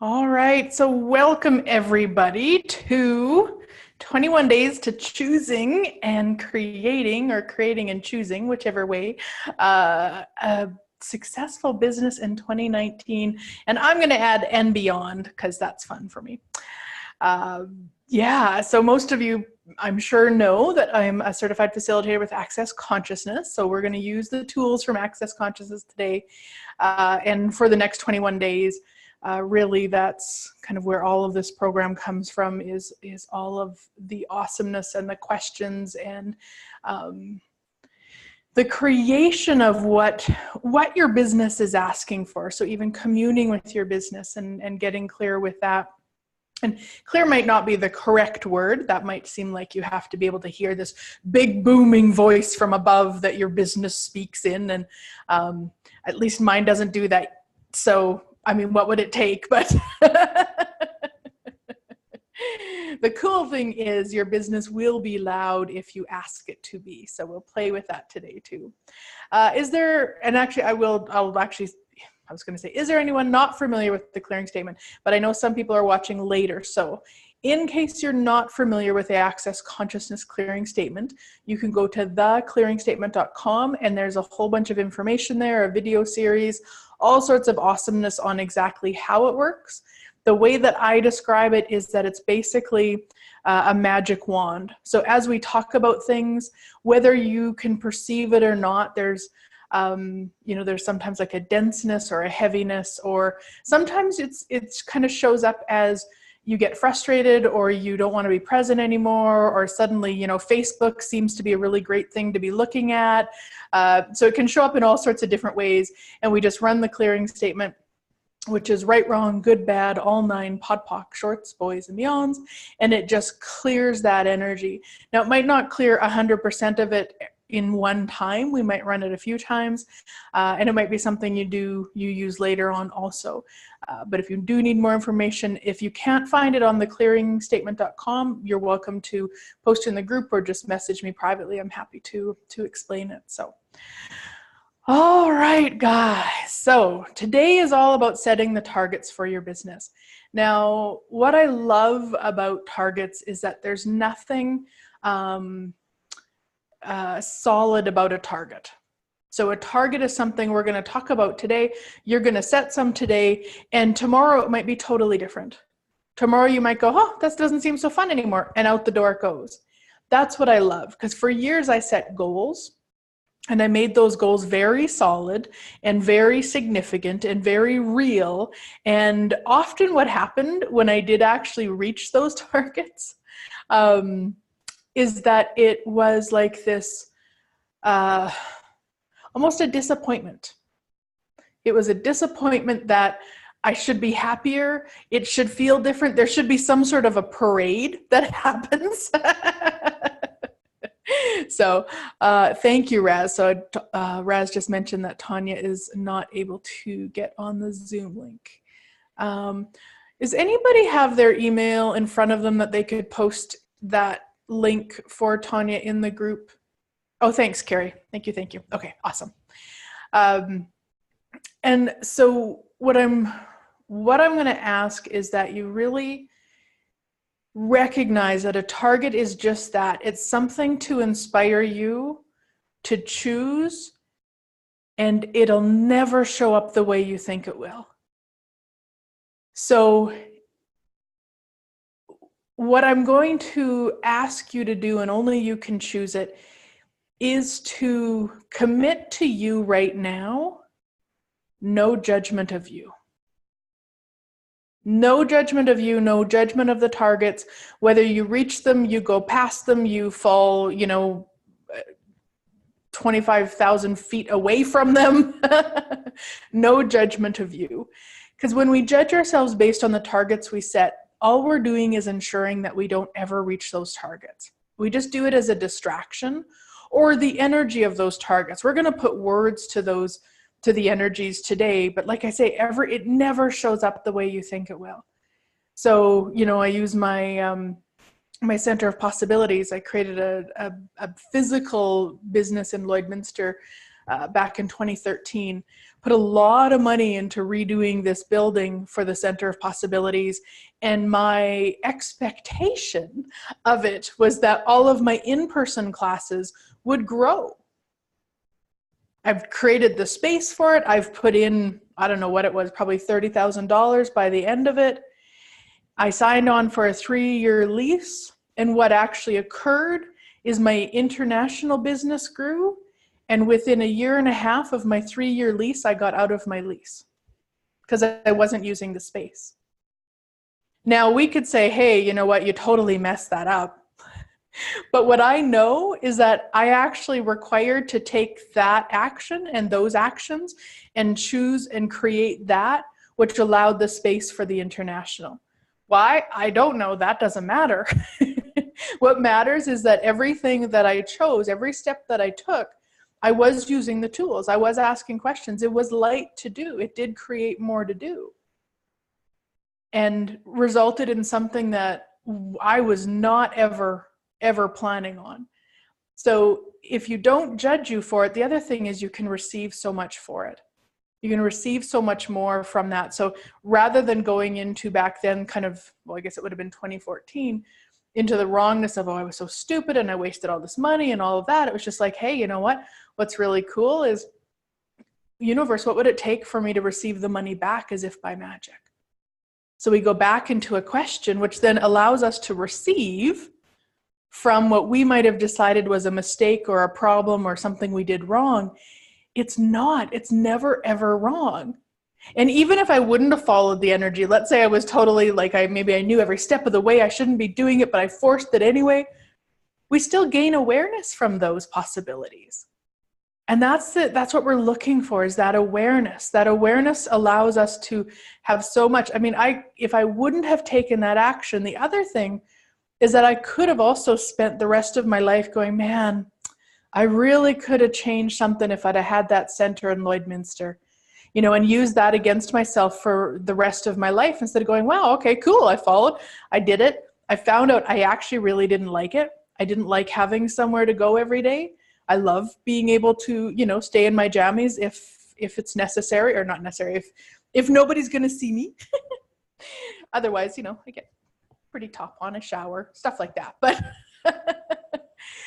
All right, so welcome everybody to 21 Days to Choosing and Creating, or Creating and Choosing, whichever way, a successful business in 2019. And I'm going to add and beyond because that's fun for me. Yeah, so most of you, I'm sure, know that I'm a certified facilitator with Access Consciousness. So we're going to use the tools from Access Consciousness today. And for the next 21 days, really that's kind of where all of this program comes from, is all of the awesomeness and the questions and the creation of what your business is asking for. So even communing with your business and getting clear with that. And clear might not be the correct word. That might seem like you have to be able to hear this big booming voice from above that your business speaks in. And at least mine doesn't do that. So, I mean, what would it take? But the cool thing is your business will be loud if you ask it to be. So we'll play with that today too. Is there, and actually I was going to say, is there anyone not familiar with the clearing statement? But I know some people are watching later. So in case you're not familiar with the Access Consciousness clearing statement, you can go to theclearingstatement.com and there's a whole bunch of information there, a video series, all sorts of awesomeness on exactly how it works. The way that I describe it is that it's basically a magic wand. So as we talk about things, whether you can perceive it or not, there's there's sometimes like a denseness or a heaviness, or sometimes it's kind of shows up as you get frustrated or you don't want to be present anymore, or suddenly, Facebook seems to be a really great thing to be looking at. So it can show up in all sorts of different ways. And we just run the clearing statement, which is right, wrong, good, bad, all nine, pod, poc, shorts, boys, and beyonds. And it just clears that energy. Now, it might not clear 100% of it in one time. We might run it a few times, and it might be something you use later on also. But if you do need more information, if you can't find it on theclearingstatement.com, you're welcome to post in the group or just message me privately. I'm happy to explain it. So, all right, guys. So today is all about setting the targets for your business. Now, what I love about targets is that there's nothing solid about a target. So a target is something we're going to talk about today. You're going to set some today, and tomorrow it might be totally different. Tomorrow you might go, oh, that doesn't seem so fun anymore, and out the door it goes. That's what I love, because for years I set goals, and I made those goals very solid and very significant and very real. And often what happened when I did actually reach those targets is that it was like this, almost a disappointment. It was a disappointment that I should be happier. It should feel different. There should be some sort of a parade that happens. So thank you, Raz. So Raz just mentioned that Tanya is not able to get on the Zoom link. Does anybody have their email in front of them that they could post that link for Tanya in the group? Oh, thanks, Carrie. Thank you. Okay, awesome. And so what I'm going to ask is that you really recognize that a target is just that. It's something to inspire you to choose, and it'll never show up the way you think it will. So what I'm going to ask you to do, and only you can choose it, is to commit to you right now, no judgment of you. No judgment of you, no judgment of the targets. Whether you reach them, you go past them, you fall, 25,000 feet away from them. No judgment of you. Because when we judge ourselves based on the targets we set, all we're doing is ensuring that we don't ever reach those targets. We just do it as a distraction, or the energy of those targets. We're going to put words to the energies today, but like I say, it never shows up the way you think it will. So, I use my my Center of Possibilities. I created a physical business in Lloydminster back in 2013, put a lot of money into redoing this building for the Center of Possibilities. And my expectation of it was that all of my in-person classes would grow. I've created the space for it. I've put in, I don't know what it was, probably $30,000 by the end of it. I signed on for a 3-year lease. And what actually occurred is my international business grew. And within a year and a half of my 3-year lease, I got out of my lease because I wasn't using the space. Now we could say, hey, you know what? You totally messed that up. But what I know is that I actually required to take that action and those actions and choose and create that, which allowed the space for the international. Why? I don't know. That doesn't matter. What matters is that everything that I chose, every step that I took, I was using the tools. I was asking questions. It was light to do. It did create more to do. And resulted in something that I was not ever planning on. So if you don't judge you for it, the other thing is you can receive so much for it. You can receive so much more from that. So rather than going into back then kind of, well, I guess it would have been 2014, into the wrongness of, oh, I was so stupid and I wasted all this money and all of that. It was just like, hey, you know what? What's really cool is, universe, what would it take for me to receive the money back as if by magic? So we go back into a question, which then allows us to receive from what we might have decided was a mistake or a problem or something we did wrong. It's not. It's never, ever wrong. And even if I wouldn't have followed the energy, let's say I was totally like, maybe I knew every step of the way I shouldn't be doing it, but I forced it anyway, we still gain awareness from those possibilities. And that's what we're looking for, is that awareness. That awareness allows us to have so much. I mean, if I wouldn't have taken that action, the other thing is that I could have also spent the rest of my life going, man, I really could have changed something if I'd have had that center in Lloydminster, and use that against myself for the rest of my life instead of going, wow, okay, cool. I followed, I did it. I found out I actually really didn't like it. I didn't like having somewhere to go every day. I love being able to, stay in my jammies if it's necessary, or not necessary, if nobody's going to see me. Otherwise, I get pretty top on a shower, stuff like that. But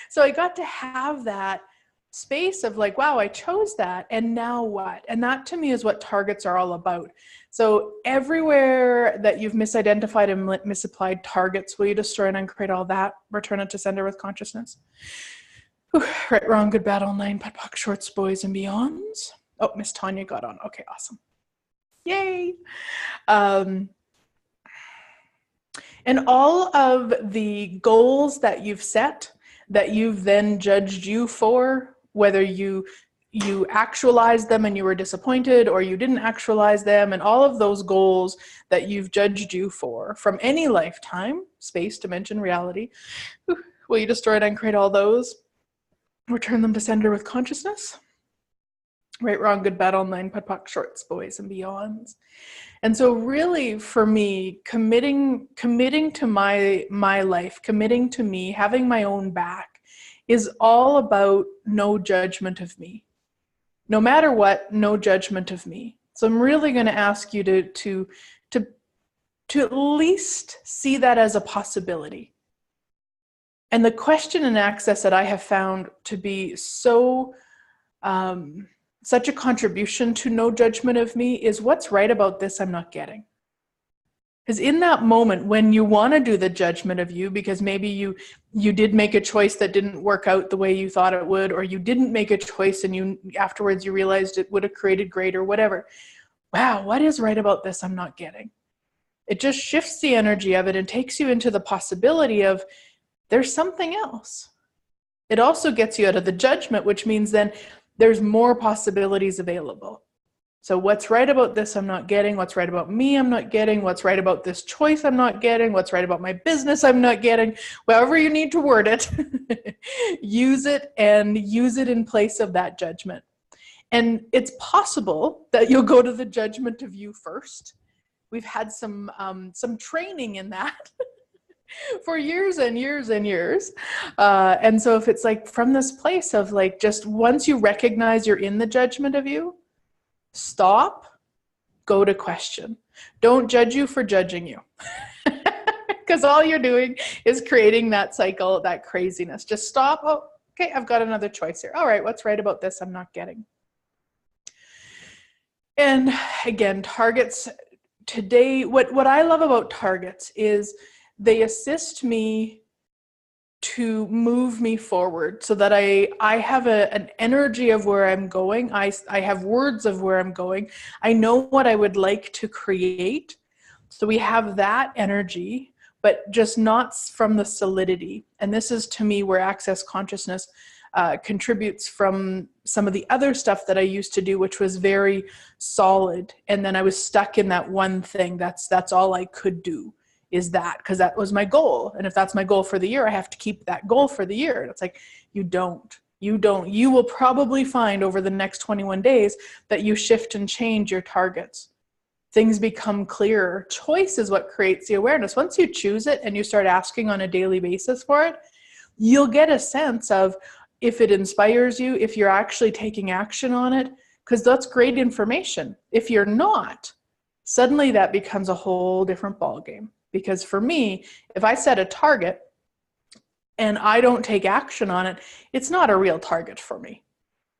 so I got to have that space of like, wow, I chose that. And now what? And that to me is what targets are all about. So everywhere that you've misidentified and misapplied targets, will you destroy and uncreate all that? Return it to sender with consciousness. Whew, right, wrong, good, bad, online, POD POC, shorts, boys, and beyonds. Oh, Miss Tanya got on. Okay, awesome. Yay. And all of the goals that you've set, that you've then judged you for, whether you actualized them and you were disappointed, or you didn't actualize them, and all of those goals that you've judged you for from any lifetime, space, dimension, reality, will you destroy it and create all those? Return them to sender with consciousness. Right, wrong, good, bad, online, POD POC, shorts, boys, and beyonds. And so really for me, committing to my life, committing to me, having my own back, is all about no judgment of me. No matter what, no judgment of me. So I'm really going to ask you to at least see that as a possibility. And the question and access that I have found to be such a contribution to no judgment of me is, what's right about this I'm not getting. Because in that moment when you want to do the judgment of you, because maybe you did make a choice that didn't work out the way you thought it would, or you didn't make a choice and afterwards you realized it would have created great or whatever. Wow, what is right about this I'm not getting? It just shifts the energy of it and takes you into the possibility of there's something else. It also gets you out of the judgment, which means then there's more possibilities available. So what's right about this I'm not getting? What's right about me I'm not getting? What's right about this choice I'm not getting? What's right about my business I'm not getting? However you need to word it, use it in place of that judgment. And it's possible that you'll go to the judgment of you first. We've had some training in that. for years and years and years. And so if it's like from this place of like, just once you recognize you're in the judgment of you, stop, go to question. Don't judge you for judging you. Because all you're doing is creating that cycle, that craziness. Just stop. Oh, okay, I've got another choice here. All right, what's right about this I'm not getting? And again, targets today, what I love about targets is they assist me to move me forward so that I have an energy of where I'm going. I have words of where I'm going. I know what I would like to create. So we have that energy, but just not from the solidity. And this is to me where Access Consciousness contributes from some of the other stuff that I used to do, which was very solid. And then I was stuck in that one thing. That's all I could do, is that, because that was my goal. And if that's my goal for the year, I have to keep that goal for the year. And it's like, you don't. You will probably find over the next 21 days that you shift and change your targets. Things become clearer. Choice is what creates the awareness. Once you choose it and you start asking on a daily basis for it, you'll get a sense of if it inspires you, if you're actually taking action on it, because that's great information. If you're not, suddenly that becomes a whole different ballgame. Because for me, if I set a target and I don't take action on it, it's not a real target for me.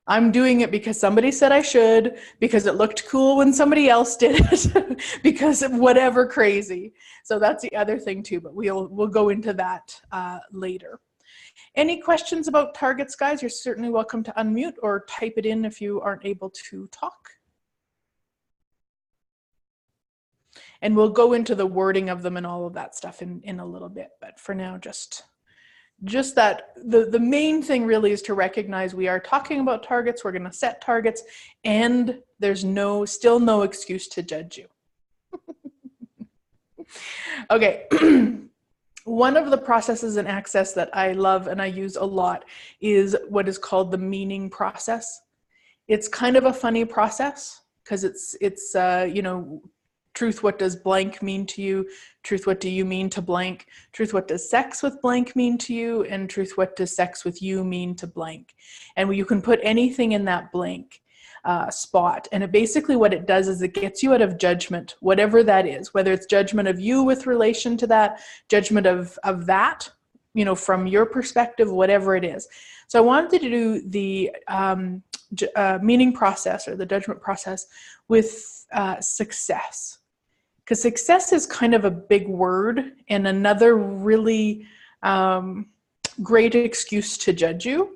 I'm doing it because somebody said I should, because it looked cool when somebody else did it, because of whatever crazy. So that's the other thing too, but we'll go into that later. Any questions about targets, guys? You're certainly welcome to unmute or type it in if you aren't able to talk. And we'll go into the wording of them and all of that stuff in a little bit. But for now, just that the main thing really is to recognize we are talking about targets. We're going to set targets, and there's still no excuse to judge you. Okay. One of the processes in Access that I love and I use a lot is what is called the meaning process. It's kind of a funny process because it's you know, truth, what does blank mean to you? Truth, what do you mean to blank? Truth, what does sex with blank mean to you? And truth, what does sex with you mean to blank? And you can put anything in that blank spot. And basically what it does is it gets you out of judgment, whatever that is, whether it's judgment of you with relation to that, judgment of that, you know, from your perspective, whatever it is. So I wanted to do the meaning process or the judgment process with success. Because success is kind of a big word and another really great excuse to judge you.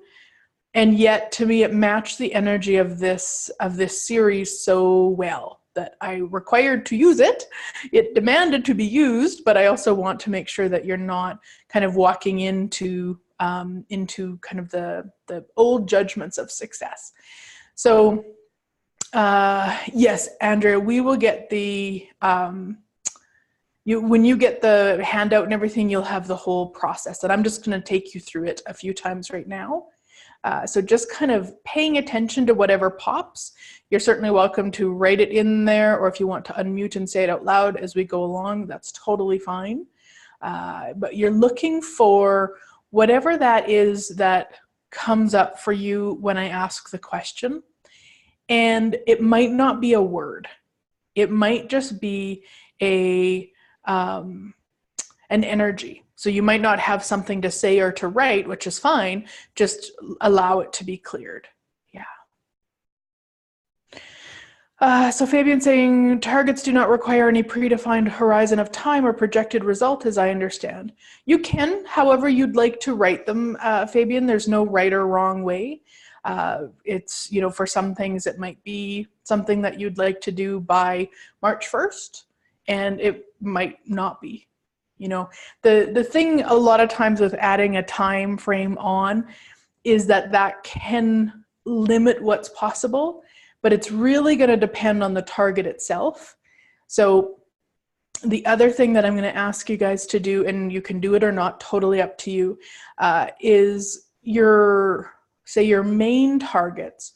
And yet, to me, it matched the energy of this series so well that I required to use it. It demanded to be used, but I also want to make sure that you're not kind of walking into kind of the old judgments of success. So, yes, Andrea, we will get the when you get the handout and everything, you'll have the whole process, and I'm just going to take you through it a few times right now. So just kind of paying attention to whatever pops. You're certainly welcome to write it in there, or if you want to unmute and say it out loud as we go along, that's totally fine. But you're looking for whatever that is that comes up for you when I ask the question. And it might not be a word. It might just be an energy. So you might not have something to say or to write, which is fine. Just allow it to be cleared. Yeah. So Fabian saying, targets do not require any predefined horizon of time or projected result, as I understand. You can, however you'd like to write them, Fabian. There's no right or wrong way. It's, you know, for some things it might be something that you'd like to do by March 1st, and it might not be. You know, the thing a lot of times with adding a time frame on is that can limit what's possible, but it's really going to depend on the target itself. So the other thing that I'm going to ask you guys to do, and you can do it or not, totally up to you, is your main targets.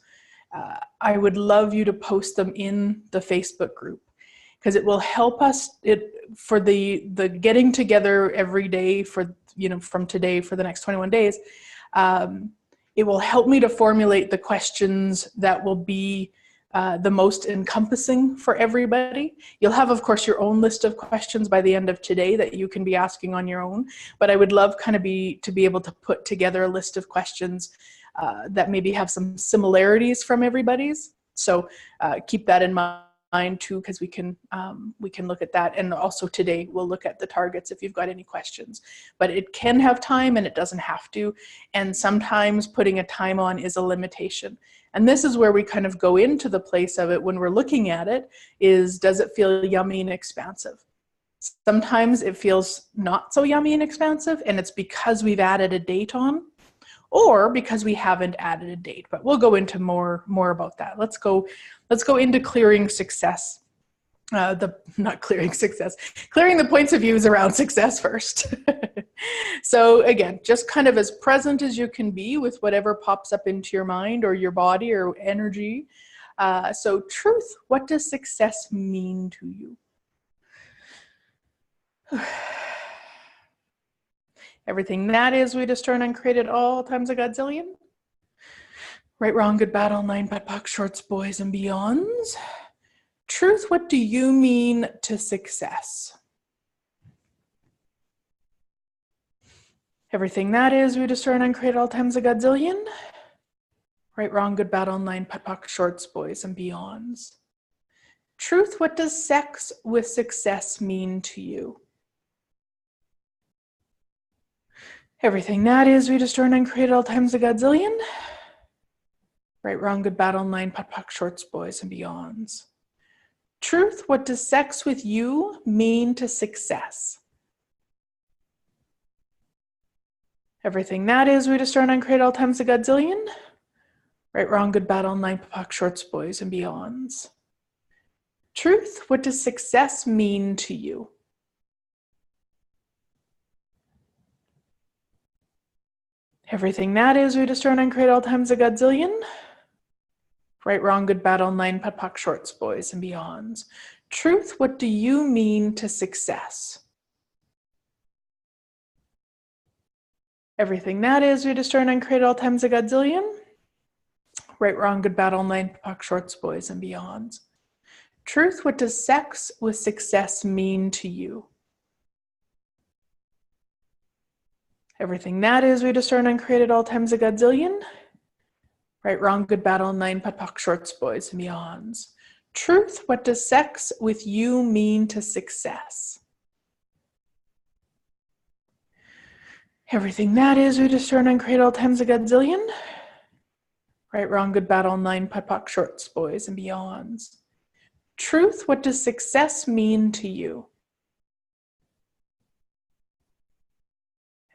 I would love you to post them in the Facebook group. because it will help us for the getting together every day for, from today for the next 21 days. It will help me to formulate the questions that will be the most encompassing for everybody. You'll have, of course, your own list of questions by the end of today that you can be asking on your own, but I would love to be able to put together a list of questions that maybe have some similarities from everybody's. So keep that in mind too, because we can look at that. And also today we'll look at the targets if you've got any questions. But it can have time and it doesn't have to. And sometimes putting a time on is a limitation. And this is where we kind of go into the place of it when we're looking at it, is does it feel yummy and expansive? Sometimes it feels not so yummy and expansive, and it's because we've added a date on, or because we haven't added a date. But we'll go into more about that. Let's go into clearing success. Not clearing success, clearing the points of views around success first. So again, just kind of as present as you can be with whatever pops up into your mind or your body or energy. So truth, what does success mean to you? Everything that is, we discern and created all times a godzillion. Right, wrong, good, bad, online, bad, box, shorts, boys, and beyonds. Truth, what do you mean to success? Everything that is, we discern and create all times a godzillion. Right, wrong, good, bad, online, pet, box, shorts, boys, and beyonds. Truth, what does sex with success mean to you? Everything that is, we discern and create all times a godzillion. Right, wrong, good, bad, online, pet, box, shorts, boys, and beyonds. Truth, what does sex with you mean to success? Everything that is, we discern and create all times a godzillion. Right, wrong, good, bad, online, pop, shorts, boys, and beyonds. Truth, what does success mean to you? Everything that is, we discern and create all times a godzillion. Right, wrong, good, bad, online, pet, poc, shorts, boys, and beyonds. Truth, what do you mean to success? Everything that is, we discern and create all times a godzillion. Right, wrong, good, bad, online, pet, poc, shorts, boys, and beyonds. Truth, what does sex with success mean to you? Everything that is, we discern and create at all times a godzillion. Right, wrong, good, bad, online, pet, poc, shorts, boys, and beyonds. Truth, what does sex with you mean to success? Everything that is, we discern and create all times a godzillion. Right, wrong, good, bad, online, pet, poc, shorts, boys, and beyonds. Truth, what does success mean to you?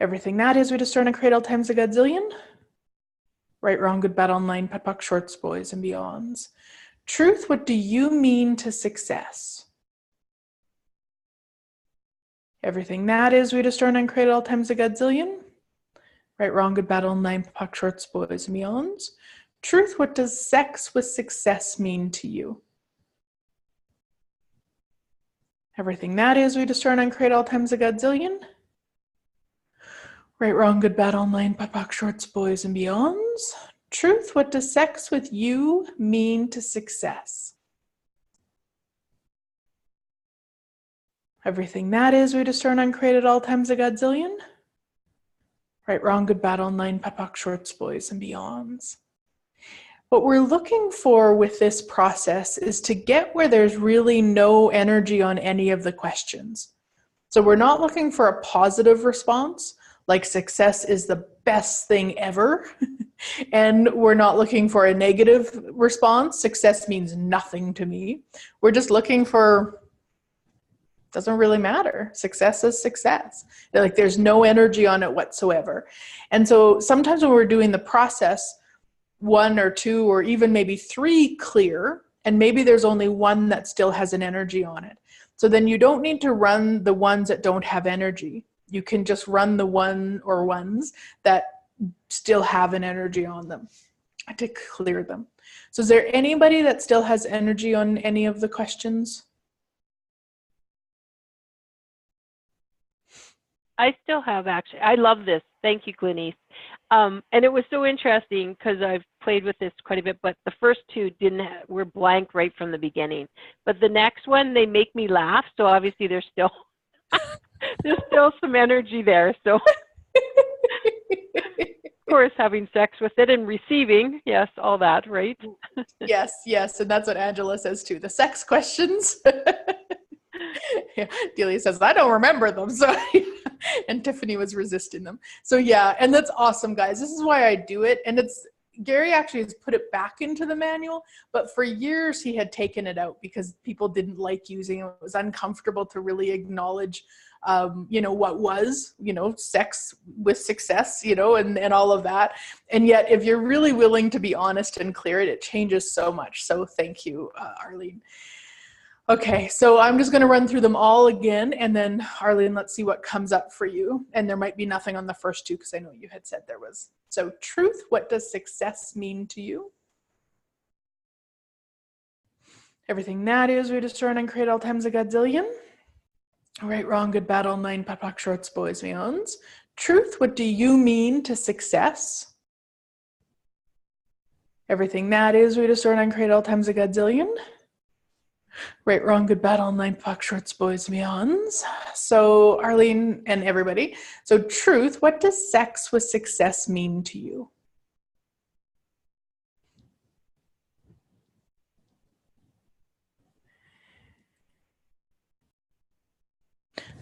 Everything that is, we discern and create all times a godzillion. Right, wrong, good, bad, online, pet, poc, shorts, boys, and beyonds. Truth, what do you mean to success? Everything that is, we discern and create all times a godzillion. Right, wrong, good, bad, online, pet, poc, shorts, boys, and beyonds. Truth, what does sex with success mean to you? Everything that is, we discern and create all times a godzillion. Right, wrong, good, bad, online, pet, poc, shorts, boys, and beyonds. Truth, what does sex with you mean to success? Everything that is, we discern and create at all times a godzillion. Right, wrong, good, bad, online, pet, poc, shorts, boys, and beyonds. What we're looking for with this process is to get where there's really no energy on any of the questions. So we're not looking for a positive response, like success is the best thing ever. And we're not looking for a negative response. Success means nothing to me. We're just looking for, doesn't really matter. Success is success. Like there's no energy on it whatsoever. And so sometimes when we're doing the process, 1 or 2 or even maybe 3 clear, and maybe there's only 1 that still has an energy on it. So then you don't need to run the ones that don't have energy. You can just run the 1 or ones that still have an energy on them to clear them. So is there anybody that still has energy on any of the questions? I still have actually. I love this. Thank you, Glenise. And it was so interesting because I've played with this quite a bit, but the first two were blank right from the beginning. But the next one, they make me laugh. So obviously there's still some energy there. So of course, having sex with it and receiving, yes, all that, right? Yes, and that's what Angela says too. The sex questions. Yeah, Delia says, I don't remember them. So, and Tiffany was resisting them. So yeah, and that's awesome, guys. This is why I do it. And Gary actually has put it back into the manual, but for years he had taken it out because people didn't like using it. It was uncomfortable to really acknowledge, what was, sex with success, and all of that. And yet, if you're really willing to be honest and clear it changes so much. So thank you, Arlene. Okay, so I'm just going to run through them all again, and then Arlene, let's see what comes up for you. And there might be nothing on the first two because I know you had said there was. So truth, what does success mean to you? Everything that is, we destroy and create all times a godzillion. Right, wrong, good, bad, all nine, POD, shorts, boys, meons. Truth, what do you mean to success? Everything that is, we destroy and create all times a godzillion. Right, wrong, good, bad, all nine, POD, shorts, boys, meons. So Arlene and everybody. So truth, what does sex with success mean to you?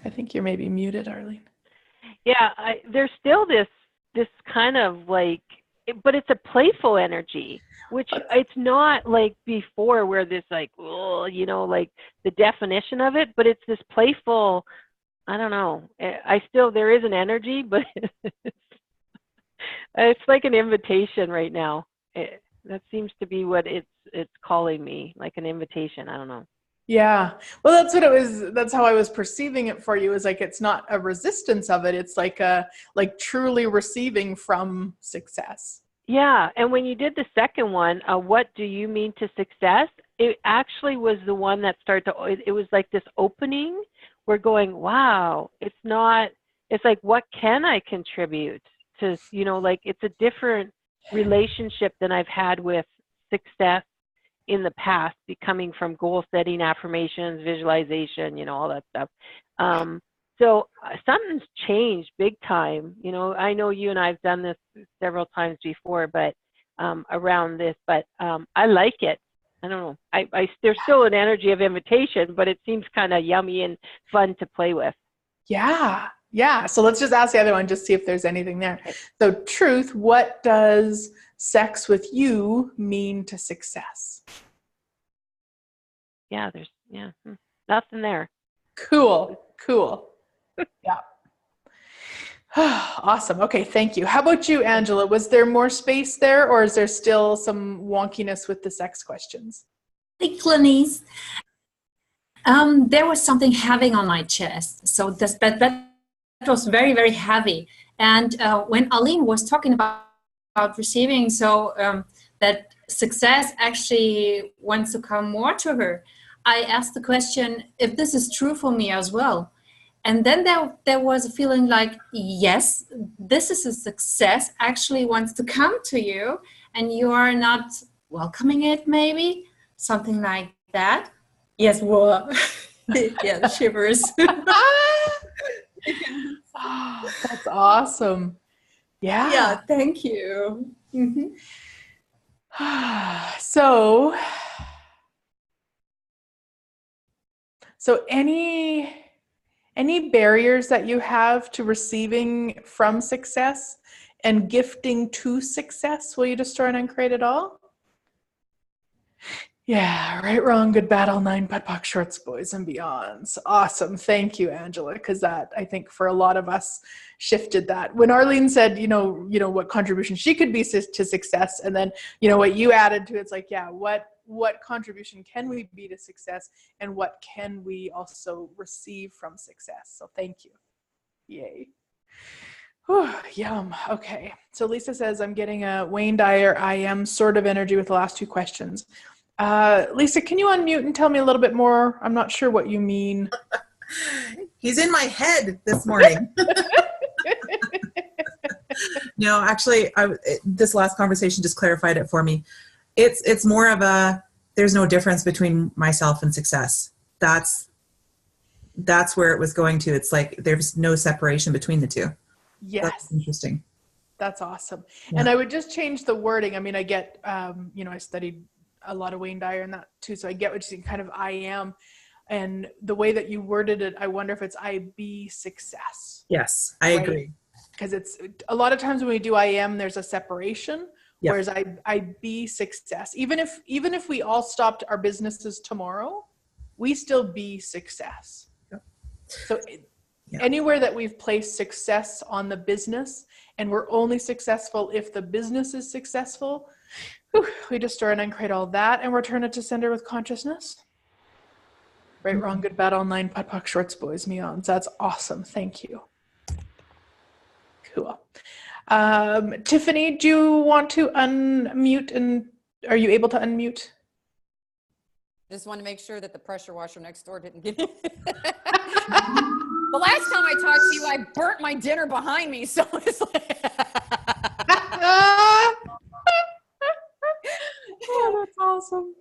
I think you're maybe muted, Arlene. Yeah, there's still this kind of like, but it's a playful energy, which it's not like before where there's like, oh, like the definition of it, but it's this playful, I don't know. There is an energy, but it's like an invitation right now. That seems to be what it's calling me, like an invitation. I don't know. Yeah. Well, that's what it was. That's how I was perceiving it for you, is like, it's not a resistance of it. It's like truly receiving from success. Yeah. And when you did the second one, what do you mean to success? It actually was the one that it was like this opening. We're going, wow, it's like, what can I contribute to, like it's a different relationship than I've had with success in the past, coming from goal setting, affirmations, visualization, all that stuff. So something's changed big time. I know you and I've done this several times before, but around this, but I like it. I don't know. There's still an energy of invitation, but it seems kind of yummy and fun to play with. Yeah. So let's just ask the other one, just see if there's anything there. So truth, what does sex with you mean to success? Yeah, there's nothing there. Cool. Yeah. Awesome. Okay, thank you. How about you, Angela? Was there more space there, or is there still some wonkiness with the sex questions? Hey, Glenise. There was something heavy on my chest. So that was very, very heavy. And when Aline was talking about receiving, so that success actually wants to come more to her, I asked the question if this is true for me as well. And then there was a feeling like, yes, this is a success actually wants to come to you, and you are not welcoming it, maybe something like that. Yes, well, yeah, the shivers. Oh, that's awesome. Yeah, thank you. Mm-hmm. So any barriers that you have to receiving from success and gifting to success, will you destroy and uncreate it all? Yeah, right, wrong, good, bad, all nine, POD, POC, shorts, boys, and beyonds. Awesome. Thank you, Angela, because that, I think, for a lot of us, shifted that. When Arlene said, what contribution she could be to success, and then, what you added to it's like, yeah, what contribution can we be to success, and what can we also receive from success? So thank you. Yay. Whew, yum. Okay. So Lisa says, I'm getting a Wayne Dyer I am sort of energy with the last two questions. Lisa, can you unmute and tell me a little bit more? I'm not sure what you mean. He's in my head this morning. No, actually, this last conversation just clarified it for me. It's more of a, there's no difference between myself and success. That's where it was going to. It's like there's no separation between the two. Yes. That's interesting. That's awesome. Yeah. And I would just change the wording. I mean, I get, I studied a lot of Wayne Dyer and that too. So I get what you think, kind of I am. And the way that you worded it, I wonder if it's I be success. Yes, I agree. Because it's a lot of times when we do I am, there's a separation. Yep. Whereas I be success. Even if we all stopped our businesses tomorrow, we still be success. Yep. So anywhere that we've placed success on the business, and we're only successful if the business is successful, we destroy and uncreate all that and return it to sender with consciousness. Right, wrong, good, bad, online, POD, shorts, boys, meons. That's awesome. Thank you. Cool. Tiffany, do you want to unmute, and are you able to unmute? Just want to make sure that the pressure washer next door didn't get it. The last time I talked to you, I burnt my dinner behind me, so it's like... Oh, that's awesome.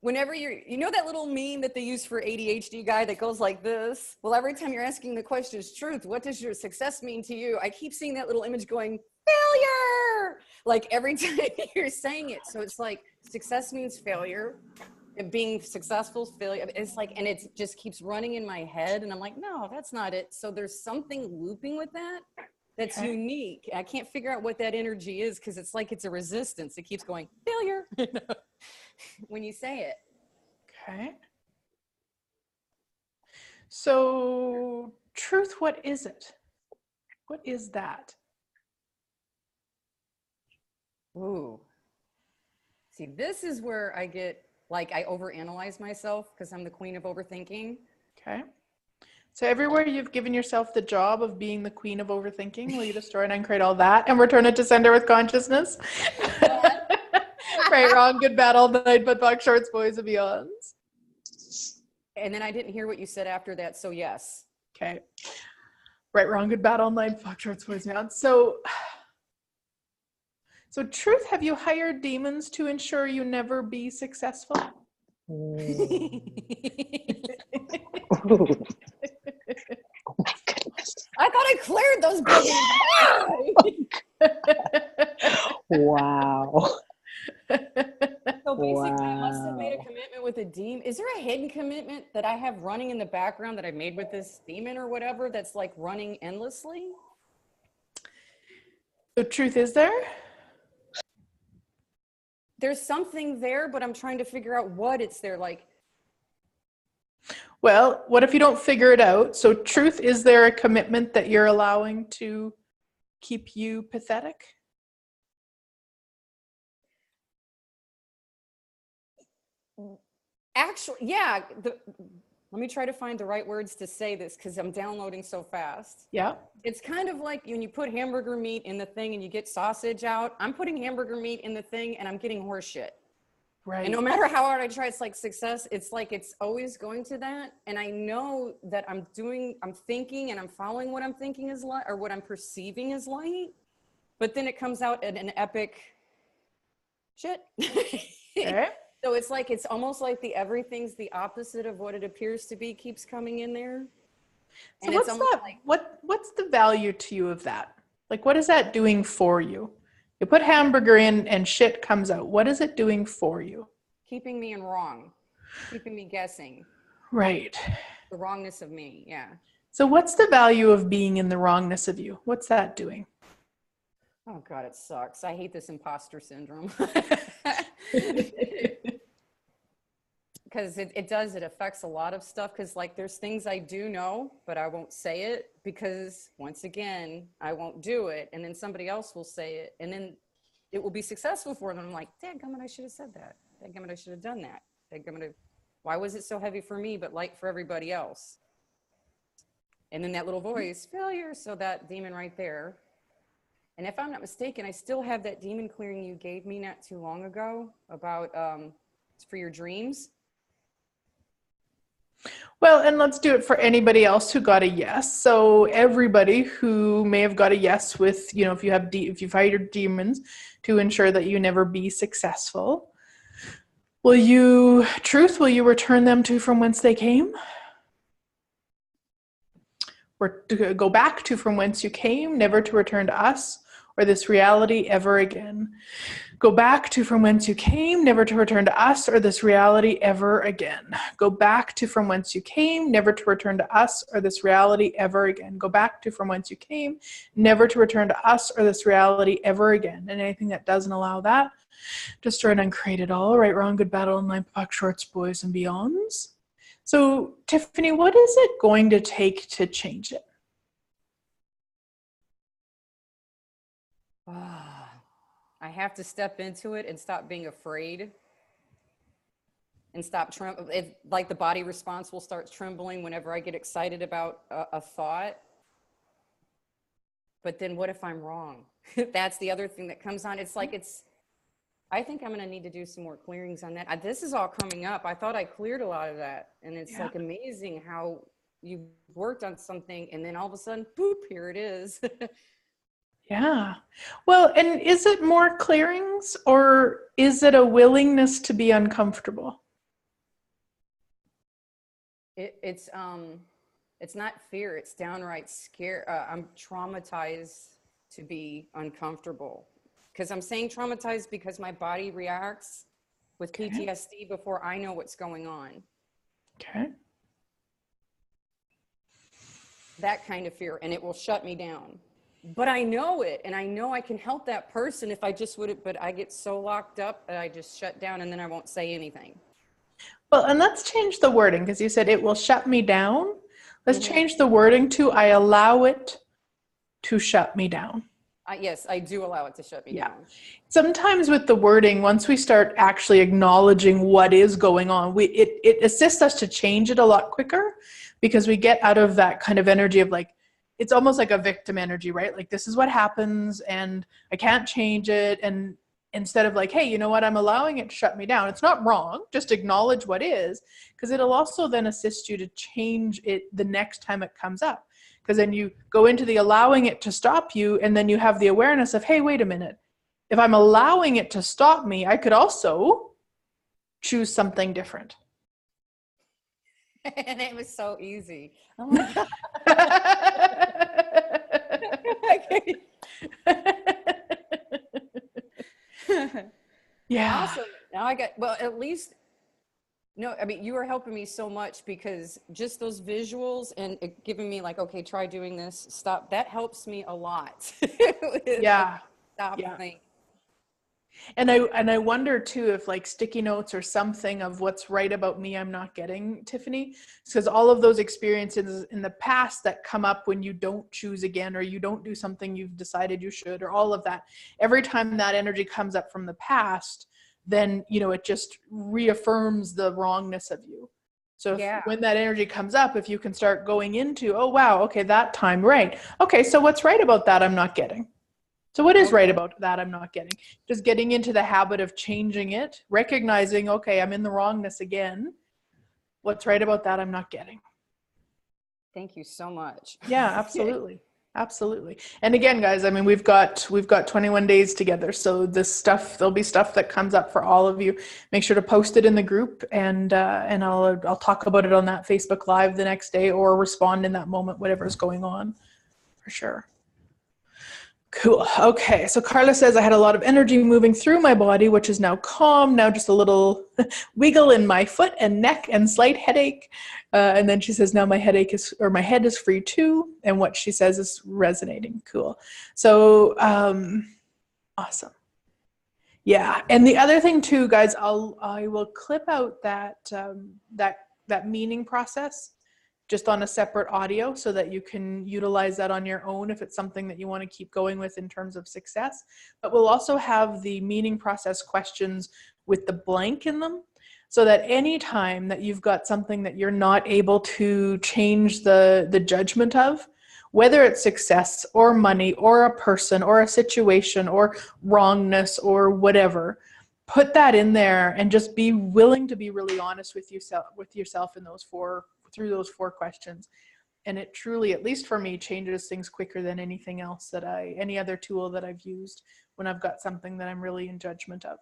Whenever you know that little meme that they use for ADHD guy that goes like this? Well, every time you're asking the question is truth, what does your success mean to you? I keep seeing that little image going, failure! Like every time you're saying it. So it's like success means failure. And being successful is failure. It's like, and it just keeps running in my head. And I'm like, no, that's not it. So there's something looping with that that's unique. I can't figure out what that energy is because it's like it's a resistance. It keeps going, failure. When you say it. Okay. So, truth, what is it? What is that? Ooh. See, this is where I get, like, I overanalyze myself because I'm the queen of overthinking. Okay. So everywhere you've given yourself the job of being the queen of overthinking, will you destroy and uncreate all that and return it to sender with consciousness? Right, wrong, good, bad, all night, but box shorts, boys, and beyonds. And then I didn't hear what you said after that, so yes. Okay. Right, wrong, good, bad, all night, box shorts, boys, and beyonds. So truth, have you hired demons to ensure you never be successful? Oh my goodness. I thought I cleared those buildings. Wow. So basically, I must have made a commitment with a demon. Is there a hidden commitment that I have running in the background that I made with this demon or whatever that's like running endlessly? So truth, is there? There's something there, but I'm trying to figure out what it's there. Like, Well, what if you don't figure it out? So truth, is there a commitment that you're allowing to keep you pathetic? actually, yeah. Let me try to find the right words to say this because I'm downloading so fast. Yeah. It's kind of like when you put hamburger meat in the thing and you get sausage out. I'm putting hamburger meat in the thing and I'm getting horse shit. Right. And no matter how hard I try, it's like success. It's like it's always going to that. And I know that I'm thinking and I'm following what I'm thinking is light or what I'm perceiving as light. But then it comes out at an epic shit. Okay. So it's like, it's almost like everything's the opposite of what it appears to be keeps coming in there. So And what's it's almost that? like, What's the value to you of that? Like, what is that doing for you? You put hamburger in and shit comes out. What is it doing for you? keeping me in wrong, keeping me guessing, Right. the wrongness of me. Yeah. So what's the value of being in the wrongness of you? What's that doing? Oh God, it sucks. I hate this imposter syndrome. Because it affects a lot of stuff. Because like there's things I do know, but I won't say it because once again, I won't do it. And then somebody else will say it. And then it will be successful for them. I'm like, dadgummit, I should have said that. Dadgummit, I should have done that. Dadgummit, why was it so heavy for me, but light for everybody else? And then that little voice, failure. So that demon right there. And if I'm not mistaken, I still have that demon clearing you gave me not too long ago about for your dreams. Well, and let's do it for anybody else who got a yes. So everybody who may have got a yes with, if you have if you fight your demons to ensure that you never be successful, will you return them to from whence they came? Or to go back to from whence you came, never to return to us or this reality ever again. Go back to from whence you came, never to return to us or this reality ever again. Go back to from whence you came, never to return to us or this reality ever again. Go back to from whence you came, never to return to us or this reality ever again. And anything that doesn't allow that, destroy and uncreate it all. Right, wrong, good, battle, and line, puck, shorts, boys, and beyonds. So, Tiffany, what is it going to take to change it? I have to step into it and stop being afraid and stop trembling. Like the body response will start trembling whenever I get excited about a thought. But then what if I'm wrong? That's the other thing that comes on. I think I'm going to need to do some more clearings on that. This is all coming up. I thought I cleared a lot of that. And it's like amazing how you worked on something and then all of a sudden, boop, here it is. Yeah. Well, and is it more clearings or is it a willingness to be uncomfortable? It's not fear. It's downright scare. I'm traumatized to be uncomfortable. Because I'm saying traumatized because my body reacts with PTSD before I know what's going on. Okay. That kind of fear, and it will shut me down. But I know it, and I know I can help that person if I just would, but I get so locked up that I just shut down and then I won't say anything. Well, and let's change the wording because you said it will shut me down. Let's change the wording to I allow it to shut me down. Yes, I do allow it to shut me down. Sometimes with the wording, once we start actually acknowledging what is going on, it assists us to change it a lot quicker because we get out of that kind of energy of like, it's almost like a victim energy, right? Like this is what happens and I can't change it. And instead of like, hey, you know what? I'm allowing it to shut me down. It's not wrong. Just acknowledge what is, because it'll also then assist you to change it the next time it comes up. Because then you go into the allowing it to stop you and then you have the awareness of, hey, wait a minute. If I'm allowing it to stop me, I could also choose something different. And it was so easy. Oh Yeah. Awesome. Now I got, well, at least, no, I mean, you are helping me so much because just those visuals and it giving me like, okay, try doing this, stop. That helps me a lot. Yeah. Stop thing. And I wonder too if like sticky notes or something of what's right about me I'm not getting, Tiffany, because all of those experiences in the past that come up when you don't choose again or you don't do something you've decided you should or all of that, every time that energy comes up from the past, then it just reaffirms the wrongness of you. So when that energy comes up, if you can start going into, oh wow, okay, that time, right, okay, so what's right about that I'm not getting? So what is right about that I'm not getting? Just getting into the habit of changing it, recognizing, okay, I'm in the wrongness again. What's right about that I'm not getting? Thank you so much. Yeah, absolutely. Absolutely. And again, guys, I mean, we've got 21 days together. So there'll be stuff that comes up for all of you. Make sure to post it in the group and I'll talk about it on that Facebook Live the next day or respond in that moment, whatever's going on, for sure. Cool. Okay. So Carla says, I had a lot of energy moving through my body, which is now calm. Now just a little wiggle in my foot and neck and slight headache. And then she says, now my head is free too. And what she says is resonating. Cool. So, awesome. Yeah. And the other thing too, guys, I will clip out that meaning process just on a separate audio so that you can utilize that on your own if it's something that you want to keep going with in terms of success. But we'll also have the meaning process questions with the blank in them so that any time that you've got something that you're not able to change the judgment of, whether it's success or money or a person or a situation or wrongness or whatever, put that in there and just be willing to be really honest with yourself in through those 4 questions. And it truly, at least for me, changes things quicker than anything else any other tool that I've used when I've got something that I'm really in judgment of.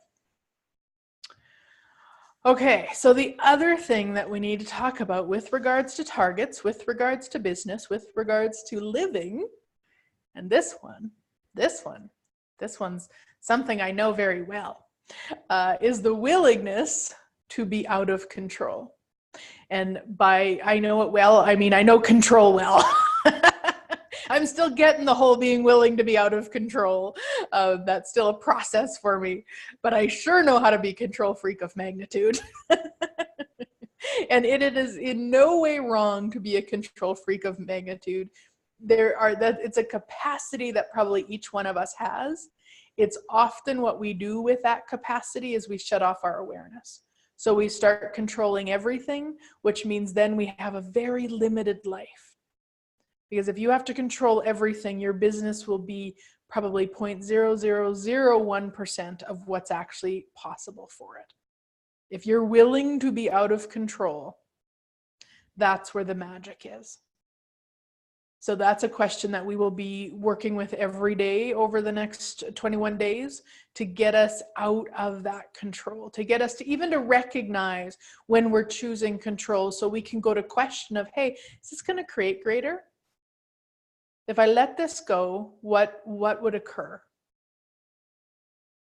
Okay, so the other thing that we need to talk about with regards to targets, with regards to business, with regards to living, and this one's something I know very well, is the willingness to be out of control. And by I know it well, I mean I know control well. I'm still getting the whole being willing to be out of control. That's still a process for me, but I sure know how to be control freak of magnitude. And it is in no way wrong to be a control freak of magnitude. It's a capacity that probably each one of us has. It's often what we do with that capacity is we shut off our awareness. So we start controlling everything, which means then we have a very limited life. Because if you have to control everything, your business will be probably 0.0001% of what's actually possible for it. If you're willing to be out of control, that's where the magic is. So that's a question that we will be working with every day over the next 21 days to get us out of that control, to get us to even to recognize when we're choosing control so we can go to question of, hey, is this going to create greater? If I let this go, what would occur?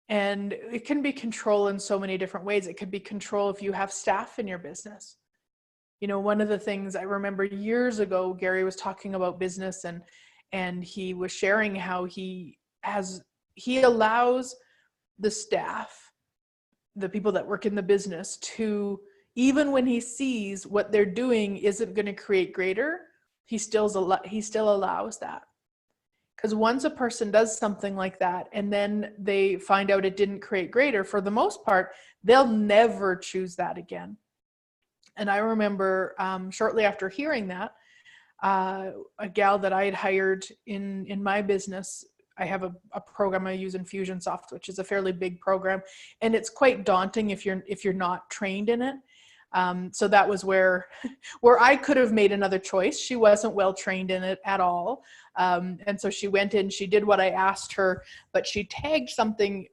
And it can be control in so many different ways. It could be control if you have staff in your business. You know, one of the things I remember years ago, Gary was talking about business and he was sharing how he allows the staff, the people that work in the business, to, even when he sees what they're doing isn't going to create greater, he still allows that. Because once a person does something like that and then they find out it didn't create greater, for the most part, they'll never choose that again. And I remember shortly after hearing that, a gal that I had hired in my business, I have a program I use, Infusionsoft, which is a fairly big program, and it's quite daunting if you're not trained in it. So that was where I could have made another choice. She wasn't well trained in it at all. And so she went in, she did what I asked her, but she tagged something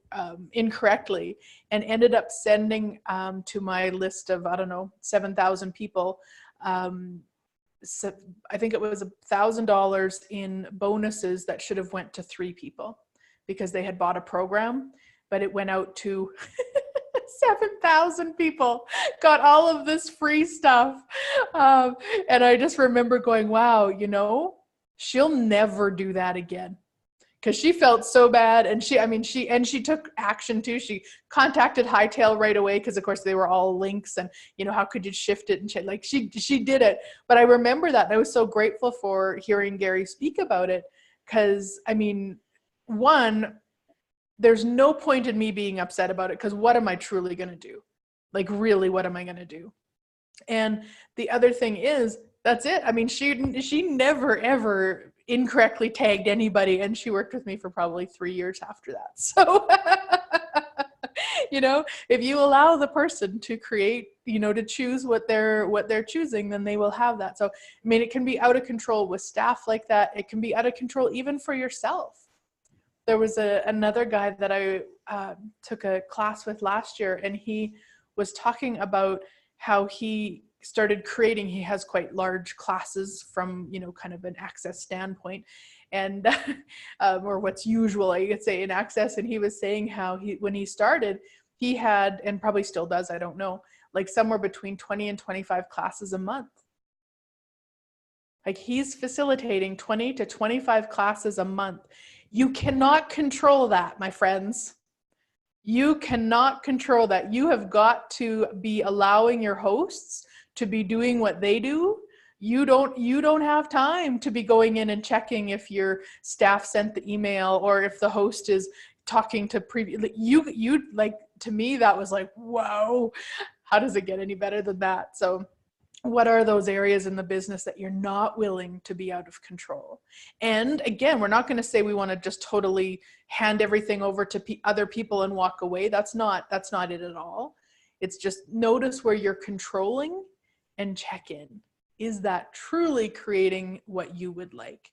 incorrectly and ended up sending to my list of, 7,000 people. So I think it was $1,000 in bonuses that should have went to 3 people because they had bought a program, but it went out to 7,000 people got all of this free stuff. And I just remember going, wow, she'll never do that again. Because she felt so bad, and she took action too. She contacted Hightail right away because, of course, they were all links, and how could you shift it and shit. Like she did it. But I remember that, and I was so grateful for hearing Gary speak about it. Because one, there's no point in me being upset about it, because what am I truly going to do? Like, really, what am I going to do? And the other thing is, that's it. She never ever incorrectly tagged anybody, and she worked with me for probably 3 years after that. So if you allow the person to create, to choose what they're choosing, then they will have that. So it can be out of control with staff like that. It can be out of control even for yourself. There was another guy that I took a class with last year, and he was talking about how he started creating, he has quite large classes from, kind of an access standpoint, and or what's usual, I could say, in access. And he was saying how when he started, he had, and probably still does, I don't know, like somewhere between 20 and 25 classes a month. Like, he's facilitating 20 to 25 classes a month. You cannot control that, my friends. You cannot control that. You have got to be allowing your hosts to be doing what they do. You don't have time to be going in and checking if your staff sent the email or if the host is talking to to me, that was like, whoa, how does it get any better than that? So what are those areas in the business that you're not willing to be out of control? And again, we're not going to say we want to just totally hand everything over to other people and walk away. That's not it at all. It's just notice where you're controlling and check in. Is that truly creating what you would like?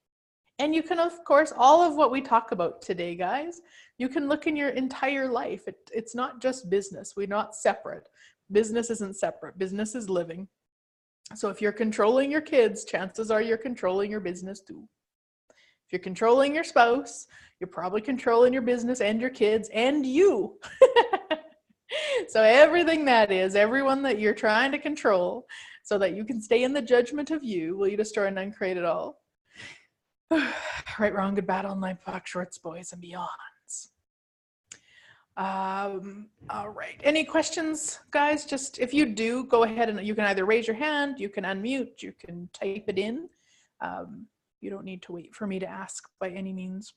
And you can, of course, all of what we talk about today, guys, you can look in your entire life. It's not just business. We're not separate. Business isn't separate. Business is living. So if you're controlling your kids, chances are you're controlling your business too. If you're controlling your spouse, you're probably controlling your business and your kids and you. So everything that is, everyone that you're trying to control so that you can stay in the judgment of you, will you destroy and uncreate it all? Right, wrong, good, bad, online, fuck, shorts, boys, and beyonds. All right. Any questions, guys? Just if you do, go ahead and you can either raise your hand, you can unmute, you can type it in. You don't need to wait for me to ask by any means.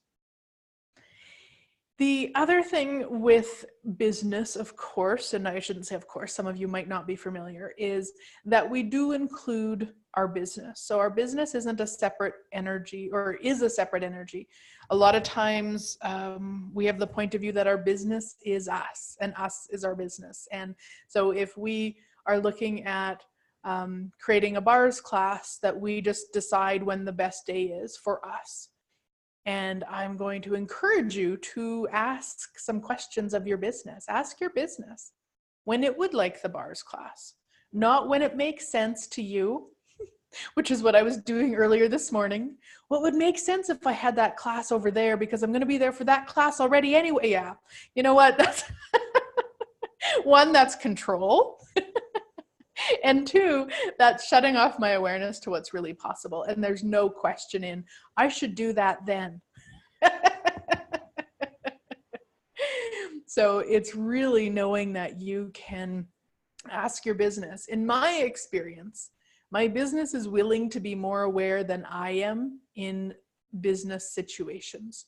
The other thing with business, of course, and I shouldn't say of course, some of you might not be familiar, is that we do include our business. So our business isn't a separate energy, or is a separate energy. A lot of times we have the point of view that our business is us and us is our business. And so if we are looking at creating a bars class, that we just decide when the best day is for us. And I'm going to encourage you to ask some questions of your business. Ask your business when it would like the bars class, not when it makes sense to you, which is what I was doing earlier this morning. What would make sense if I had that class over there because I'm going to be there for that class already anyway? Yeah, you know what? That's one, that's control. And two, that's shutting off my awareness to what's really possible. And there's no question in, I should do that then. So it's really knowing that you can ask your business. In my experience, my business is willing to be more aware than I am in business situations.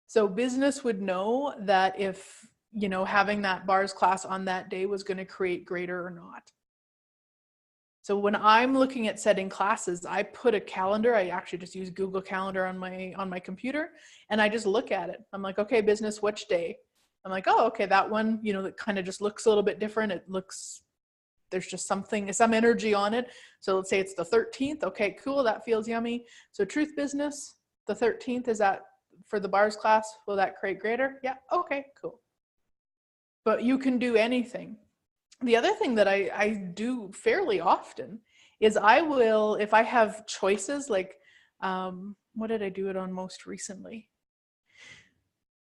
So business would know that if, you know, having that bars class on that day was going to create greater or not. So when I'm looking at setting classes, I put a calendar. I actually just use Google Calendar on my computer, and I just look at it. I'm like, okay, business, which day? I'm like, oh, okay, that one, you know, that kind of just looks a little bit different. It looks, there's just something, some energy on it. So let's say it's the 13th. Okay, cool, that feels yummy. So truth business, the 13th, is that for the bars class? Will that create greater? Yeah, okay, cool. But you can do anything. The other thing that I do fairly often is I will, if I have choices, like, what did I do it on most recently?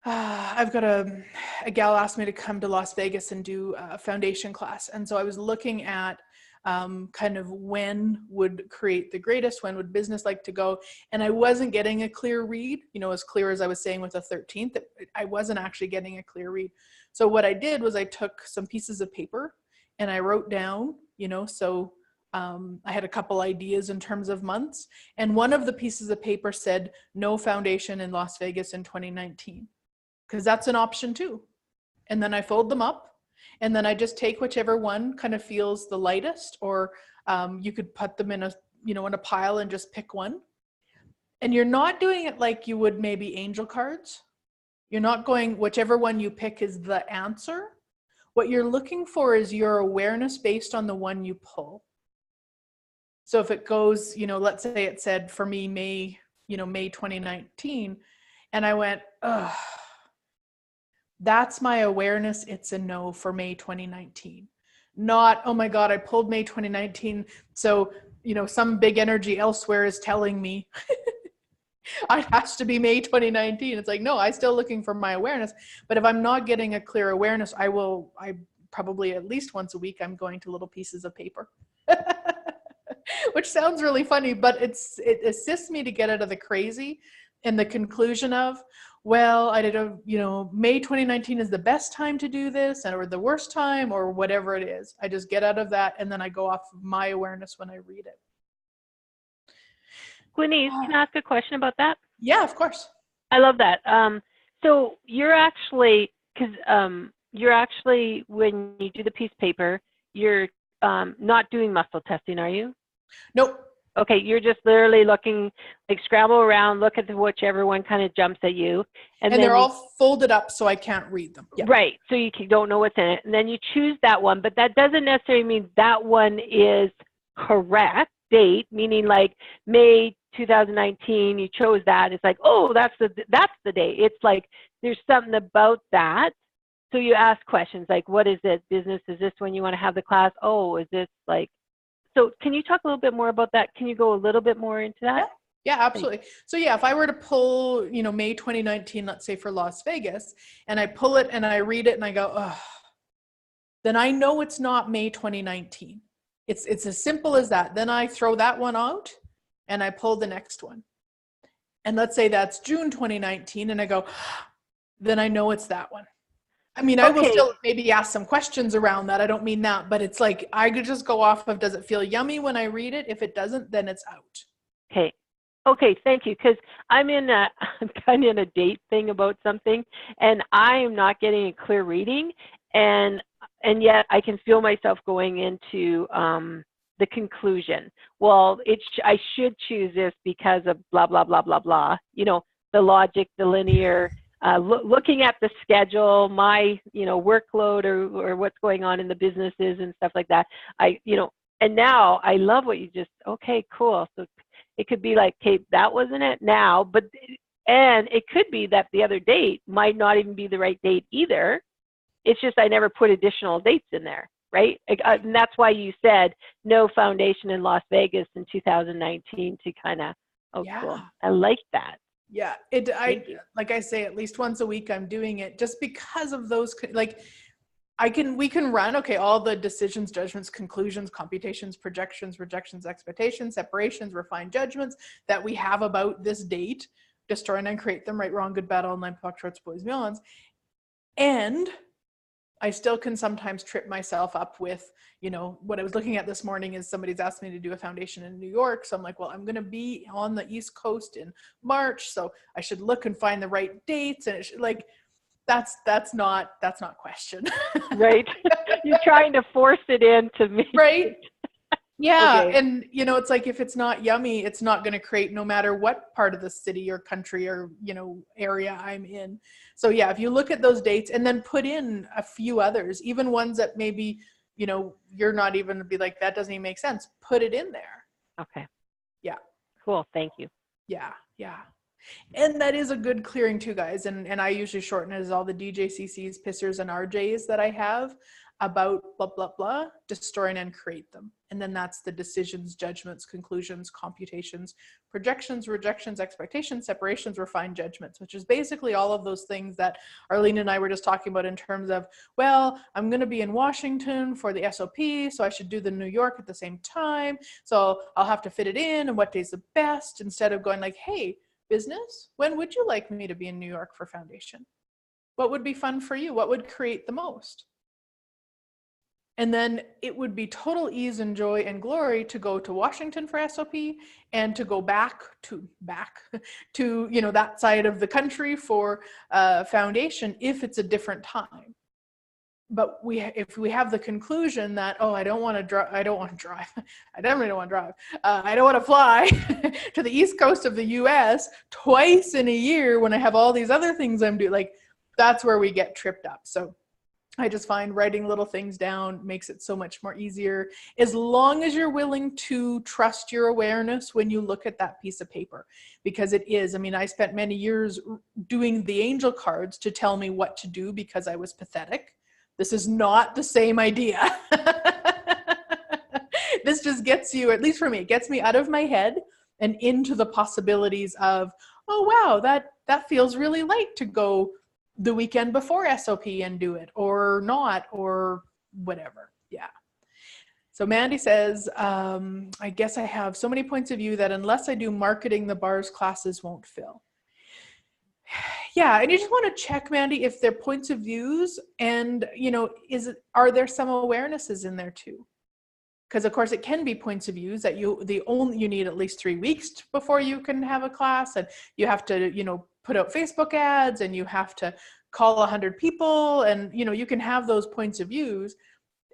I've got a gal asked me to come to Las Vegas and do a foundation class. And so I was looking at kind of when would create the greatest, when would business like to go? And I wasn't getting a clear read, you know, as clear as I was saying with the 13th, I wasn't actually getting a clear read. So what I did was I took some pieces of paper and I wrote down, you know, so I had a couple ideas in terms of months. And one of the pieces of paper said no foundation in Las Vegas in 2019, because that's an option too. And then I fold them up. And then I just take whichever one kind of feels the lightest, or you could put them in a, you know, in a pile and just pick one. And you're not doing it like you would maybe angel cards. You're not going, whichever one you pick is the answer. What you're looking for is your awareness based on the one you pull. So if it goes, you know, let's say it said for me, May 2019, and I went, ugh, that's my awareness. It's a no for May 2019. Not, oh my God, I pulled May 2019. So, you know, some big energy elsewhere is telling me it has to be May 2019. It's like, no, I'm still looking for my awareness. But if I'm not getting a clear awareness, I probably at least once a week, I'm going to little pieces of paper, which sounds really funny, but it assists me to get out of the crazy and the conclusion of, well, I did May 2019 is the best time to do this, or the worst time, or whatever it is. I just get out of that, and then I go off of my awareness when I read it. Glenise, can I ask a question about that? Yeah, of course. I love that. So you're actually, when you do the piece of paper, you're not doing muscle testing, are you? Nope. Okay, you're just literally looking, like scramble around, look at whichever one kind of jumps at you. And then they're all folded up so I can't read them. Yeah. Right, so you don't know what's in it. And then you choose that one, but that doesn't necessarily mean that one is correct date, meaning like May 2019, you chose that. It's like, oh, that's the date. It's like there's something about that. So you ask questions like, what is it? Business? Is this when you want to have the class? Oh, is this like, so can you talk a little bit more about that? Can you go a little bit more into that? Yeah, absolutely. So yeah, if I were to pull, May 2019, let's say for Las Vegas, and I pull it and I read it and I go, oh, then I know it's not May 2019. It's as simple as that. Then I throw that one out and I pull the next one. And let's say that's June 2019 and I go, then I know it's that one. I mean, I will still maybe ask some questions around that. I don't mean that, but it's like, I could just go off of, does it feel yummy when I read it? If it doesn't, then it's out. Okay, thank you. Because I'm kind of in a date thing about something, and I am not getting a clear reading, and yet I can feel myself going into the conclusion. Well, I should choose this because of blah blah blah blah blah. The logic, the linear. Looking at the schedule, my workload or what's going on in the businesses and stuff like that. And now I love what you just. Okay, cool. So it could be like, okay, that wasn't it now, and it could be that the other date might not even be the right date either. It's just I never put additional dates in there, right? And that's why you said no foundation in Las Vegas in 2019 to kind of. Oh, yeah. Cool. I like that. Yeah, like I say, at least once a week I'm doing it just because of those, like we can run, all the decisions, judgments, conclusions, computations, projections, rejections, expectations, separations, refined judgments that we have about this date, destroy and create them, right, wrong, good, bad, online, POC, shorts, boys, beyonds. And I still can sometimes trip myself up with, what I was looking at this morning is somebody's asked me to do a foundation in New York. So I'm like, well, I'm going to be on the East Coast in March. So I should look and find the right dates. And it should, that's not question. Right. You're trying to force it into me. Right. Yeah. Okay. And it's like, if it's not yummy, it's not going to create no matter what part of the city or country or, area I'm in. So yeah, if you look at those dates and then put in a few others, even ones that maybe, you're not even to be like, that doesn't even make sense. Put it in there. Okay. Yeah. Cool. Thank you. Yeah. Yeah. And that is a good clearing too, guys. And I usually shorten it as all the DJCCs, pissers, and RJs that I have about blah, blah, blah, destroy and create them. And then that's the decisions, judgments, conclusions, computations, projections, rejections, expectations, separations, refined judgments, which is basically all of those things that Arlene and I were just talking about in terms of, well, I'm going to be in Washington for the SOP, so I should do the New York at the same time. So I'll have to fit it in and what day's the best, instead of going like, hey, business, when would you like me to be in New York for foundation? What would be fun for you? What would create the most? And then it would be total ease and joy and glory to go to Washington for SOP and to go back to that side of the country for foundation if it's a different time. But if we have the conclusion that, oh, I don't want to drive. I definitely don't want to drive. I don't want to fly to the East Coast of the US twice in a year when I have all these other things I'm doing. Like, that's where we get tripped up. So I just find writing little things down makes it so much more easier, as long as you're willing to trust your awareness when you look at that piece of paper, because it is. I mean, I spent many years doing the angel cards to tell me what to do because I was pathetic. This is not the same idea. This just gets you, at least for me, it gets me out of my head and into the possibilities of, oh, wow, that feels really light to go the weekend before SOP and do it, or not, or whatever. Yeah. So Mandy says, I guess I have so many points of view that unless I do marketing, the bars classes won't fill. Yeah, and you just want to check, Mandy, if they're points of views, and are there some awarenesses in there too? Because of course it can be points of views that you need at least 3 weeks before you can have a class, and you have to put out Facebook ads, and you have to call 100 people, and you can have those points of views.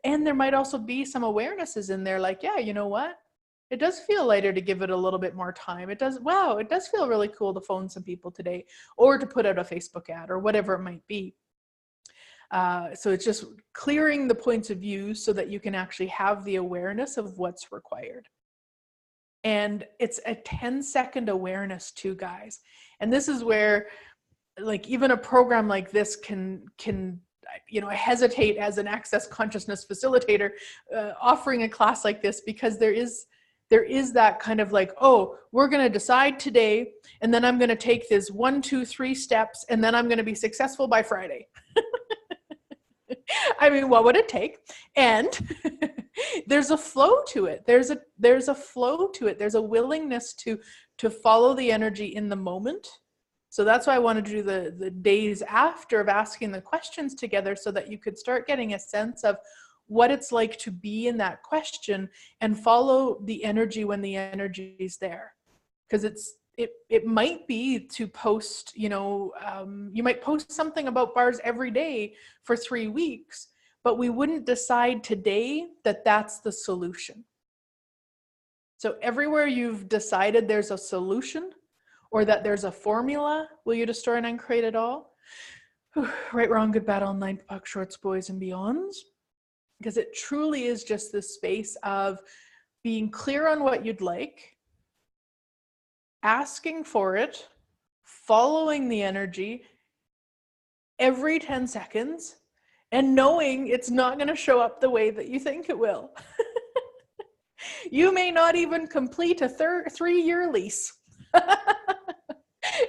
And there might also be some awarenesses in there, like, yeah, you know what? It does feel lighter to give it a little bit more time. It does, wow, it does feel really cool to phone some people today, or to put out a Facebook ad, or whatever it might be. So it's just clearing the points of view so that you can actually have the awareness of what's required. And it's a 10-second awareness too, guys. And this is where, like, even a program like this can hesitate as an access consciousness facilitator offering a class like this, because there is that kind of like, oh, we're going to decide today, and then I'm going to take this 1, 2, 3 steps, and then I'm going to be successful by Friday. I mean, what would it take? And there's a flow to it. There's a flow to it. There's a willingness to follow the energy in the moment. So that's why I wanted to do the days after of asking the questions together, so that you could start getting a sense of what it's like to be in that question and follow the energy when the energy is there. Because it might be to post, you might post something about bars every day for 3 weeks, but we wouldn't decide today that that's the solution. So everywhere you've decided there's a solution, or that there's a formula, will you destroy and uncreate it all? Right, wrong, good, bad, online, puck, shorts, boys, and beyonds. Because it truly is just this space of being clear on what you'd like, asking for it, following the energy every 10 seconds, and knowing it's not going to show up the way that you think it will. You may not even complete a 3-year lease.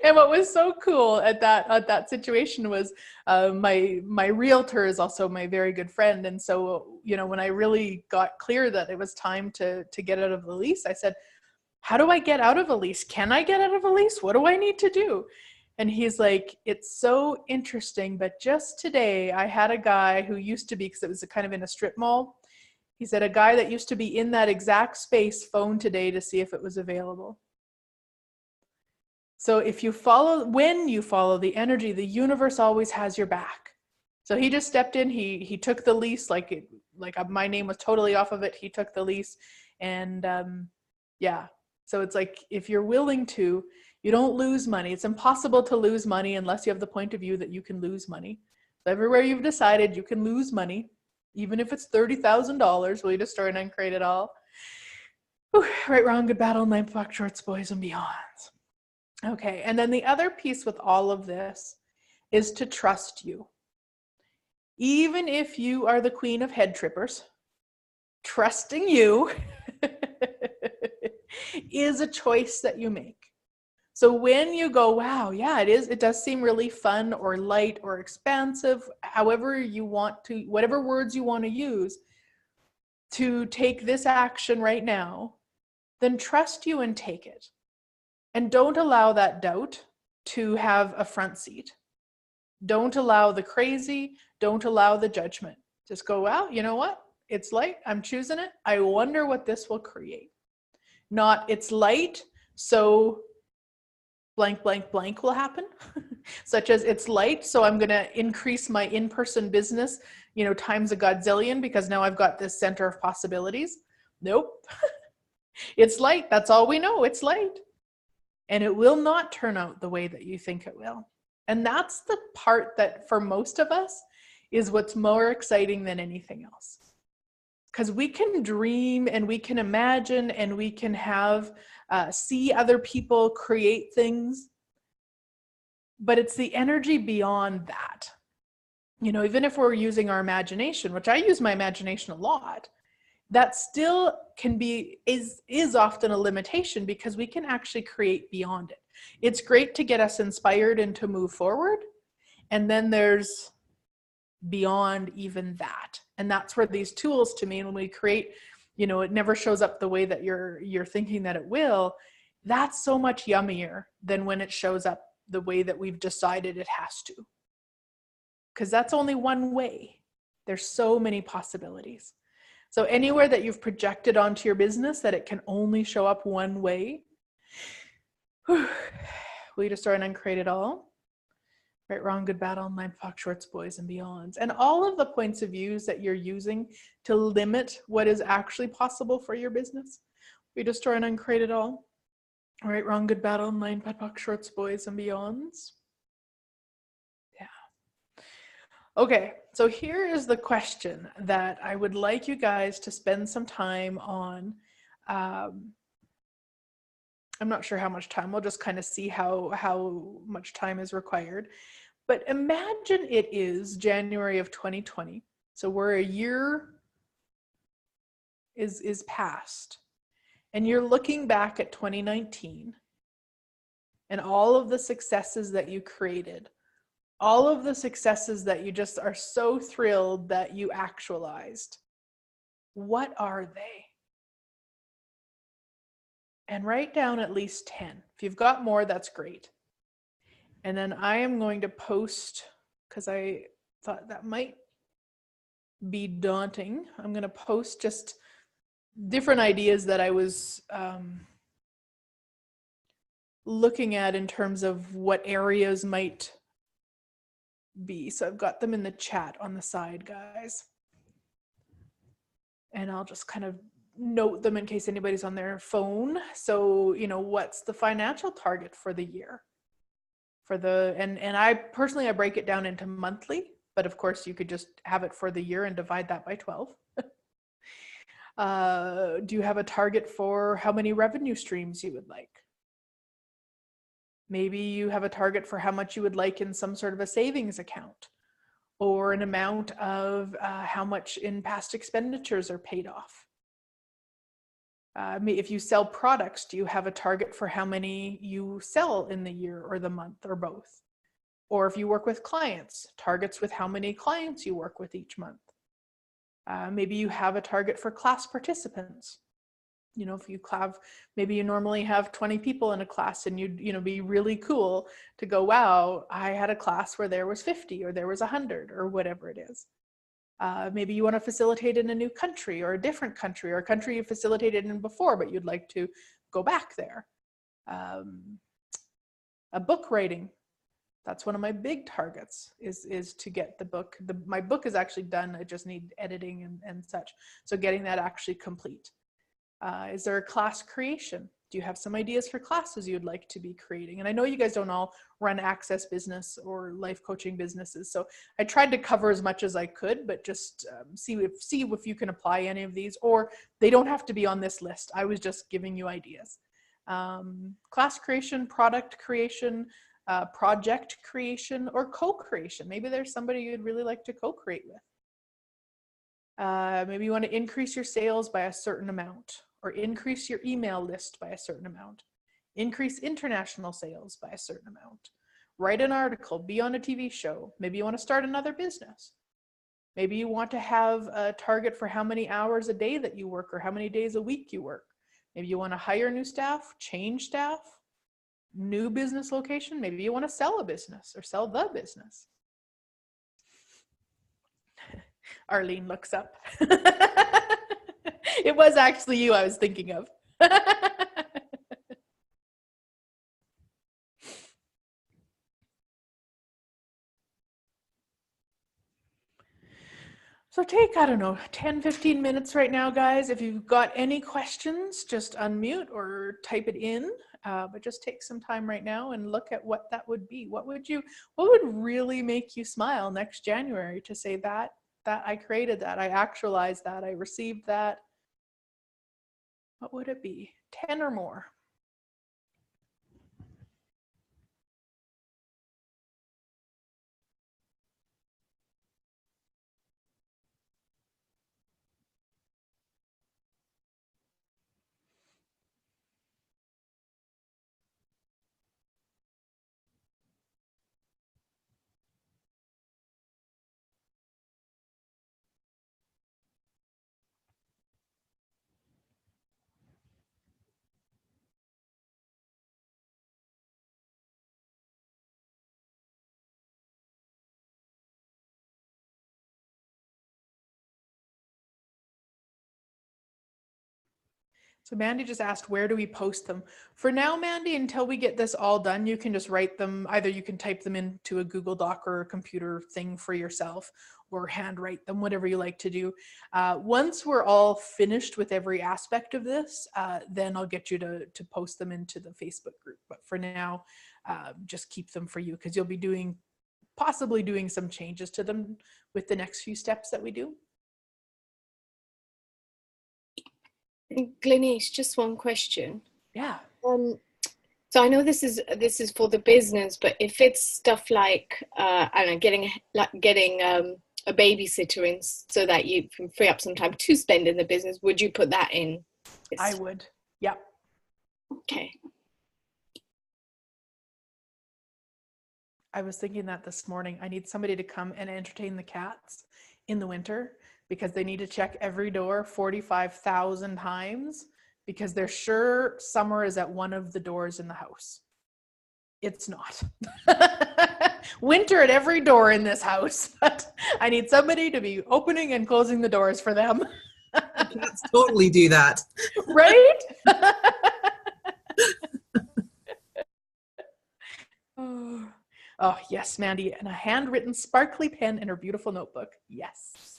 And what was so cool at that situation was my realtor is also my very good friend. And so, when I really got clear that it was time to get out of the lease, I said, how do I get out of a lease? Can I get out of a lease? What do I need to do? And he's like, it's so interesting, but just today I had a guy who used to be, because it was kind of in a strip mall. He said, a guy that used to be in that exact space phoned today to see if it was available. So when you follow the energy, the universe always has your back. So he just stepped in, he took the lease, like my name was totally off of it. He took the lease, and yeah. So it's like, if you're willing to, you don't lose money. It's impossible to lose money unless you have the point of view that you can lose money. So everywhere you've decided you can lose money, even if it's $30,000, will you destroy and uncreate it all? Whew, right, wrong, good, bad, online, fuck, shorts, boys, and beyonds. Okay, and then the other piece with all of this is to trust you. Even if you are the queen of head trippers, trusting you is a choice that you make. So when you go, wow, yeah, it does seem really fun or light or expansive, however you want to, whatever words you want to use to take this action right now, then trust you and take it. And don't allow that doubt to have a front seat. Don't allow the crazy, don't allow the judgment. Just go, well, you know what? It's light, I'm choosing it. I wonder what this will create. Not, it's light, so blank, blank, blank will happen. Such as, it's light, so I'm going to increase my in-person business, times a godzillion, because now I've got this center of possibilities. Nope. It's light. That's all we know. It's light. And it will not turn out the way that you think it will. And that's the part that for most of us is what's more exciting than anything else. Because we can dream and we can imagine and we can see other people create things. But it's the energy beyond that. Even if we're using our imagination, which I use my imagination a lot, that still is often a limitation, because we can actually create beyond it. It's great to get us inspired and to move forward. And then there's beyond even that. And that's where these tools, to me, when we create, it never shows up the way that you're thinking that it will. That's so much yummier than when it shows up the way that we've decided it has to. Because that's only one way. There's so many possibilities. So anywhere that you've projected onto your business that it can only show up one way, will you destroy and uncreate it all? Right, wrong, good, bad, online, Fox, shorts, boys, and beyonds. And all of the points of views that you're using to limit what is actually possible for your business. We destroy and uncreate it all. Right, wrong, good, bad, online, Fox, shorts, boys, and beyonds. Yeah. Okay, so here is the question that I would like you guys to spend some time on. I'm not sure how much time. We'll just kind of see how much time is required. But imagine it is January of 2020. So we're a year is past. And you're looking back at 2019 and all of the successes that you created, all of the successes that you just are so thrilled that you actualized. What are they? And write down at least 10. If you've got more, that's great. And then I am going to post, because I thought that might be daunting. I'm going to post just different ideas that I was looking at in terms of what areas might be. So I've got them in the chat on the side, guys. And I'll just kind of note them in case anybody's on their phone. So, you know, what's the financial target for the year? For the, and I personally, I break it down into monthly, but of course you could just have it for the year and divide that by 12. Do you have a target for how many revenue streams you would like? Maybe you have a target for how much you would like in some sort of a savings account, or an amount of how much in past expenditures are paid off. If you sell products, do you have a target for how many you sell in the year or the month or both? Or if you work with clients, targets with how many clients you work with each month. Maybe you have a target for class participants. You know, if you have, maybe you normally have 20 people in a class and you'd, you know, be really cool to go, wow, I had a class where there was 50 or there was 100 or whatever it is. Maybe you want to facilitate in a new country or a different country or a country you facilitated in before, but you'd like to go back there. A book writing. That's one of my big targets is to get the book. My book is actually done. I just need editing and such. So getting that actually complete. Is there a class creation? Do you have some ideas for classes you'd like to be creating? And I know you guys don't all run access business or life coaching businesses. So I tried to cover as much as I could, but just see if you can apply any of these, or they don't have to be on this list. I was just giving you ideas. Class creation, product creation, project creation, or co-creation. Maybe there's somebody you'd really like to co-create with. Maybe you want to increase your sales by a certain amount, or increase your email list by a certain amount, increase international sales by a certain amount, write an article, be on a TV show. Maybe you want to start another business. Maybe you want to have a target for how many hours a day that you work or how many days a week you work. Maybe you want to hire new staff, change staff, new business location. Maybe you want to sell a business or sell the business. Arlene looks up. It was actually you I was thinking of. So take, I don't know, 10, 15 minutes right now, guys. If you've got any questions, just unmute or type it in. But just take some time right now and look at what that would be. What would really make you smile next January to say that I created that, I actualized that, I received that? What would it be? 10 or more. So Mandy just asked, where do we post them? For now, Mandy, until we get this all done, you can just write them. Either you can type them into a Google Doc or a computer thing for yourself, or handwrite them, whatever you like to do. Once we're all finished with every aspect of this, then I'll get you to post them into the Facebook group. But for now, just keep them for you, because you'll be possibly doing some changes to them with the next few steps that we do. Glenis, just one question. Yeah. So I know this is for the business, but if it's stuff like I don't know, getting a babysitter in so that you can free up some time to spend in the business, would you put that in? I would. Yep. Okay. I was thinking that this morning. I need somebody to come and entertain the cats in the winter, because they need to check every door 45,000 times, because they're sure summer is at one of the doors in the house. It's not. Winter at every door in this house, but I need somebody to be opening and closing the doors for them. Cats totally do that. Right? Oh, yes, Mandy, and a handwritten sparkly pen in her beautiful notebook. Yes.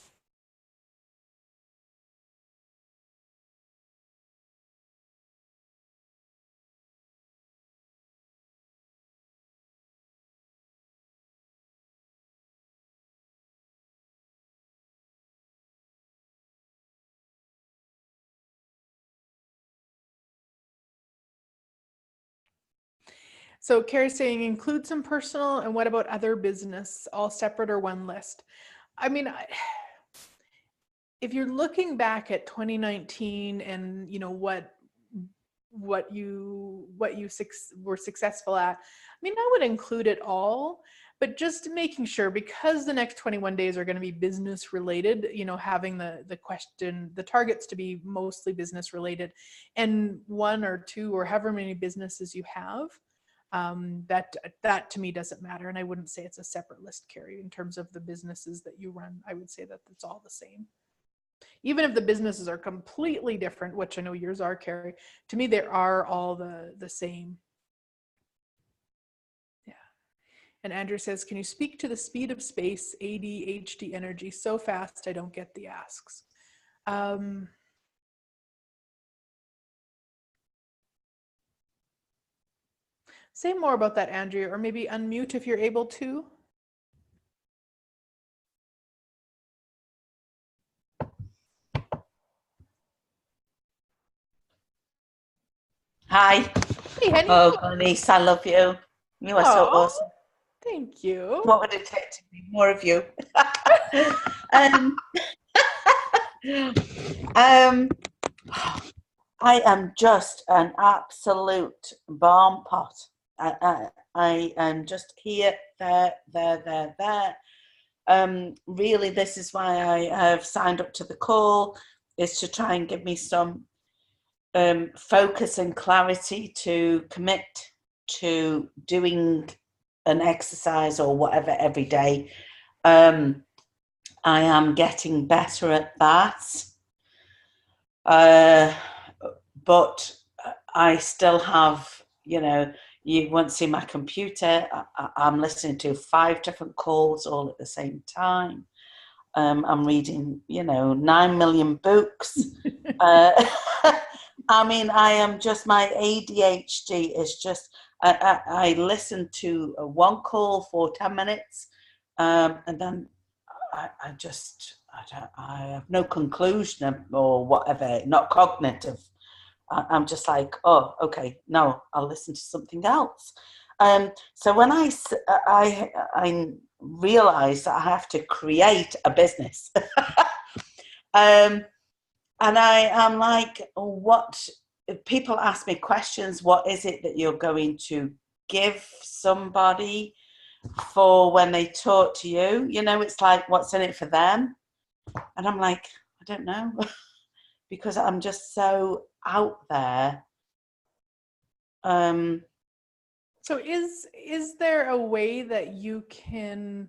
So Carrie's saying include some personal, and what about other business, all separate or one list? I mean, if you're looking back at 2019 and you know what you were successful at, I mean, I would include it all, but just making sure, because the next 21 days are going to be business related, you know, having the targets to be mostly business related, and one or two or however many businesses you have, that to me doesn't matter. And I wouldn't say it's a separate list, Carrie, in terms of the businesses that you run. I would say that it's all the same. Even if the businesses are completely different, which I know yours are, Carrie, to me, they are all the same. Yeah. And Andrew says, can you speak to the speed of space, ADHD energy, so fast I don't get the asks? Say more about that, Andrea, or maybe unmute if you're able to. Hi. Hey, Henny. Oh, Glenis, I love you. You are so awesome. Thank you. What would it take to be more of you? I am just an absolute bomb pot. I am just here, there. Really, this is why I have signed up to the call, is to try and give me some focus and clarity to commit to doing an exercise or whatever every day. I am getting better at that. But I still have, you know, you won't see my computer. I'm listening to 5 different calls all at the same time. I'm reading, 9 million books. I mean, I am just, my ADHD is just, I listen to one call for 10 minutes, and then I have no conclusion or whatever, not cognitive. I'm just like, oh, okay, no, I'll listen to something else. So when I realized that I have to create a business, and I am like, what, if people ask me questions, what is it that you're going to give somebody for when they talk to you? You know, it's like, what's in it for them? And I'm like, I don't know, because I'm just so out there. So is there a way that you can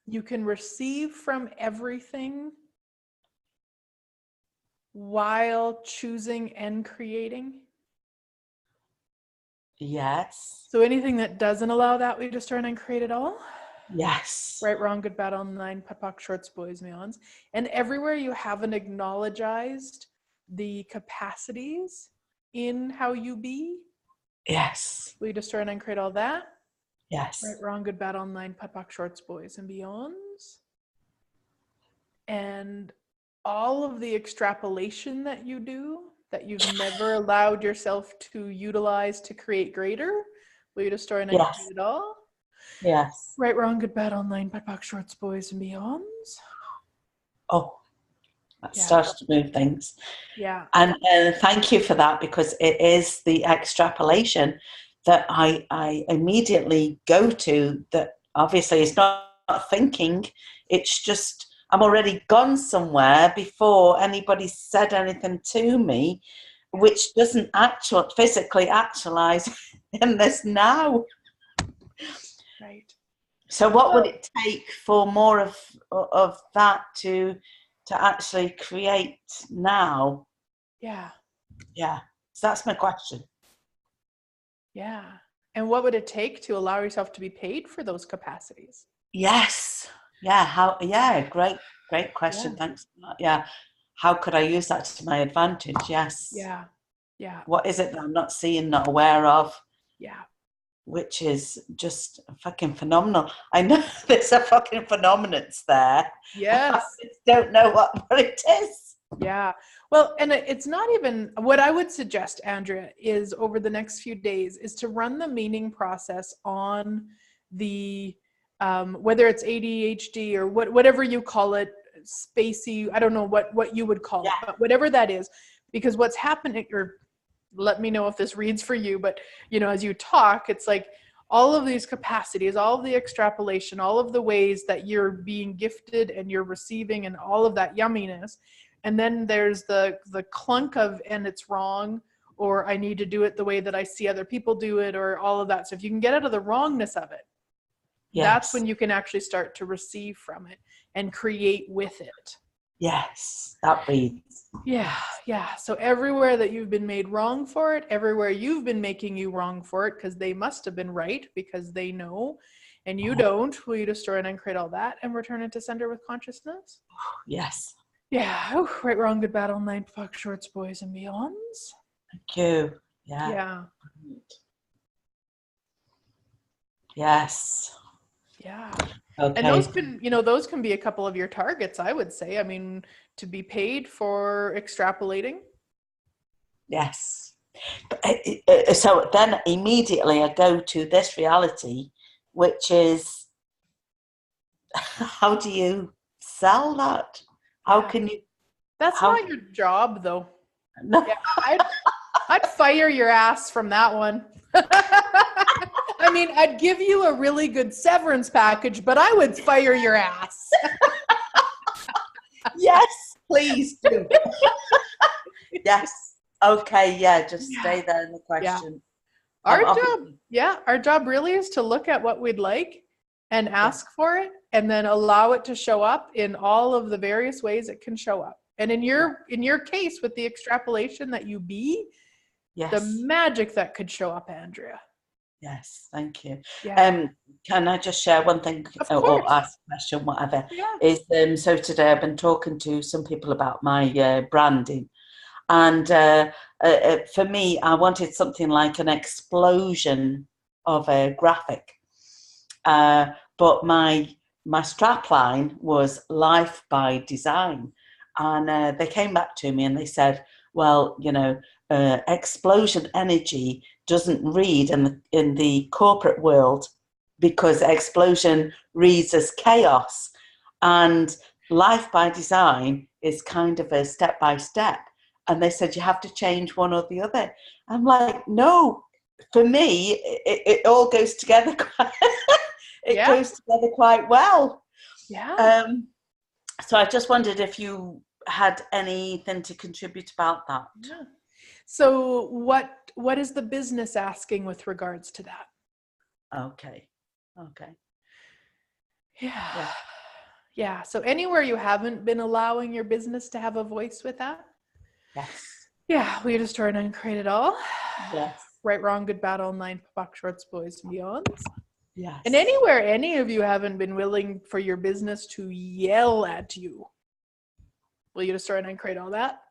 receive from everything? while choosing and creating. Yes. So anything that doesn't allow that, we destroy and create it all. Yes. Right, wrong, good, bad, online, POC, shorts, boys, meons. And everywhere you haven't acknowledged the capacities in how you be, Yes. we destroy and create all that. Yes. Right, wrong, good, bad, online, POC, shorts, boys, and beyonds. And all of the extrapolation that you do, that you've never allowed yourself to utilize to create greater, will you destroy and Yes. create it all? Yes. Right, wrong, good, bad, online, POC, shorts, boys, and beyonds. Oh, that Yeah. starts to move things. Yeah. And thank you for that, because it is the extrapolation that I immediately go to, that obviously is not thinking. It's just, I'm already gone somewhere before anybody said anything to me, which doesn't physically actualize in this now. Right. So what would it take for more of that to actually create now? Yeah. Yeah. So that's my question. Yeah. And what would it take to allow yourself to be paid for those capacities? Yes. Yeah. How? Yeah. Great question. Yeah. Thanks for that. Yeah. How could I use that to my advantage? Yes. Yeah. Yeah. What is it that I'm not seeing, not aware of? Yeah. Which is just fucking phenomenal. I know there's a fucking phenomenons there. Yes. I just don't know what it is. Yeah. Well, and it's not even what I would suggest, Andrea, is over the next few days is to run the meaning process on the whether it's ADHD or whatever you call it, spacey. I don't know what you would call it, but whatever that is, because what's happening, or let me know if this reads for you, but as you talk, it's like all of these capacities, all of the extrapolation, all of the ways that you're being gifted and you're receiving and all of that yumminess. And then there's the clunk of, and it's wrong, or I need to do it the way that I see other people do it, or all of that. So if you can get out of the wrongness of it, that's when you can actually start to receive from it and create with it. Yes, that reads. Yeah, yeah. So everywhere that you've been made wrong for it, everywhere you've been making you wrong for it, because they must have been right because they know, and you don't, will you destroy and uncreate all that and return it to sender with consciousness? Yes. Yeah. Oh, right, wrong, good, bad, online, POC, shorts, boys, and beyonds. Thank you. Yeah. Yeah. Yes. Yeah. Okay. And those can be a couple of your targets, I would say. I mean, to be paid for extrapolating. Yes. So then immediately I go to this reality, which is, how do you sell that? How can you? That's not your job, though. No. Yeah, I'd fire your ass from that one. I mean, I'd give you a really good severance package, but I would fire your ass. Yes, please do. Yes. Okay. Yeah. Just stay there in the question. Yeah. Our job really is to look at what we'd like and ask for it, and then allow it to show up in all of the various ways it can show up. And in your case, with the extrapolation that you be, the magic that could show up, Andrea. Yes, thank you. Yeah. Can I just share one thing, or ask a question, whatever? Yeah. Is so today I've been talking to some people about my branding, and for me, I wanted something like an explosion of a graphic, but my strapline was Life by Design, and they came back to me and they said, well, explosion energy doesn't read in the corporate world, because explosion reads as chaos, and Life by Design is kind of a step by step. And they said you have to change one or the other. I'm like, no, for me, it all goes together. Goes together quite well. Yeah. So I just wondered if you had anything to contribute about that. Yeah. So what is the business asking with regards to that? Okay. Yeah. So anywhere you haven't been allowing your business to have a voice with that, Yes. Yeah, we destroy and uncreate it all. Yes. Right, wrong, good, bad, online, box shorts, boys and beyonds. Yes. And anywhere any of you haven't been willing for your business to yell at you, will you destroy and uncreate all that?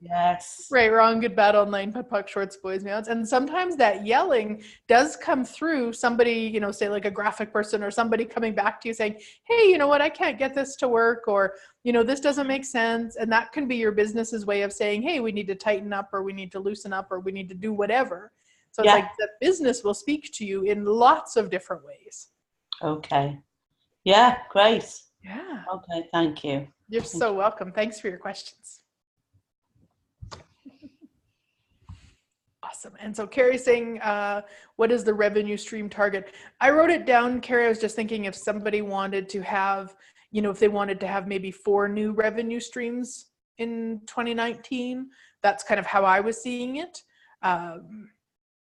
Yes. Right, wrong, good, bad, online, puck, shorts, boys, meows. And sometimes that yelling does come through somebody, say like a graphic person or somebody coming back to you saying, hey, you know what, I can't get this to work, or, this doesn't make sense. And that can be your business's way of saying, hey, we need to tighten up, or we need to loosen up, or we need to do whatever. So it's like the business will speak to you in lots of different ways. Okay. Yeah, great. Yeah. Okay, thank you. You're so welcome. Thanks for your questions. Awesome. And so Carrie's saying, what is the revenue stream target? I wrote it down, Carrie. I was just thinking if somebody wanted to have, if they wanted to have maybe 4 new revenue streams in 2019, that's kind of how I was seeing it.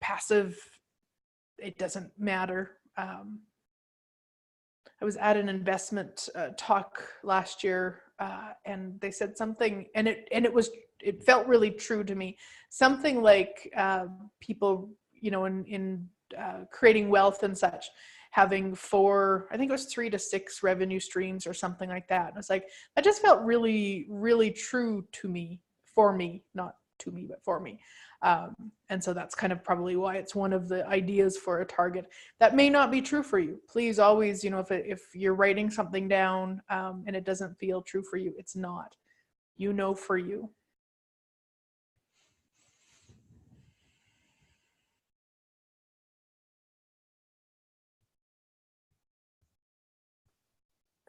Passive, it doesn't matter. I was at an investment talk last year, and they said something, and it felt really true to me. Something like people, in creating wealth and such, having 4, I think it was 3 to 6 revenue streams or something like that. And it's like, that just felt really, really true to me, for me, not to me, but for me. And so that's kind of probably why it's one of the ideas for a target. That may not be true for you. Please always, if you're writing something down and it doesn't feel true for you, it's not. For you.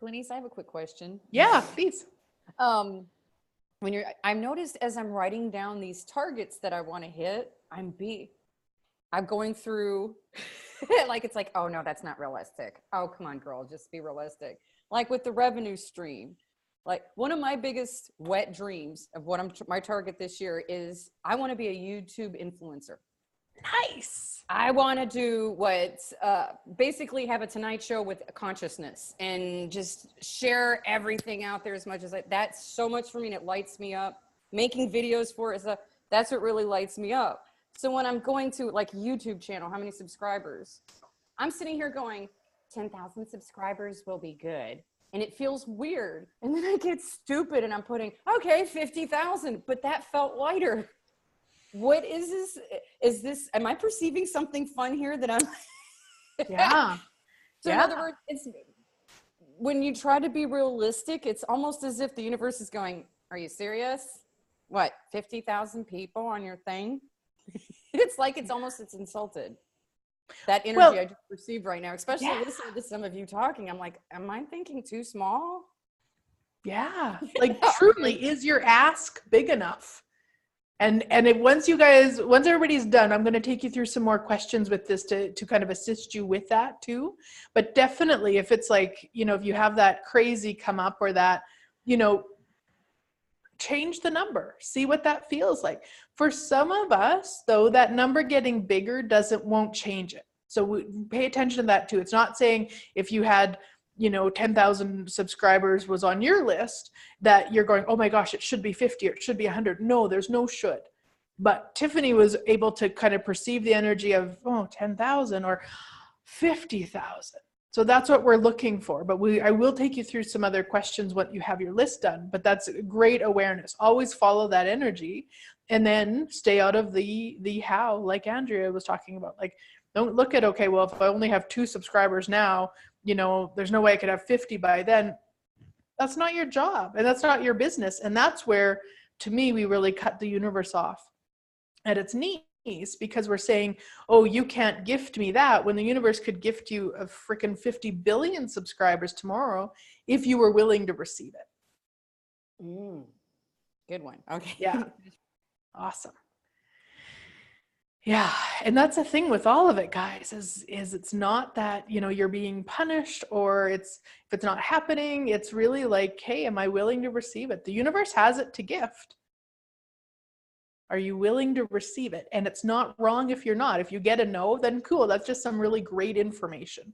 Glenise, I have a quick question. Yeah, please. I've noticed as I'm writing down these targets that I want to hit, I'm going through like, it's like, oh no, that's not realistic. Oh, come on, girl, just be realistic. Like with the revenue stream, like one of my biggest wet dreams of what my target this year is I want to be a YouTube influencer. Nice. I want to do basically have a Tonight Show with consciousness and just share everything out there as much as that's so much for me, and it lights me up. Making videos for it, that's what really lights me up. So when I'm going to like YouTube channel, how many subscribers? I'm sitting here going, 10,000 subscribers will be good. And it feels weird. And then I get stupid and I'm putting, okay, 50,000, but that felt lighter. What is this? Am I perceiving something fun here that I'm? Yeah. So in other words, it's when you try to be realistic, it's almost as if the universe is going, are you serious? What, 50,000 people on your thing? It's like it's insulted. That energy I just received right now, especially listening to some of you talking, I'm like, am I thinking too small? Yeah. Like truly, is your ask big enough? And once everybody's done, I'm going to take you through some more questions with this to kind of assist you with that too. But definitely if it's like, if you have that crazy come up or that, change the number, see what that feels like. For some of us though, that number getting bigger won't change it. So pay attention to that too. It's not saying if you had 10,000 subscribers was on your list that you're going, oh my gosh, it should be 50 or it should be 100. No, there's no should. But Tiffany was able to kind of perceive the energy of, 10,000 or 50,000. So that's what we're looking for. But I will take you through some other questions once you have your list done. But that's great awareness. Always follow that energy and then stay out of the how, like Andrea was talking about. Like, don't look at, okay, well, if I only have 2 subscribers now, there's no way I could have 50 by then. That's not your job and that's not your business. And that's where, to me, we really cut the universe off at its knees, because we're saying, oh, you can't gift me that, when the universe could gift you a freaking 50 billion subscribers tomorrow if you were willing to receive it. Good one. Okay. Yeah. Awesome. Yeah. And that's the thing with all of it, guys, is it's not that, you're being punished or if it's not happening, it's really like, hey, am I willing to receive it? The universe has it to gift. Are you willing to receive it? And it's not wrong if you're not. If you get a no, then cool. That's just some really great information.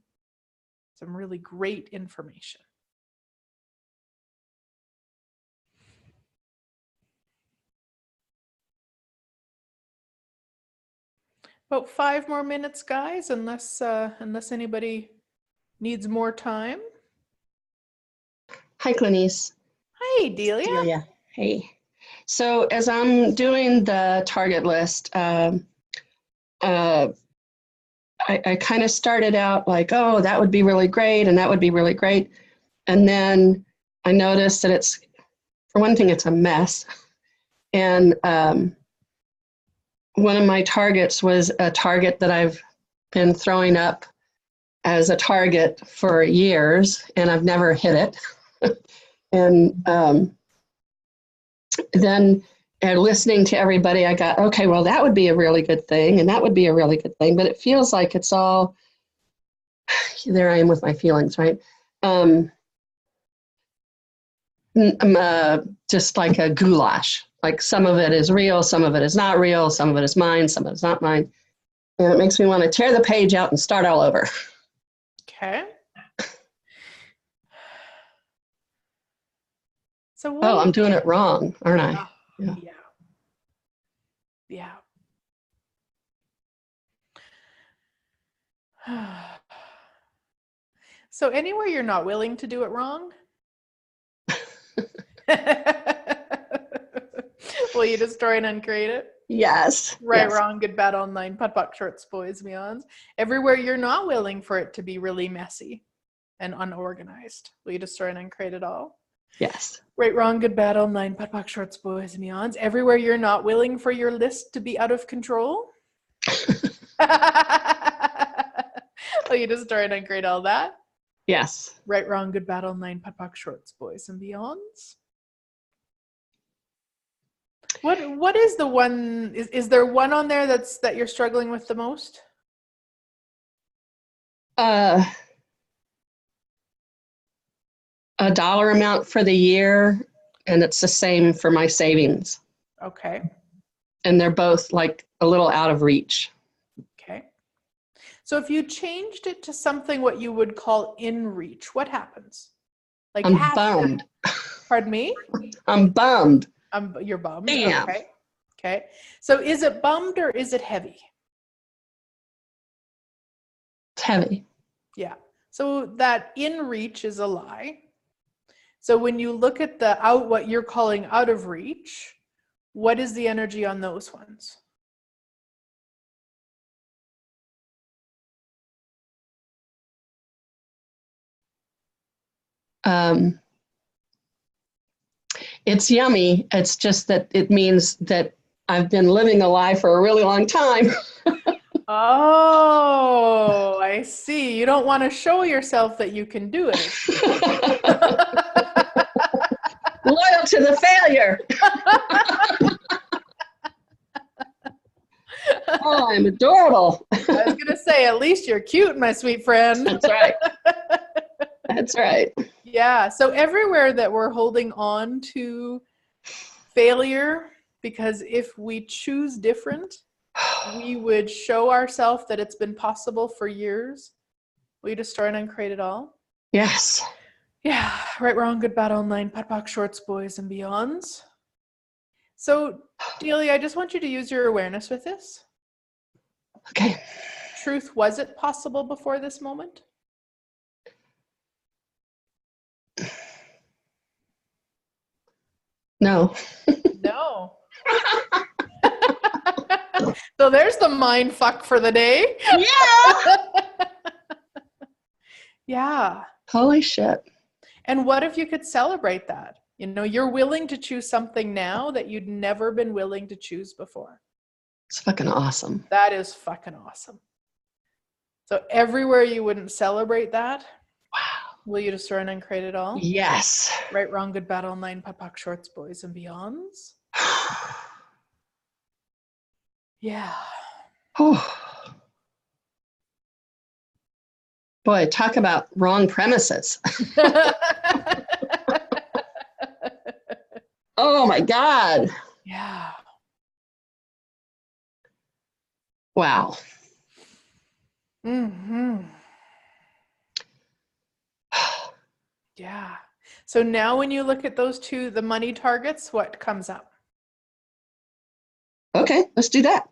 Some really great information. About 5 more minutes, guys, unless anybody needs more time. Hi, Glenise. Hi, Delia. Delia. Hey. So as I'm doing the target list, I kind of started out like, oh, that would be really great, and that would be really great. And then I noticed that it's, for one thing, it's a mess. And one of my targets was a target that I've been throwing up as a target for years, and I've never hit it. And then listening to everybody, I got, okay, well, that would be a really good thing, and that would be a really good thing. But it feels like it's all, there I am with my feelings, right? Just like a goulash. Like some of it is real, some of it is not real, some of it is mine, some of it is not mine. And it makes me want to tear the page out and start all over. Okay. So Oh, I'm doing it wrong, aren't I? Yeah. Yeah. So anywhere you're not willing to do it wrong? Will you destroy and uncreate it? Yes. Right, yes. wrong, good, bad, online, putt, puck, shorts, boys, beyonds. Everywhere you're not willing for it to be really messy and unorganized. Will you destroy and uncreate it all? Yes. Right, wrong, good, bad, online, putt, puck, shorts, boys, and beyonds. Everywhere you're not willing for your list to be out of control. Will you destroy and uncreate all that? Yes. Right, wrong, good, bad, online, putt, puck, shorts, boys, and beyonds. What is the one? Is there one on there that you're struggling with the most? A dollar amount for the year, and it's the same for my savings. Okay. And they're both like a little out of reach. Okay. So if you changed it to something what you would call in reach, what happens? Like I'm half bummed. that. Pardon me? I'm bummed. You're bummed. Damn. Okay. Okay. So is it bummed or is it heavy? It's heavy. Yeah. So that in reach is a lie. So when you look at what you're calling out of reach, what is the energy on those ones? It's yummy. It's just that it means that I've been living a lie for a really long time. Oh, I see. You don't want to show yourself that you can do it. Loyal to the failure. Oh, I'm adorable. I was going to say, at least you're cute, my sweet friend. That's right. That's right. Yeah. So everywhere that we're holding on to failure, because if we choose different, we would show ourselves that it's been possible for years. Will you destroy and uncreate it all? Yes. Yeah. Right, wrong, good, bad, online, putt, puck, shorts, boys, and beyonds. So, Delia, I just want you to use your awareness with this. Okay. Truth, was it possible before this moment? No. No. So there's the mind fuck for the day. Yeah. Yeah. Holy shit. And what if you could celebrate that? You know, you're willing to choose something now that you'd never been willing to choose before. It's fucking awesome. That is fucking awesome. So everywhere you wouldn't celebrate that, wow. Will you destroy and uncreate it all? Yes. Right, wrong, good, bad, online, putt, puck, shorts, boys, and beyonds. Yeah. Boy, talk about wrong premises. Oh my God. Yeah. Wow. Mm-hmm. Yeah. So now when you look at those two, the money targets, what comes up? Okay, let's do that.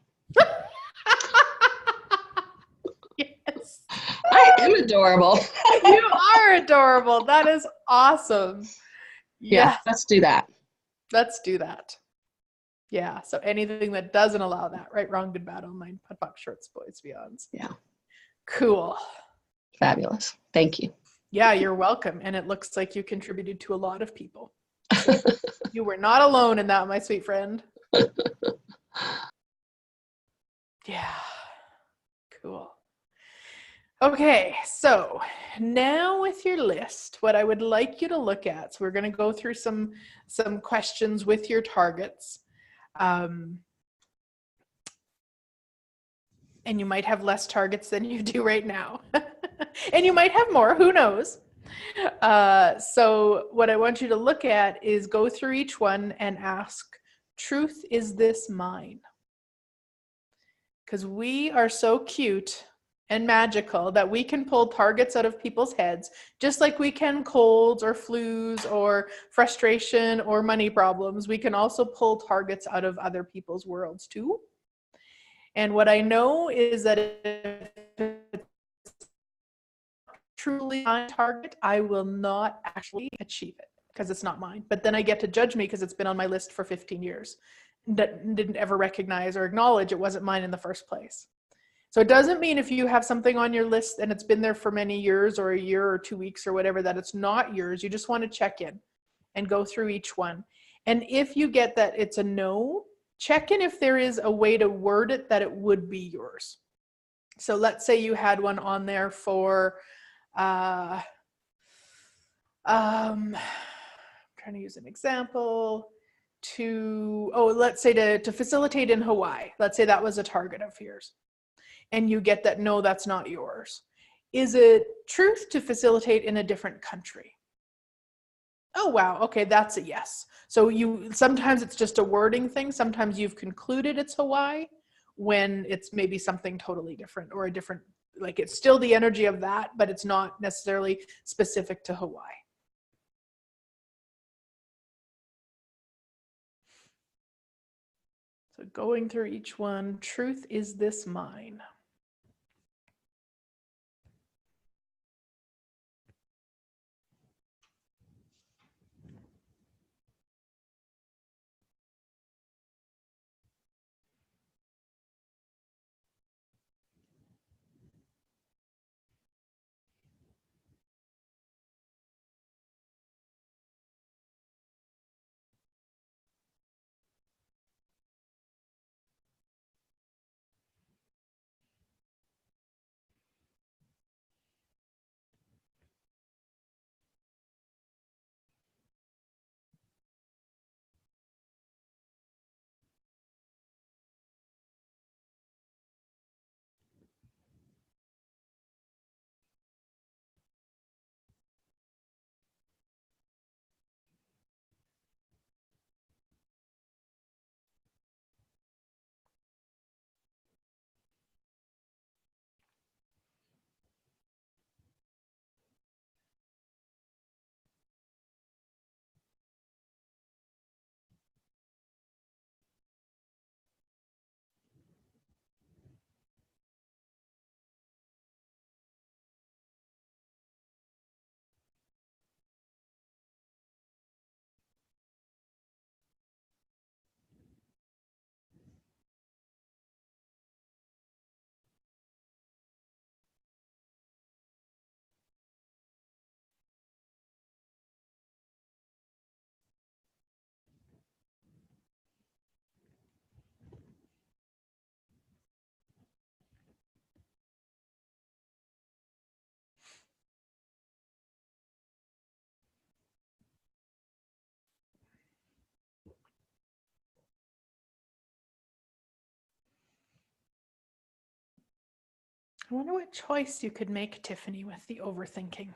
am adorable. You are adorable. That is awesome. Yeah, Yes, let's do that. let's do that. Yeah, so anything that doesn't allow that, right, wrong, good, bad, online, POD POC, shorts, boys, beyonds. Yeah. Cool. Fabulous. Thank you. Yeah, you're welcome. And it looks like you contributed to a lot of people. So you were not alone in that, my sweet friend. Yeah. Cool. Okay, so now with your list, what I would like you to look at, so we're going to go through some questions with your targets. And you might have less targets than you do right now. And you might have more, who knows? So what I want you to look at is go through each one and ask, truth, is this mine? Because we are so cute and magical that we can pull targets out of people's heads, just like we can colds or flus or frustration or money problems. We can also pull targets out of other people's worlds too. And what I know is that if it's truly my target, I will not actually achieve it because it's not mine. But then I get to judge me because it's been on my list for 15 years. That didn't ever recognize or acknowledge it wasn't mine in the first place. So it doesn't mean if you have something on your list and it's been there for many years or a year or 2 weeks or whatever that it's not yours. You just want to check in and go through each one. And if you get that it's a no, check in if there is a way to word it that it would be yours. So let's say you had one on there for, I'm trying to use an example, let's say to facilitate in Hawaii. Let's say that was a target of yours. And you get that, no, that's not yours. Is it truth to facilitate in a different country? Oh, wow. Okay, that's a yes. So sometimes it's just a wording thing. Sometimes you've concluded it's Hawaii when it's maybe something totally different or a different, like it's still the energy of that, but it's not necessarily specific to Hawaii. So going through each one, truth, is this mine? I wonder what choice you could make, Tiffany, with the overthinking.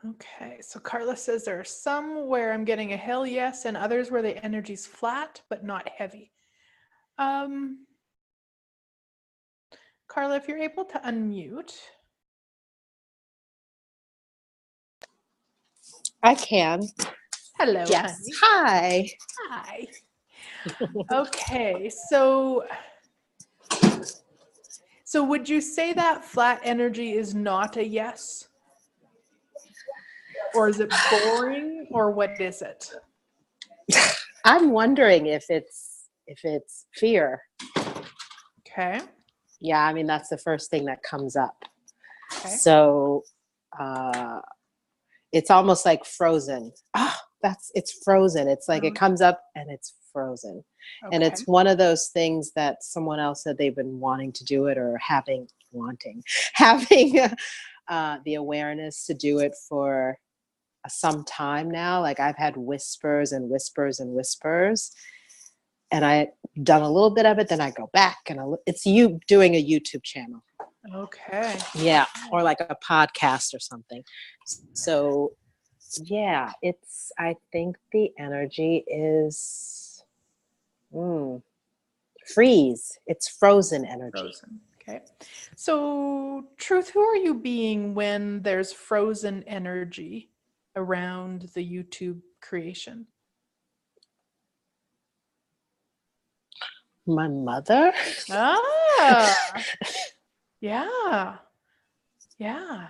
Okay, so Carla says there are some where I'm getting a hell yes, and others where the energy's flat but not heavy. Carla, if you're able to unmute. I can. Hello, Yes. honey. Hi. Hi. Okay, so would you say that flat energy is not a yes? Or is it boring, or what is it? I'm wondering if it's fear. Okay. Yeah, I mean that's the first thing that comes up. Okay. So it's almost like frozen. It's frozen. It's like it comes up and it's frozen. Okay. And it's one of those things that someone else said they've been wanting to do it or having the awareness to do it for some time now. Like I've had whispers and whispers and whispers, and I've done a little bit of it, then I go back and it's you doing a YouTube channel. Okay. Yeah, or like a podcast or something. So yeah, I think the energy is freeze. It's frozen energy. Frozen. Okay. So, Truth, who are you being when there's frozen energy around the YouTube creation? My mother? Ah. Yeah. Yeah.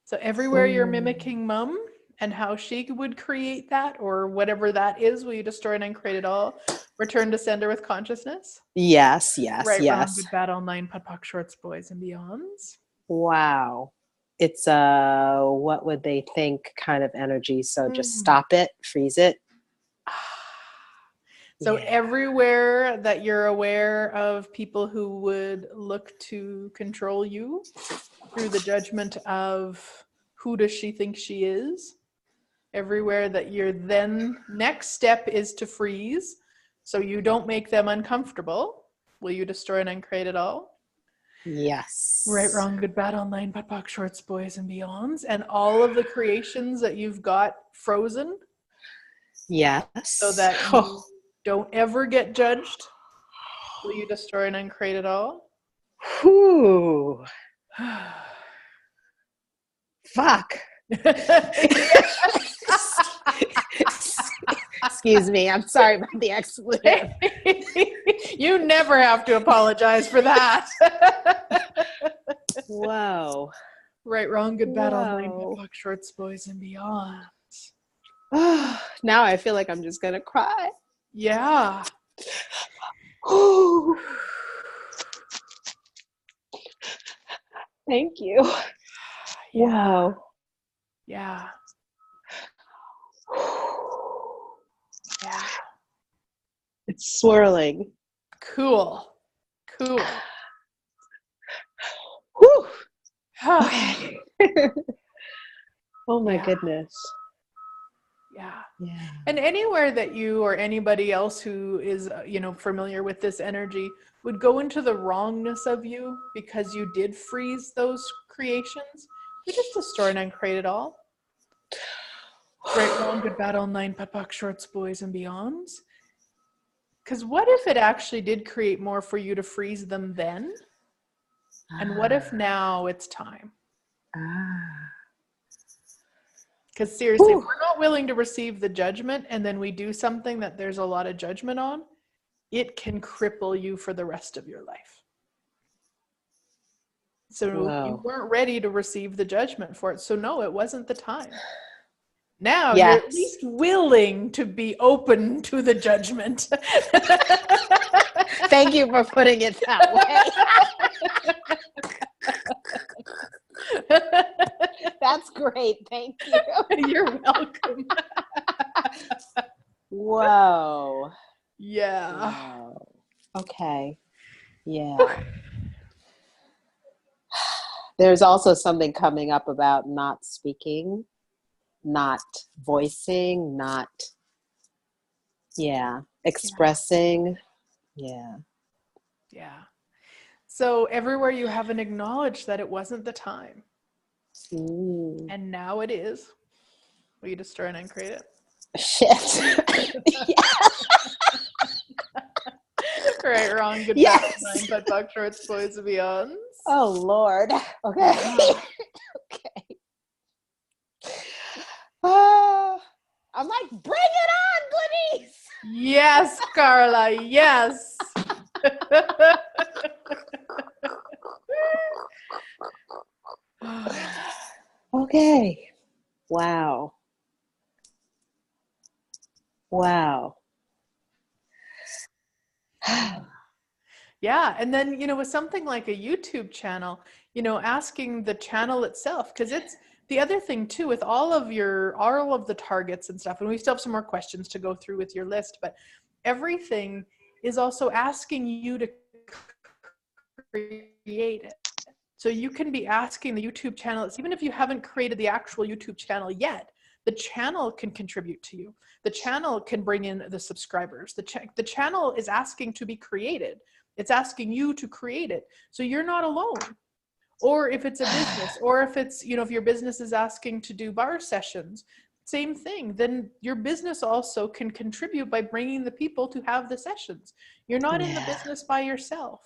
So everywhere you're mimicking mom and how she would create that, or whatever that is, will you destroy and uncreate it all? Return to sender with consciousness? Yes. Right, wrong, Yes. good, bad, online, POD POC, shorts, boys, and beyonds. Wow. It's what would they think kind of energy. So just stop it, freeze it. So Yeah. everywhere that you're aware of people who would look to control you through the judgment of who does she think she is, everywhere that your then next step is to freeze so you don't make them uncomfortable, will you destroy and uncreate it all? Yes. Right, wrong, good, bad, online, POD POC, shorts, boys, and beyonds, and all of the creations that you've got frozen. Yes. So that you don't ever get judged. Will you destroy and uncreate it all? Whew. Fuck. Excuse me. I'm sorry about the expletive. You never have to apologize for that. Whoa. Right, wrong, good, bad, online, Whoa. POD POC, shorts, boys, and beyond. Now I feel like I'm just going to cry. Yeah. Thank you. Wow. Yeah. Yeah. It's swirling. Cool. Cool. Whew. Okay. Oh my Yeah. goodness. Yeah. Yeah. And anywhere that you or anybody else who is, familiar with this energy would go into the wrongness of you because you did freeze those creations, we just destroy and uncreate it all. Right, wrong, good, bad, online, POD POC, shorts, boys, and beyonds. Because what if it actually did create more for you to freeze them then? And what if now it's time? Because seriously, if we're not willing to receive the judgment and then we do something that there's a lot of judgment on, it can cripple you for the rest of your life. So you weren't ready to receive the judgment for it. So no, it wasn't the time. Now you're at least willing to be open to the judgment. Thank you for putting it that way. That's great. Thank you. You're welcome. Whoa. Yeah. Wow. Okay. Yeah. There's also something coming up about not speaking, not voicing, not, expressing. Yeah. Yeah. So everywhere you haven't acknowledged that it wasn't the time. Ooh. And now it is. Will you destroy and uncreate it? Shit. Right, wrong, good, Yes. bad, fine, but Buck Shorts, Boys and Beyonds. Oh Lord. Okay. Okay. I'm like, bring it on, Glenise. Yes, Carla, yes. Okay. Wow. Wow. Yeah, and then, with something like a YouTube channel, asking the channel itself, because it's the other thing too, with all of the targets and stuff, and we still have some more questions to go through with your list, but everything is also asking you to create it. So you can be asking the YouTube channel, even if you haven't created the actual YouTube channel yet, the channel can contribute to you. The channel can bring in the subscribers. The channel is asking to be created. It's asking you to create it. So you're not alone. Or if it's a business, or if it's, if your business is asking to do bar sessions, same thing. Then your business also can contribute by bringing the people to have the sessions. You're not in the business by yourself.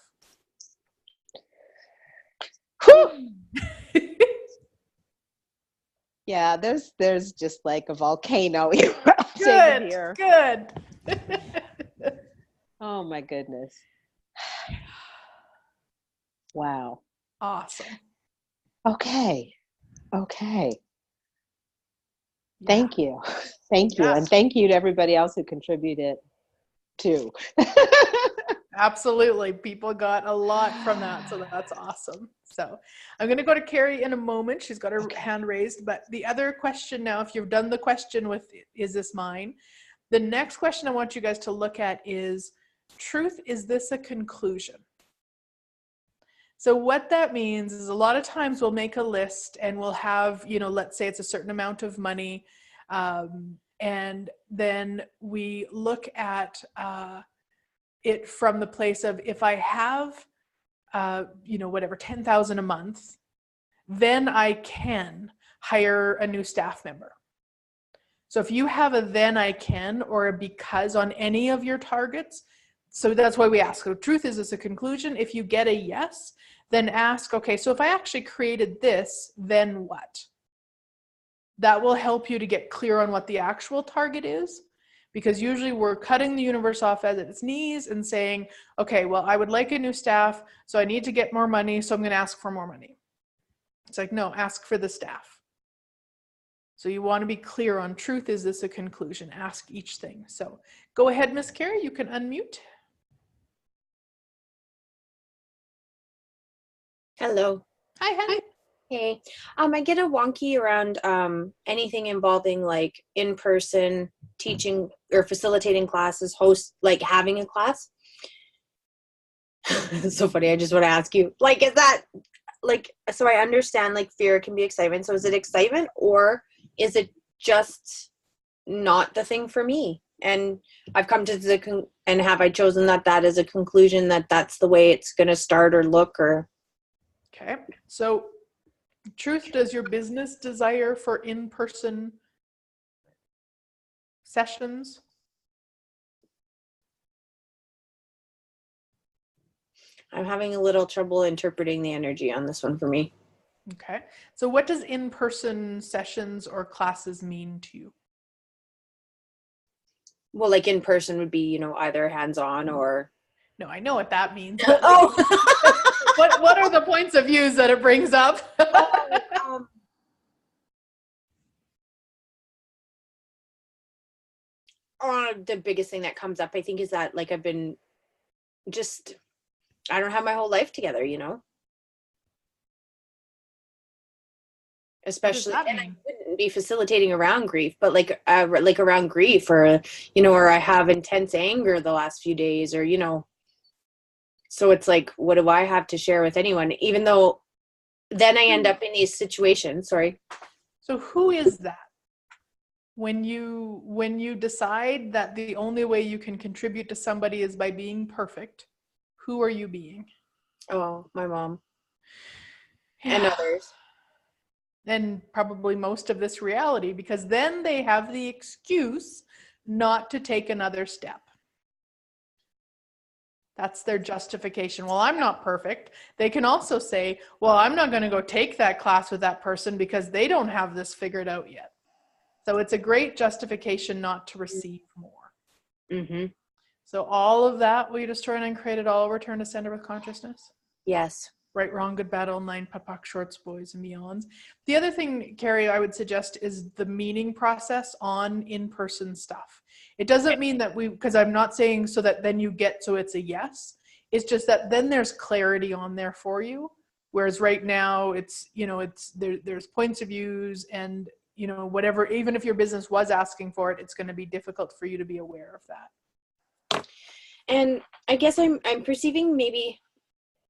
Yeah, there's just like a volcano erupting Good, here. good. Oh my goodness. Wow. Awesome. Okay. Yeah. Thank you. Thank you. Yeah. And thank you to everybody else who contributed too. Absolutely. People got a lot from that. So that's awesome. So I'm going to go to Carrie in a moment. She's got her hand raised. But the other question now, if you've done the question with, is this mine? The next question I want you guys to look at is, truth, is this a conclusion? So what that means is a lot of times we'll make a list and we'll have, let's say it's a certain amount of money. And then we look at it from the place of, if I have, whatever, 10,000 a month, then I can hire a new staff member. So if you have a then I can or a because on any of your targets, so that's why we ask, so truth, is this a conclusion? If you get a yes, then ask, okay, so if I actually created this, then what? That will help you to get clear on what the actual target is, because usually we're cutting the universe off at its knees and saying, okay, well, I would like a new staff, so I need to get more money, so I'm going to ask for more money. It's like, no, ask for the staff. So you want to be clear on truth, is this a conclusion? Ask each thing. So go ahead, Miss Carrie, you can unmute. Hello. Hi, honey. Hey. I get a wonky around anything involving like in-person teaching or facilitating classes, like having a class. It's so funny. I just want to ask you, like, is that like, so I understand like fear can be excitement. So is it excitement, or is it just not the thing for me? And I've come to and have I chosen that is a conclusion, that that's the way it's going to start or look, or? Okay, so truth, does your business desire for in-person sessions? I'm having a little trouble interpreting the energy on this one for me. Okay, so what does in-person sessions or classes mean to you? Well, like in person would be, either hands-on or. No, I know what that means. Oh. What are the points of views that it brings up? The biggest thing that comes up, I think, is that like I don't have my whole life together, especially, and I wouldn't be facilitating around grief, but like around grief, or or I have intense anger the last few days, or so it's like, what do I have to share with anyone? Even though then I end up in these situations. Sorry. So who is that? When you decide that the only way you can contribute to somebody is by being perfect, who are you being? Oh, my mom. Yeah. And others. and probably most of this reality, because then they have the excuse not to take another step. That's their justification. Well, I'm not perfect. They can also say, well, I'm not going to go take that class with that person because they don't have this figured out yet. So it's a great justification not to receive more. Mm-hmm. So all of that, will you destroy and uncreate it all, return to sender with consciousness? Yes. Right, wrong, good, bad, online, POD, shorts, boys, and beyonds. The other thing, Carrie, I would suggest is the meaning process on in-person stuff. It doesn't mean that because I'm not saying so that then you get, so it's a yes. It's just that then there's clarity on there for you. Whereas right now it's, there's points of views and, whatever, even if your business was asking for it, it's going to be difficult for you to be aware of that. And I guess I'm perceiving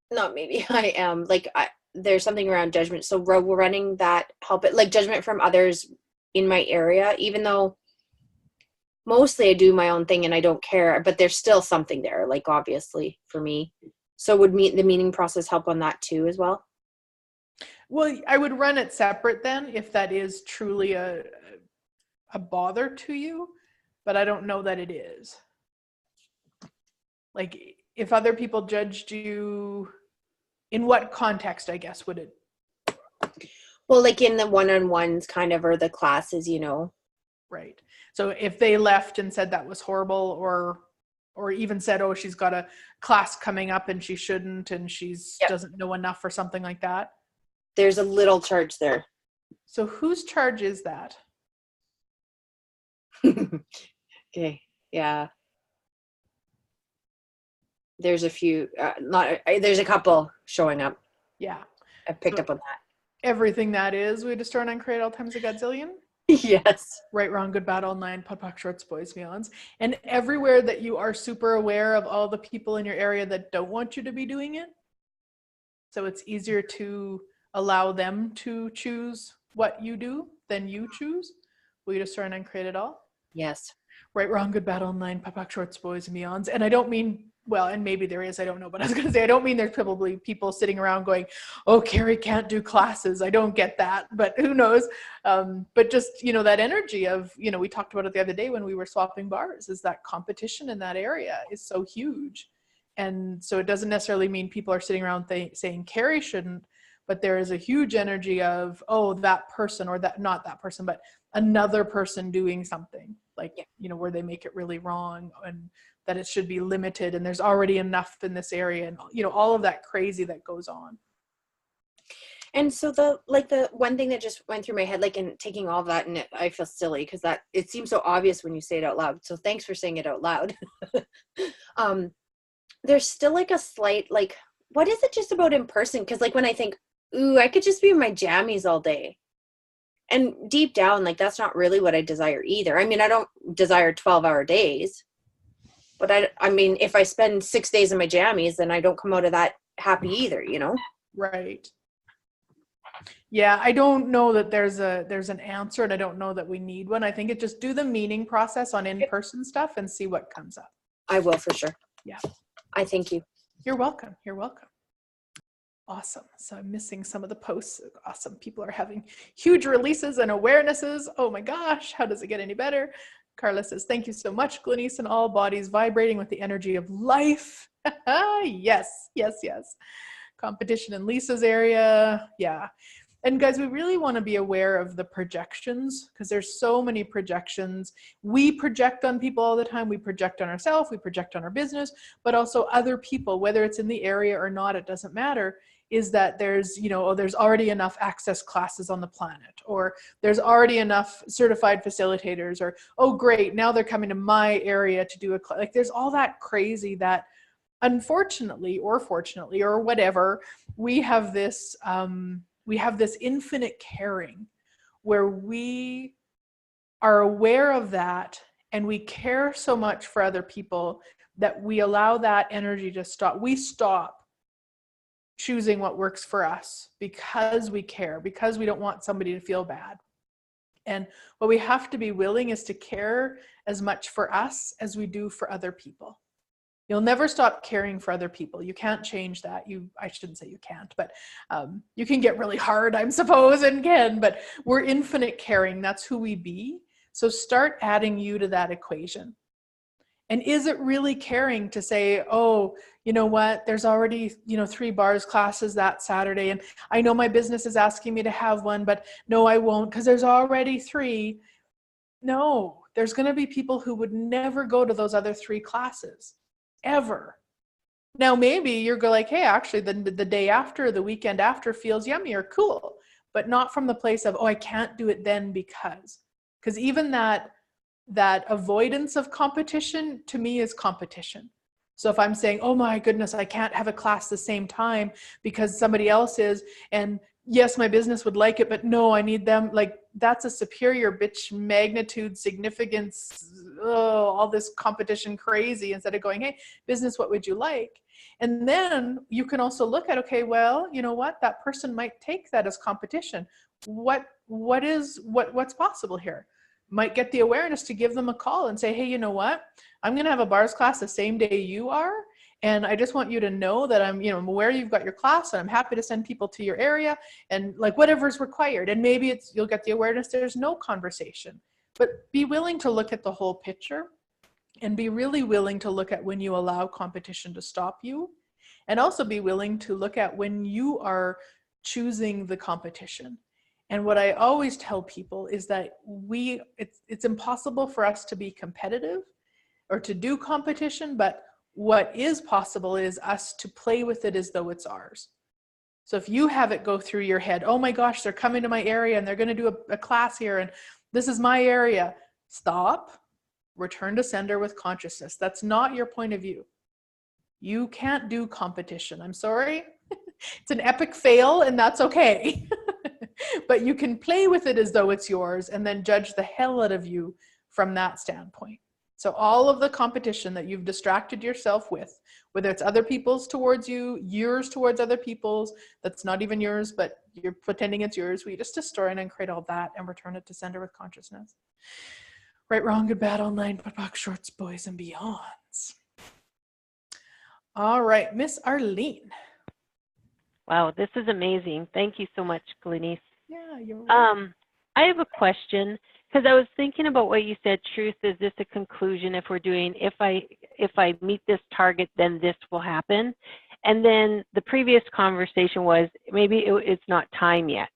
I am like, there's something around judgment. So we're running that help it, like judgment from others in my area, even though mostly I do my own thing and I don't care, but there's still something there, like obviously for me. So would the meaning process help on that too as well? Well, I would run it separate then if that is truly a bother to you, but I don't know that it is. Like if other people judged you, in what context, I guess, would it? Well, like in the one-on-ones kind of, or the classes, Right. So if they left and said that was horrible, or even said, oh, she's got a class coming up and she shouldn't, and doesn't know enough or something like that. There's a little charge there. So whose charge is that? Okay. Yeah. There's a few, there's a couple showing up. Yeah. I picked up on that. Everything that is, we destroy and uncreate all times a godzillion. Yes. Right, wrong, good, bad, online, POD, shorts, boys, beyonds. And everywhere that you are super aware of all the people in your area that don't want you to be doing it. So it's easier to allow them to choose what you do than you choose. Will you destroy and uncreate it all? Yes. Right, wrong, good, bad, online, POD, shorts, boys, and beyonds. And I don't mean, well, and maybe there is, I don't know, but I was going to say, I don't mean there's probably people sitting around going, oh, Carrie can't do classes. I don't get that, but who knows? But just, that energy of, we talked about it the other day when we were swapping bars, is that competition in that area is so huge. And so it doesn't necessarily mean people are sitting around saying Carrie shouldn't, but there is a huge energy of, oh, that person, or that, not that person, but another person doing something like, where they make it really wrong, and that it should be limited, and there's already enough in this area, and all of that crazy that goes on. And so the one thing that just went through my head, like in taking all of that, and I feel silly because that it seems so obvious when you say it out loud. So thanks for saying it out loud. There's still like a slight, like, what is it just about in person? Because like when I think, ooh, I could just be in my jammies all day. And deep down, like, that's not really what I desire either. I mean, I don't desire 12-hour days. But I mean, if I spend 6 days in my jammies, then I don't come out of that happy either, Right. Yeah, I don't know that there's an answer, and I don't know that we need one. I think it just do the meaning process on in-person stuff and see what comes up. I will, for sure. Yeah. I thank you. You're welcome. You're welcome. Awesome. So I'm missing some of the posts. Awesome. People are having huge releases and awarenesses. Oh my gosh, how does it get any better? Carla says, thank you so much, Glenise, and all bodies vibrating with the energy of life. Yes, yes, yes. Competition in Lisa's area. Yeah. And guys, we really want to be aware of the projections, because there's so many projections. We project on people all the time. We project on ourselves. We project on our business, but also other people, whether it's in the area or not, it doesn't matter. Is that there's, there's already enough access classes on the planet, or there's already enough certified facilitators, or, oh, great, now they're coming to my area to do like there's all that crazy that unfortunately, or fortunately, or whatever, we have this infinite caring where we are aware of that, and we care so much for other people that we allow that energy to stop. We stop choosing what works for us because we care, because we don't want somebody to feel bad. And what we have to be willing is to care as much for us as we do for other people. You'll never stop caring for other people. You can't change that. I shouldn't say you can't, but you can get really hard, I suppose, and can, but we're infinite caring. That's who we be. So start adding you to that equation. And is it really caring to say, oh, you know what, there's already, 3 bars classes that Saturday, and I know my business is asking me to have one, but no, I won't because there's already 3. No, there's going to be people who would never go to those other 3 classes, ever. Now, maybe you're like, hey, actually, the day after, the weekend after feels yummy or cool, but not from the place of, oh, I can't do it then because even that avoidance of competition to me is competition. So if I'm saying, oh my goodness, I can't have a class the same time because somebody else is, and yes, my business would like it, but no, I need them. Like, that's a superior bitch magnitude, significance, all this competition crazy, instead of going, hey, business, what would you like? And then you can also look at, okay, well, you know what, that person might take that as competition. What's possible here? Might get the awareness to give them a call and say, hey, you know what, I'm going to have a bars class the same day you are. And I just want you to know that I'm aware you've got your class, and I'm happy to send people to your area, and like whatever's required. And maybe you'll get the awareness there's no conversation, but be willing to look at the whole picture, and be really willing to look at when you allow competition to stop you, and also be willing to look at when you are choosing the competition. And what I always tell people is that it's impossible for us to be competitive or to do competition, but what is possible is us to play with it as though it's ours. So if you have it go through your head, oh my gosh, they're coming to my area and they're going to do a class here and this is my area, stop, return to sender with consciousness. That's not your point of view. You can't do competition. I'm sorry. It's an epic fail, and that's okay. But you can play with it as though it's yours and then judge the hell out of you from that standpoint. So all of the competition that you've distracted yourself with, whether it's other people's towards you, yours towards other people's, that's not even yours, but you're pretending it's yours, we just destroy and uncreate all that and return it to sender with consciousness. Right, wrong, good, bad, online, but box shorts, boys and beyonds. All right, Miss Arlene. Wow, this is amazing. Thank you so much, Glenyce. Yeah, you're welcome. I have a question, because I was thinking about what you said. Truth, is this a conclusion? If we're doing, if I meet this target, then this will happen. And then the previous conversation was maybe it's not time yet.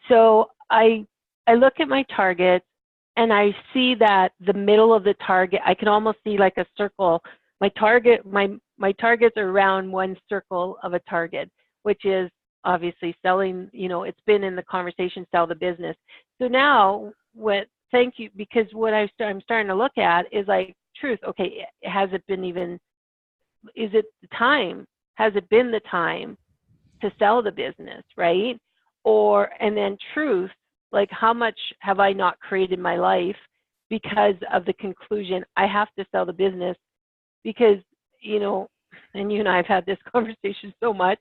So I look at my targets and I see that the middle of the target, I can almost see like a circle. My targets are around one circle of a target, which is obviously selling, it's been in the conversation, sell the business. So now thank you, because what I'm starting to look at is like, truth, okay, is it the time? Has it been the time to sell the business, right? And then truth, like how much have I not created my life because of the conclusion I have to sell the business? Because, and you and I have had this conversation so much,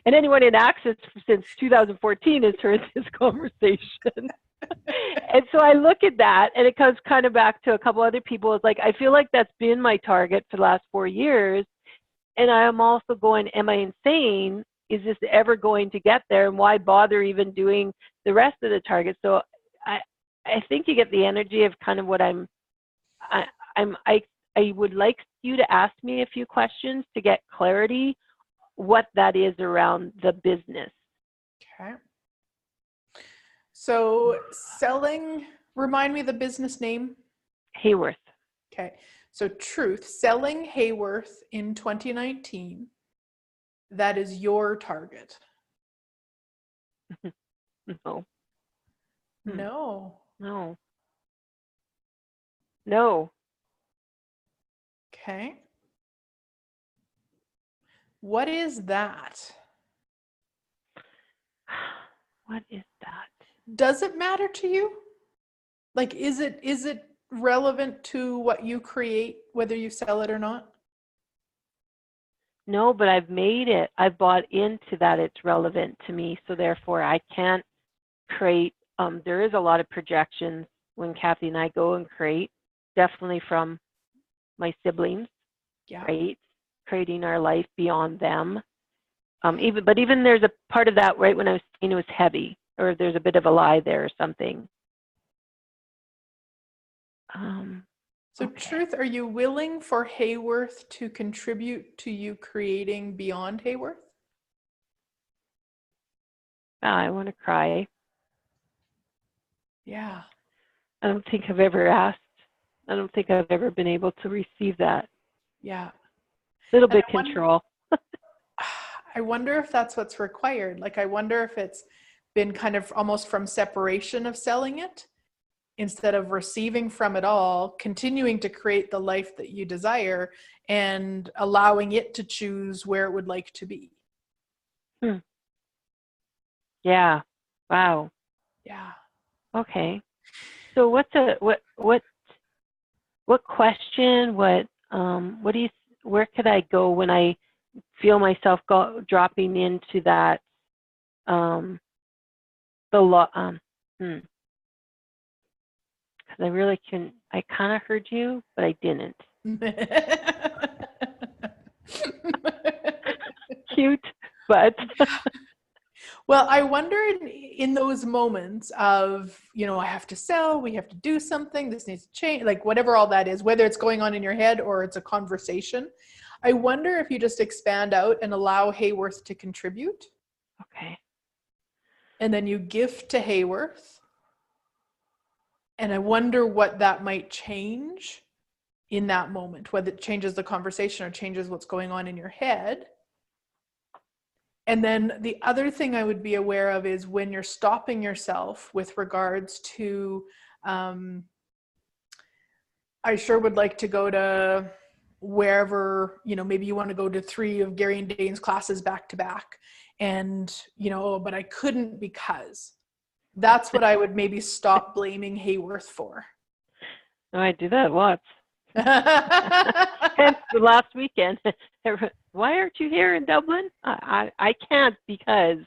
and anyone in Access since 2014 has heard this conversation. And so I look at that, and it comes kind of back to a couple other people. It's like, I feel like that's been my target for the last 4 years. And I am also going, am I insane? Is this ever going to get there? And why bother even doing the rest of the targets? So I think you get the energy of kind of what I would like you to ask me a few questions to get clarity what that is around the business. Okay. So selling, remind me the business name. Hayworth. Okay. So truth, selling Hayworth in 2019, that is your target. No. No. No. No. Okay. What is that? What is that? Does it matter to you? Like, is it relevant to what you create, whether you sell it or not? No, but I've bought into that it's relevant to me. So therefore I can't create, there is a lot of projections when Kathy and I go and create, definitely from my siblings, Yeah. right? creating our life beyond them. Even there's a part of that right when I was saying it was heavy, or there's a bit of a lie there or something. So Truth, are you willing for Hayworth to contribute to you creating beyond Hayworth? I want to cry. Yeah. I don't think I've ever asked. I don't think I've ever been able to receive that. Yeah. A little And bit control. I wonder if that's what's required. Like, I wonder if it's been kind of almost from separation of selling it, instead of receiving from it all, continuing to create the life that you desire and allowing it to choose where it would like to be. Yeah. Wow. Yeah. Okay. So what question, where could I go when I feel myself dropping into that, because I kind of heard you, but I didn't. Cute, but. Well, I wonder in those moments of, I have to sell, we have to do something, this needs to change, like whatever all that is, whether it's going on in your head or it's a conversation, I wonder if you just expand out and allow Hayworth to contribute. Okay. And then you gift to Hayworth. And I wonder what that might change in that moment, whether it changes the conversation or changes what's going on in your head. And then the other thing I would be aware of is when you're stopping yourself with regards to, I sure would like to go to wherever, maybe you want to go to 3 of Gary and Dane's classes back to back. And, but I couldn't because. That's what I would maybe stop blaming Hayworth for. Oh, I do that lots. Hence the last weekend. Why aren't you here in Dublin? I can't because.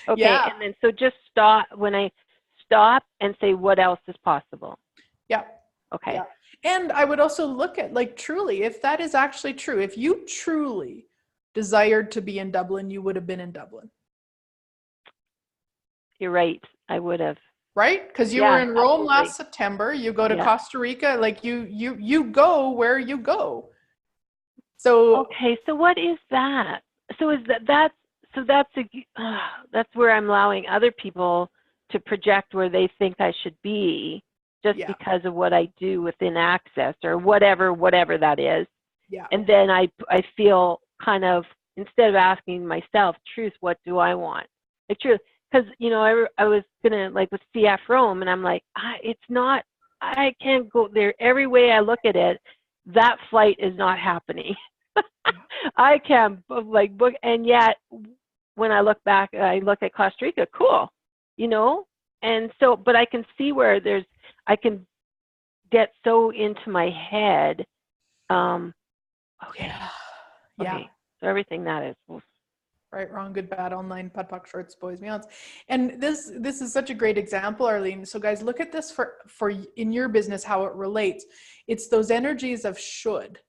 Okay, Yeah. and then so just stop when I stop and say what else is possible. Yeah. Okay. Yeah. And I would also look at, like, truly, if that is actually true, if you truly desired to be in Dublin, you would have been in Dublin. You're right. I would have. Right? Because you were in Rome absolutely. last September. You go to Yeah. Costa Rica. Like you go where you go. So Okay. So what is that? So is that's where I'm allowing other people to project where they think I should be, just Yeah. because of what I do within Access or whatever that is. yeah. And then I feel kind of, instead of asking myself, Truth, what do I want? The truth. Because, I was going to, like, with CF Rome, and I'm like, I can't go there. Every way I look at it, that flight is not happening. I can, like, book, and yet, when I look back, I look at Costa Rica, cool, and so, but I can see where I can get so into my head. Okay. Yeah. Okay. So everything that is. Right, wrong, good, bad, online, POD, shorts, boys, meows. And this is such a great example, Arlene. So guys, look at this for in your business, how it relates. It's those energies of should.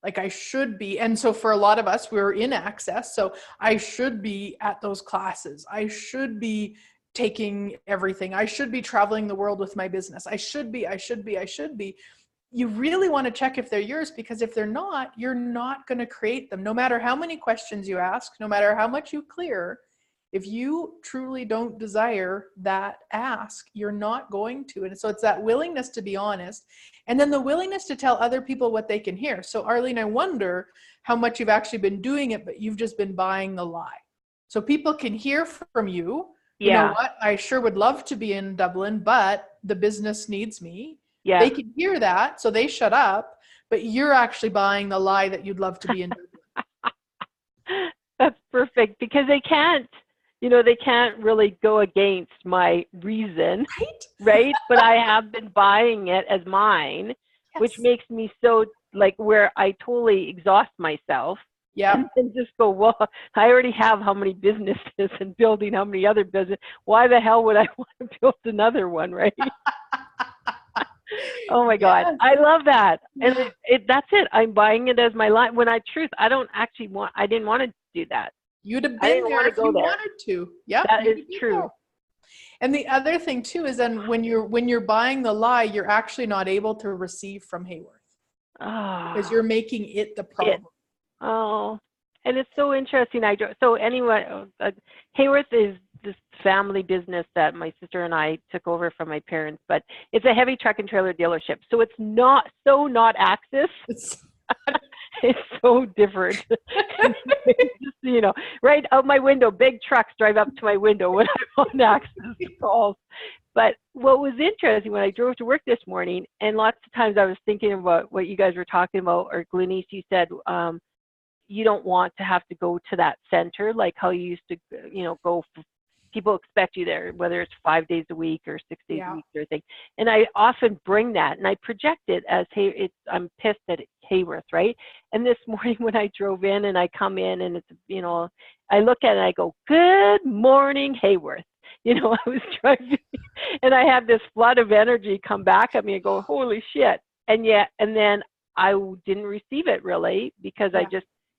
Like, I should be. And so for a lot of us, we're in Access. So I should be at those classes. I should be taking everything. I should be traveling the world with my business. I should be. You really want to check if they're yours, because if they're not, you're not going to create them. No matter how many questions you ask, no matter how much you clear, if you truly don't desire that ask, you're not going to. And so it's that willingness to be honest, and then the willingness to tell other people what they can hear. So Arlene, I wonder how much you've actually been doing it, but you've just been buying the lie. So people can hear from you. Yeah. You know what? I sure would love to be in Dublin, but the business needs me. Yeah. They can hear that, so they shut up, but you're actually buying the lie that you'd love to be in Dublin. That's perfect, because they can't really go against my reason, right? But I have been buying it as mine, yes. Which makes me so, like, where I totally exhaust myself. Yeah. And just go, well, I already have how many businesses and building how many other businesses. Why the hell would I want to build another one, right? Oh my God. Yes. I love that. And that's it. I'm buying it as my life. When I I didn't want to do that. You'd have I been didn't there wanna if go you there. wanted to. Yep. That you'd is have been true. there. And the other thing too is then when you're buying the lie, you're actually not able to receive from Hayworth because you're making it the problem. Oh, and it's so interesting. So anyway, Hayworth is this family business that my sister and I took over from my parents, but it's a heavy truck and trailer dealership. So it's not Axis. It's so different. Just, you know, right out my window, big trucks drive up to my window when I'm on Axis calls. But what was interesting when I drove to work this morning, and lots of times I was thinking about what you guys were talking about, or Glenyce, you said, you don't want to have to go to that center, like how you used to, you know, go. People expect you there, whether it's 5 days a week or 6 days a week or thing. And I often bring that and I project it as, hey, I'm pissed at Hayworth, right? And this morning when I drove in and I come in and it's, you know, I look at it and I go, good morning, Hayworth. You know, I was driving and I had this flood of energy come back at me and go, holy shit. And then I didn't receive it really because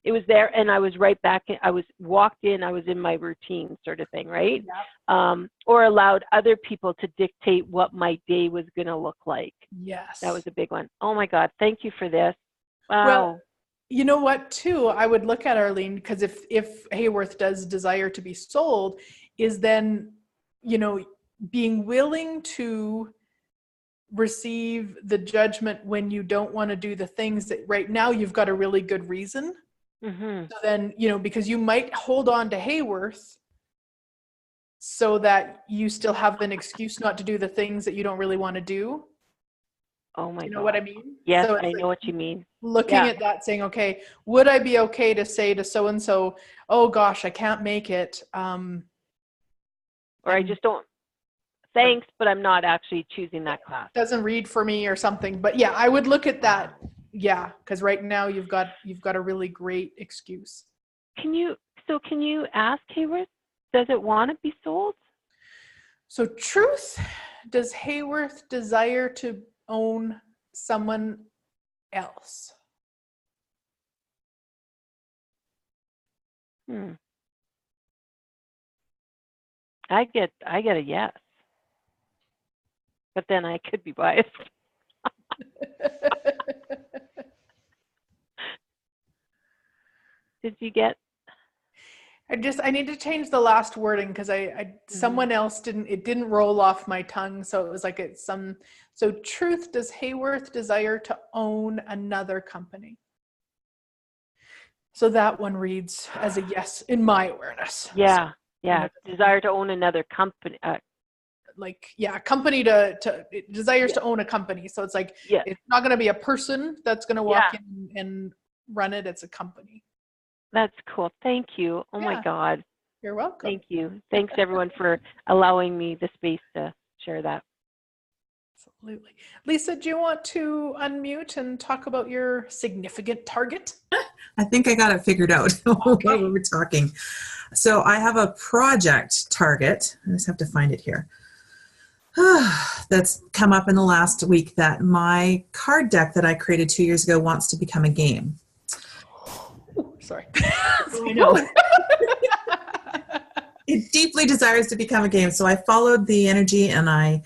it was there and I was right back. I was walked in, I was in my routine sort of thing, right? Yep. Or allowed other people to dictate what my day was going to look like. Yes. That was a big one. Oh my God. Thank you for this. Wow. Well, you know what too, I would look at, Arlene, because if Hayworth does desire to be sold, is then, you know, being willing to receive the judgment when you don't want to do the things that right now you've got a really good reason. Mm-hmm. So then, you know, because you might hold on to Hayworth so that you still have an excuse not to do the things that you don't really want to do. Oh my God. You know what I mean? Yes, so I know what you mean. Looking at that, saying, okay, would I be okay to say to so-and-so, oh gosh, I can't make it. Or I just don't, thanks, but I'm not actually choosing that class. Doesn't read for me or something. But yeah, I would look at that. Yeah, because right now you've got a really great excuse. Can you ask Hayworth, does it want to be sold? So truth, does Hayworth desire to own someone else? I get a yes. But then I could be biased. Did you get? I need to change the last wording because someone else didn't roll off my tongue. So it was like so truth, does Hayworth desire to own another company? So that one reads as a yes in my awareness. Yeah. Yeah. Desire to own another company. Company it desires to own a company. So it's like, it's not going to be a person that's going to walk in and run it. It's a company. That's cool. Thank you. Oh my God. You're welcome. Thank you. Thanks everyone for allowing me the space to share that. Absolutely. Lisa, do you want to unmute and talk about your significant target? I think I got it figured out while we were talking. So I have a project target. I just have to find it here. That's come up in the last week, that my card deck that I created 2 years ago wants to become a game. Sorry. I know. It deeply desires to become a game. So I followed the energy and I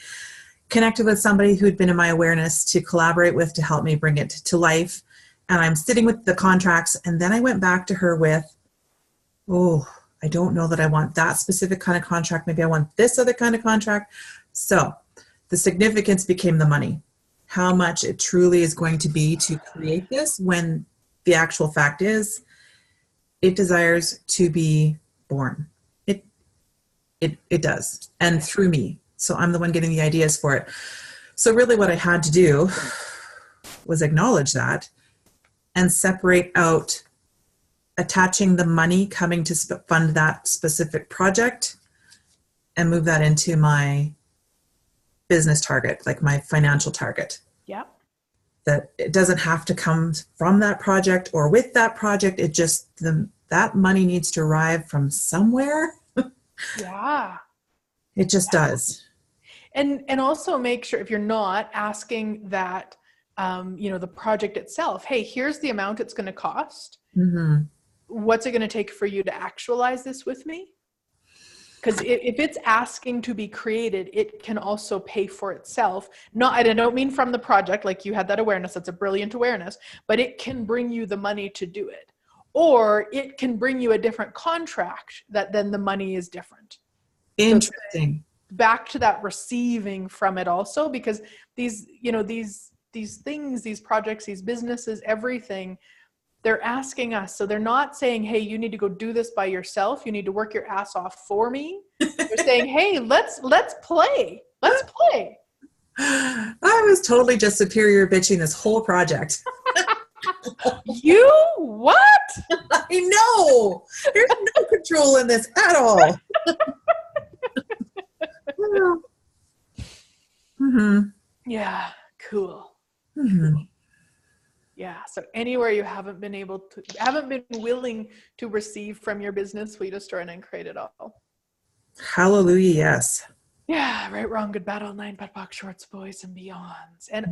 connected with somebody who'd been in my awareness to collaborate with to help me bring it to life. And I'm sitting with the contracts. And then I went back to her with, I don't know that I want that specific kind of contract. Maybe I want this other kind of contract. So the significance became the money. How much it truly is going to be to create this, when the actual fact is it desires to be born. It does. And through me. So I'm the one getting the ideas for it. So really what I had to do was acknowledge that and separate out attaching the money coming to fund that specific project and move that into my business target, like my financial target. Yeah. That it doesn't have to come from that project or with that project. It just, that money needs to arrive from somewhere. Yeah. It just does. And also make sure, if you're not asking that, the project itself, hey, here's the amount it's going to cost. Mm-hmm. What's it going to take for you to actualize this with me? Because if it's asking to be created, it can also pay for itself. I don't mean from the project, like you had that awareness, that's a brilliant awareness, but it can bring you the money to do it. Or it can bring you a different contract that then the money is different. Interesting. So back to that receiving from it also, because these things, these projects, these businesses, everything, they're asking us. So they're not saying, hey, you need to go do this by yourself. You need to work your ass off for me. They're saying, hey, let's play. Let's play. I was totally just superior bitching this whole project. You what? I know. There's no control in this at all. Mm-hmm. Yeah, cool. Mm-hmm. Yeah. So anywhere you haven't been willing to receive from your business, we destroy and create it all. Hallelujah, yes. Yeah, right, wrong, good, bad, all nine, butt, box, shorts, boys, and beyonds. And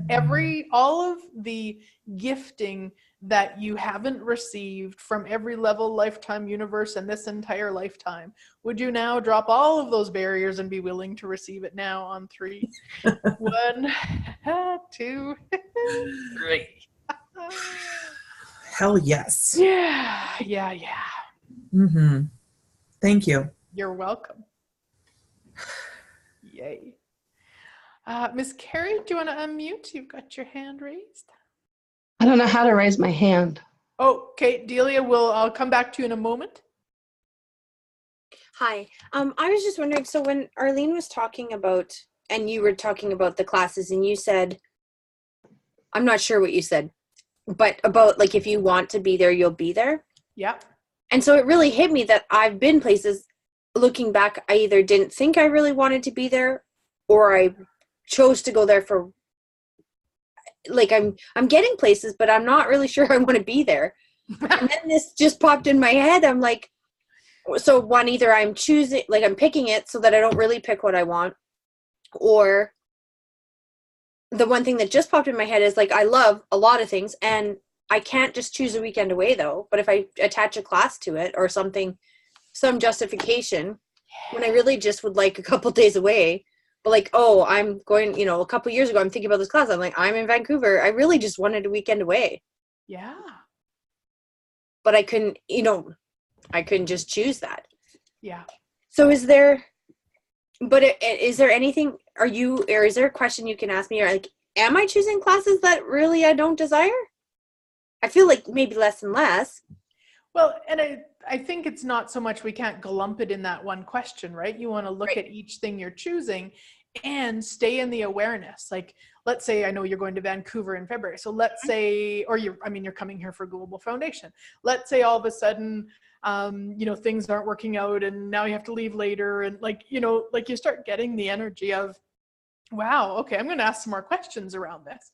all of the gifting that you haven't received from every level, lifetime, universe, and this entire lifetime, would you now drop all of those barriers and be willing to receive it now on 3? 1, 2, 3. Hell yes. Yeah. Mm-hmm. Thank you. You're welcome. Yay. Miss Carrie, do you want to unmute? You've got your hand raised. I don't know how to raise my hand. Okay, Delia, I'll come back to you in a moment. Hi. I was just wondering, so when Arlene was talking about, and you were talking about the classes, and you said, I'm not sure what you said, but about like, if you want to be there, you'll be there. Yeah. And so it really hit me that I've been places, looking back, I either didn't think I really wanted to be there, or I chose to go there for, like, I'm getting places, but I'm not really sure I want to be there. And then this just popped in my head. I'm like, so one, either I'm choosing, like I'm picking it so that I don't really pick what I want, or the one thing that just popped in my head is like, I love a lot of things and I can't just choose a weekend away though. But if I attach a class to it or something, some justification, when I really just would like a couple days away, but like, oh, I'm going, a couple years ago, I'm thinking about this class. I'm like, I'm in Vancouver. I really just wanted a weekend away. Yeah. But I couldn't, I couldn't just choose that. Yeah. So is there anything, or is there a question you can ask me, or like, am I choosing classes that really I don't desire? I feel like maybe less and less. Well, and I think it's not so much, we can't glump it in that one question, right? You want to look at each thing you're choosing and stay in the awareness. Like, let's say, I know you're going to Vancouver in February. So let's say, or you're coming here for Global Foundation. Let's say all of a sudden, things aren't working out and now you have to leave later. And you start getting the energy of, wow, okay, I'm going to ask some more questions around this.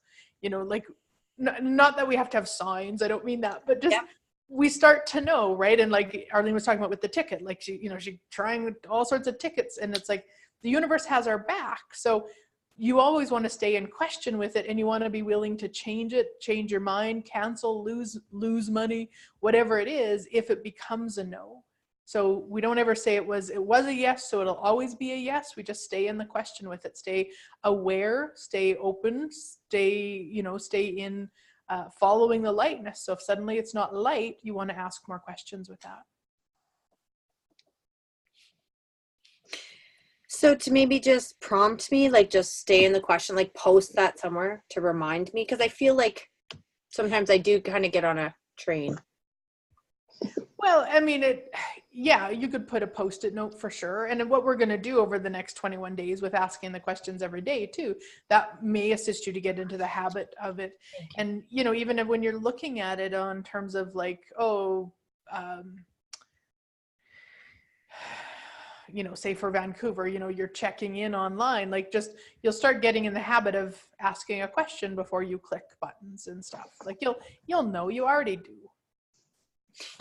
Not that we have to have signs. I don't mean that, but just, we start to know, right? And like Arlene was talking about with the ticket, like she's trying all sorts of tickets, and it's like the universe has our back. So you always want to stay in question with it, and you want to be willing to change it, change your mind, cancel, lose money, whatever it is, if it becomes a no. So we don't ever say it was a yes, so it'll always be a yes. We just stay in the question with it, stay aware, stay open, stay in following the lightness. So if suddenly it's not light, you want to ask more questions with that. So to maybe just prompt me, like just stay in the question, like post that somewhere to remind me, because I feel like sometimes I do kind of get on a train. Well, you could put a Post-it note for sure. And what we're going to do over the next 21 days with asking the questions every day too, that may assist you to get into the habit of it. And, even when you're looking at it on terms of like, say for Vancouver, you're checking in online, like you'll start getting in the habit of asking a question before you click buttons and stuff. Like you'll know, you already do.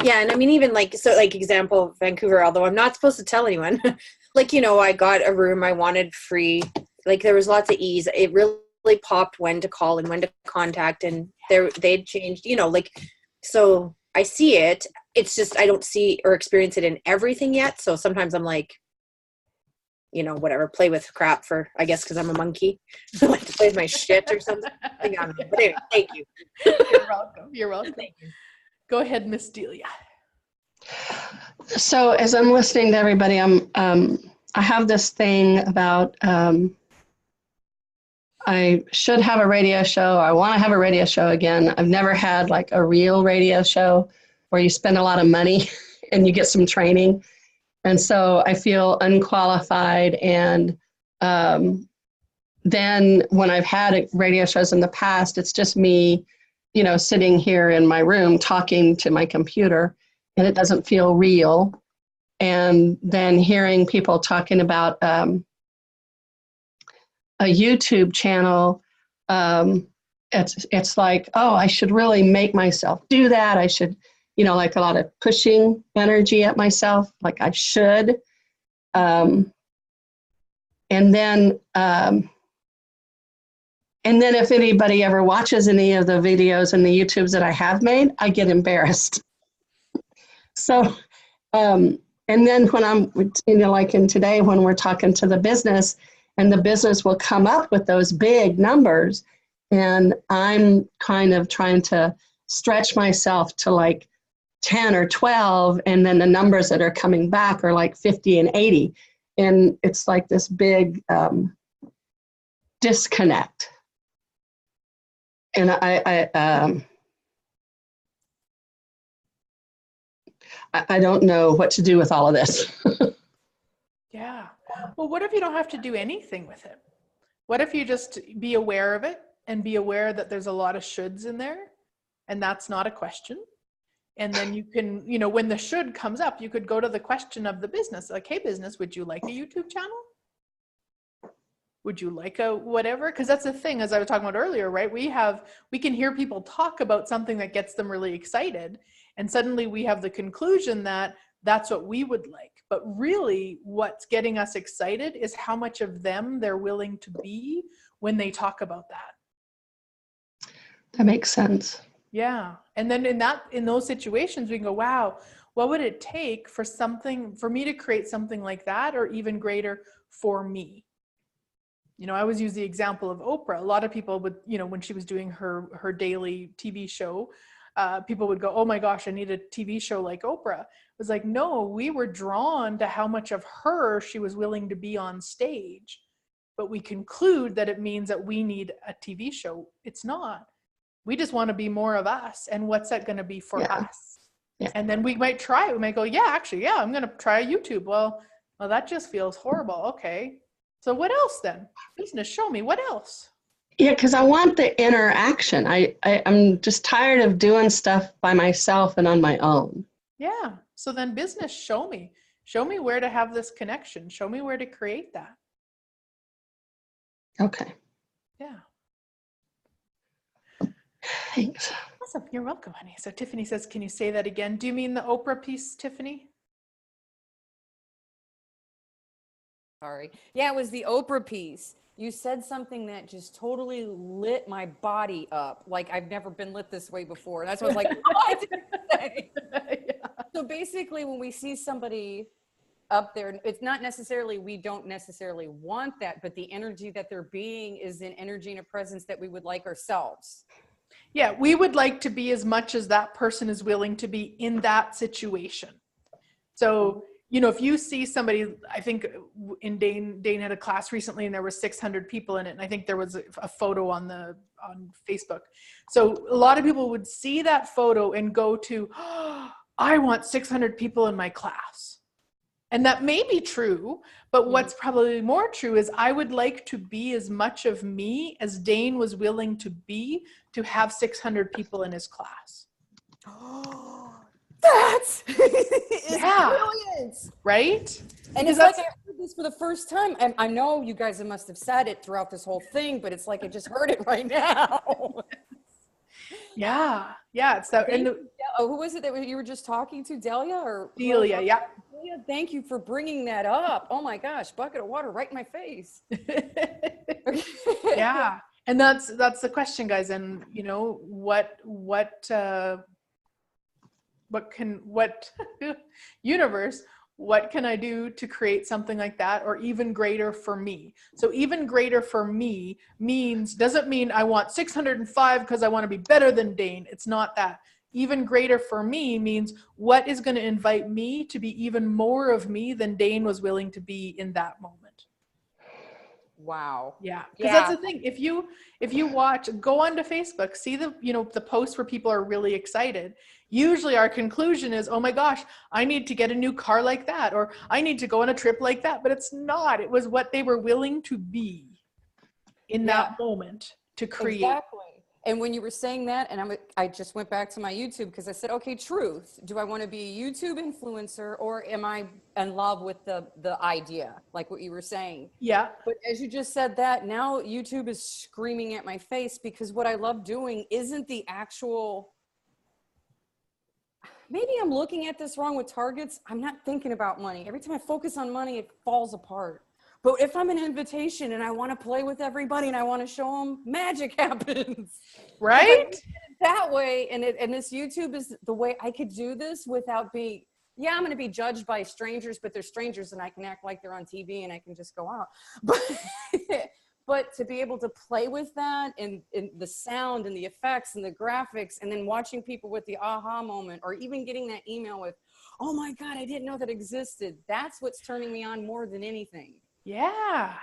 Yeah. And even example, Vancouver, although I'm not supposed to tell anyone, I got a room I wanted free like there was lots of ease. It really popped when to call and when to contact, and they'd changed, you know, like, so I see it. It's just I don't see or experience it in everything yet. So sometimes I'm like, you know, whatever, play with crap for, I guess, because I'm a monkey. I like to play with my shit or something. I don't know. But anyway, thank you. You're welcome. You're welcome. Thank you. Go ahead, Miss Delia. So as I'm listening to everybody, I have this thing about I should have a radio show. I want to have a radio show again. I've never had like a real radio show where you spend a lot of money and you get some training. And so I feel unqualified. And then when I've had radio shows in the past, it's just me, you know, sitting here in my room talking to my computer, and it doesn't feel real. And then hearing people talking about a YouTube channel, it's like, oh, I should really make myself do that. I should, you know, like a lot of pushing energy at myself, like I should. And then if anybody ever watches any of the videos and the YouTubes that I have made, I get embarrassed. So, and then when I'm, you know, like in today, when we're talking to the business, and the business will come up with those big numbers, and I'm kind of trying to stretch myself to like 10 or 12, and then the numbers that are coming back are like 50 and 80. And it's like this big disconnect. And I don't know what to do with all of this. Yeah. Well, what if you don't have to do anything with it? What if you just be aware of it and be aware that there's a lot of shoulds in there, and that's not a question? And then you can, you know, when the should comes up, you could go to the question of the business, like, hey, business, would you like a YouTube channel? Would you like a whatever? Because that's the thing, as I was talking about earlier, right? We can hear people talk about something that gets them really excited, and suddenly we have the conclusion that that's what we would like. But really what's getting us excited is how much of them they're willing to be when they talk about that. That makes sense. Yeah. And then in those situations, we can go, wow, what would it take for me to create something like that, or even greater for me? You know, I always use the example of Oprah. A lot of people would, you know, when she was doing her daily TV show, people would go, oh my gosh, I need a TV show like Oprah. It was like, no, we were drawn to how much of her she was willing to be on stage. But we conclude that it means that we need a TV show. It's not. We just want to be more of us. And what's that going to be for us? Yeah. And then we might try it. We might go, I'm going to try YouTube. Well, that just feels horrible. Okay. So what else then? Business, show me what else. Yeah, because I want the interaction. I'm just tired of doing stuff by myself and on my own. Yeah. So then business, show me where to have this connection. Show me where to create that. Okay. Yeah. Thanks. Awesome. You're welcome, honey. So Tiffany says, can you say that again? Do you mean the Oprah piece, Tiffany? Sorry. Yeah, it was the Oprah piece. You said something that just totally lit my body up. Like I've never been lit this way before. And that's what I was like, what did you say? Yeah. So basically when we see somebody up there, it's not necessarily, we don't necessarily want that, but the energy that they're being is an energy and a presence that we would like ourselves. Yeah, we would like to be as much as that person is willing to be in that situation. So, you know, if you see somebody, I think in Dane had a class recently and there were 600 people in it. And I think there was a photo on Facebook. So a lot of people would see that photo and go to, oh, I want 600 people in my class. And that may be true, but what's probably more true is I would like to be as much of me as Dane was willing to be to have 600 people in his class. Oh, that's brilliant. Right? And it's like I heard this for the first time. And I know you guys must have said it throughout this whole thing, but it's like I just heard it right now. Yeah. It's that. And who was it that you were just talking to? Delia or Delia? Yeah. Julia, thank you for bringing that up. Oh my gosh, bucket of water right in my face. Yeah. And that's the question, guys. And you know, what universe, what can I do to create something like that, or even greater for me? So even greater for me doesn't mean I want 605 because I want to be better than Dane. It's not that. Even greater for me means what is going to invite me to be even more of me than Dane was willing to be in that moment. Wow. Yeah, because that's the thing. If you watch, go onto Facebook, see the posts where people are really excited. Usually our conclusion is, oh my gosh, I need to get a new car like that, or I need to go on a trip like that. But it's not. It was what they were willing to be in that moment to create. Exactly. And when you were saying that, and I just went back to my YouTube because I said, okay, truth. Do I want to be a YouTube influencer, or am I in love with the idea, like what you were saying? Yeah. But as you just said that, now YouTube is screaming at my face, because what I love doing isn't the actual, maybe I'm looking at this wrong with targets. I'm not thinking about money. Every time I focus on money, it falls apart. But if I'm an invitation and I want to play with everybody and I want to show them, magic happens. Right? That way, and this YouTube is the way I could do this without being, I'm going to be judged by strangers, but they're strangers and I can act like they're on TV and I can just go out. But to be able to play with that and the sound and the effects and the graphics, and then watching people with the aha moment, or even getting that email with, oh my God, I didn't know that existed. That's what's turning me on more than anything. Yeah.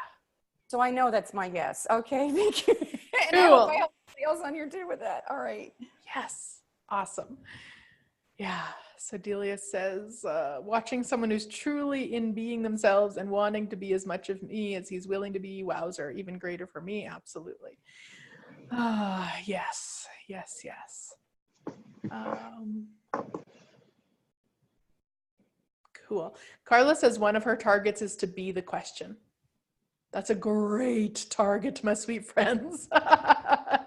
So I know that's my yes. Okay, thank you. And Cool. I hope I help somebody else on here too with that. All right. Yes. Awesome. Yeah. So Delia says, watching someone who's truly in being themselves and wanting to be as much of me as he's willing to be, wowzer, even greater for me. Absolutely. Yes. Yes. Yes. Cool. Carla says one of her targets is to be the question. That's a great target, my sweet friends. That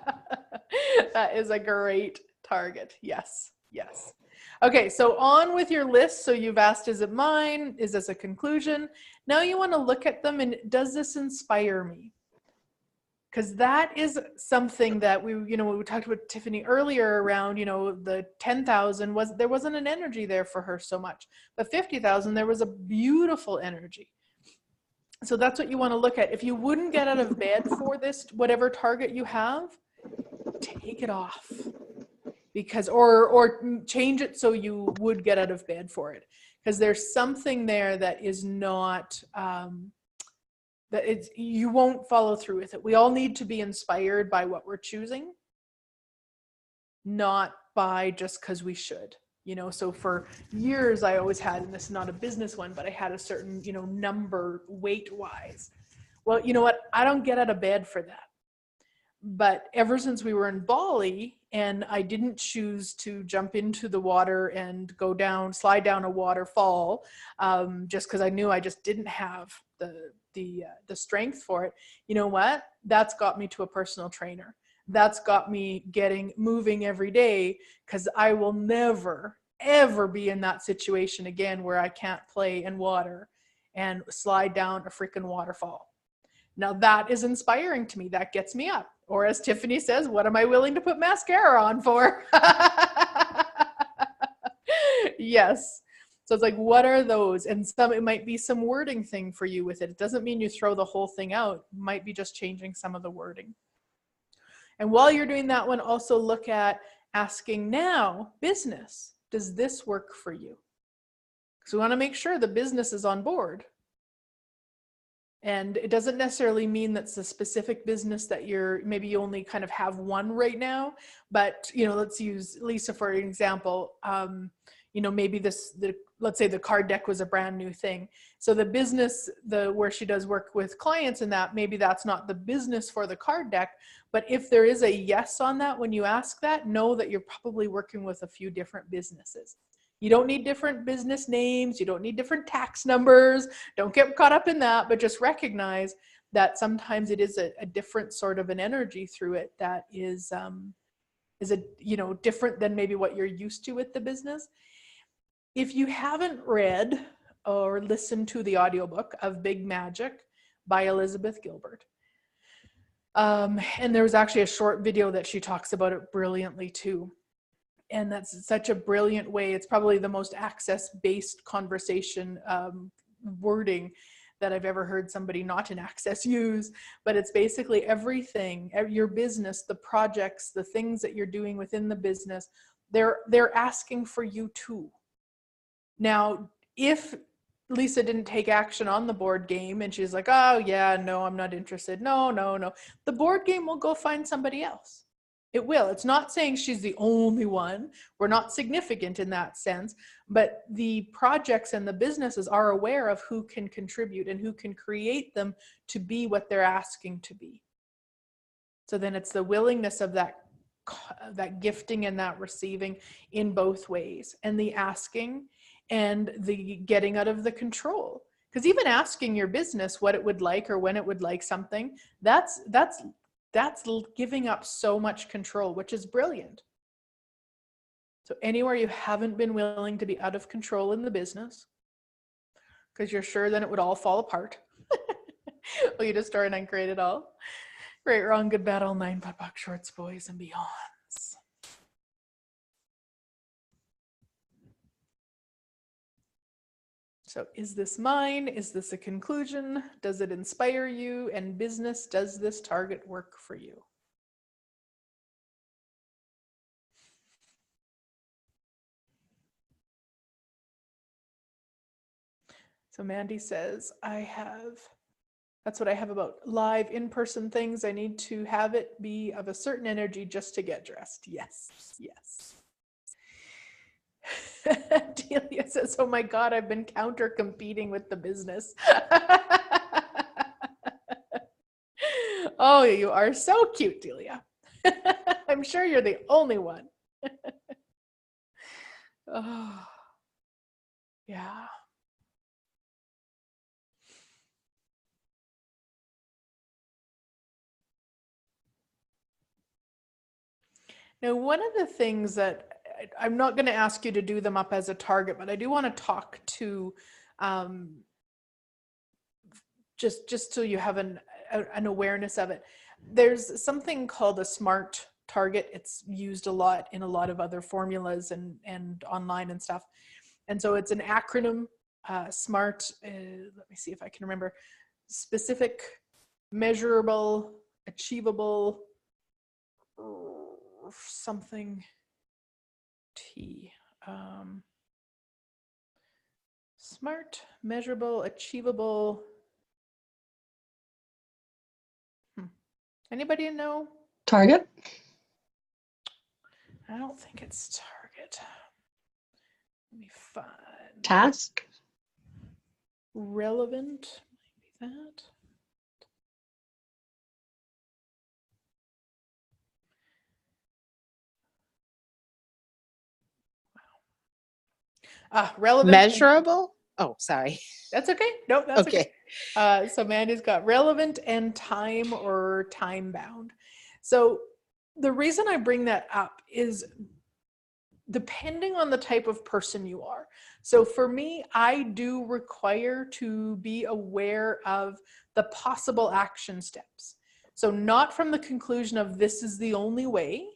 is a great target. Yes. Yes. Okay, so on with your list. So you've asked, is it mine? Is this a conclusion? Now you want to look at them and does this inspire me? Because that is something that we talked about Tiffany earlier around, the 10,000 there wasn't an energy there for her so much, but 50,000, there was a beautiful energy. So that's what you want to look at. If you wouldn't get out of bed for this, whatever target you have, take it off, because, or change it so you would get out of bed for it. Because there's something there that is not, you won't follow through with it. We all need to be inspired by what we're choosing, not by just because we should. So for years I always had, and this is not a business one, but I had a certain, number weight wise. Well, you know what? I don't get out of bed for that. But ever since we were in Bali and I didn't choose to jump into the water and slide down a waterfall, just because I knew I just didn't have the strength for it. You know what? That's got me to a personal trainer. That's got me moving every day, because I will never, ever be in that situation again where I can't play in water and slide down a freaking waterfall. Now that is inspiring to me. That gets me up. Or as Tiffany says, what am I willing to put mascara on for? Yes. So it's like, what are those? And it might be some wording thing for you with it. It doesn't mean you throw the whole thing out. It might be just changing some of the wording. And while you're doing that one, also look at asking now, business, does this work for you? Because we want to make sure the business is on board. And it doesn't necessarily mean that's a specific business that maybe you only kind of have one right now, but, let's use Lisa for an example. Maybe let's say the card deck was a brand new thing. So the business, where she does work with clients and that, maybe that's not the business for the card deck, but if there is a yes on that, when you ask that, know that you're probably working with a few different businesses. You don't need different business names. You don't need different tax numbers. Don't get caught up in that, but just recognize that sometimes it is a different sort of an energy through it that is different than maybe what you're used to with the business. If you haven't read or listen to the audiobook of Big Magic by Elizabeth Gilbert. And there was actually a short video that she talks about it brilliantly too. And that's such a brilliant way. It's probably the most access-based conversation wording that I've ever heard somebody not in access use. But it's basically everything, your business, the projects, the things that you're doing within the business, they're asking for you too. Now, if Lisa didn't take action on the board game and she's like, oh yeah, no, I'm not interested. No. The board game will go find somebody else. It will. It's not saying she's the only one. We're not significant in that sense, but the projects and the businesses are aware of who can contribute and who can create them to be what they're asking to be. So then it's the willingness of that gifting and that receiving in both ways, and the asking and the getting out of the control. Because even asking your business what it would like or when it would like something, that's giving up so much control, which is brilliant. So anywhere you haven't been willing to be out of control in the business, because you're sure then it would all fall apart. Well, you just start and uncreate it all. Right, wrong, good, bad, all nine, putt, puck, shorts, boys, and beyonds. So is this mine? Is this a conclusion? Does it inspire you? And business, does this target work for you? So Mandy says, that's what I have about live in-person things. I need to have it be of a certain energy just to get dressed. Yes. Delia says, oh my God, I've been counter competing with the business. Oh, you are so cute, Delia. I'm sure you're the only one. Oh, yeah. Now, one of the things that I'm not going to ask you to do them up as a target, but I do want to talk to just so you have an awareness of it. There's something called a SMART target. It's used a lot in a lot of other formulas and online and stuff. And so it's an acronym, SMART. Let me see if I can remember. Specific, measurable, achievable, something T. SMART, measurable, achievable. Anybody know? Target? I don't think it's target. Let me find. Task? Relevant, maybe that. Relevant. Measurable? Oh, sorry. That's okay. No, that's Okay. So Mandy's got relevant and time or time bound. So the reason I bring that up is depending on the type of person you are. So for me, I do require to be aware of the possible action steps. So not from the conclusion of this is the only way.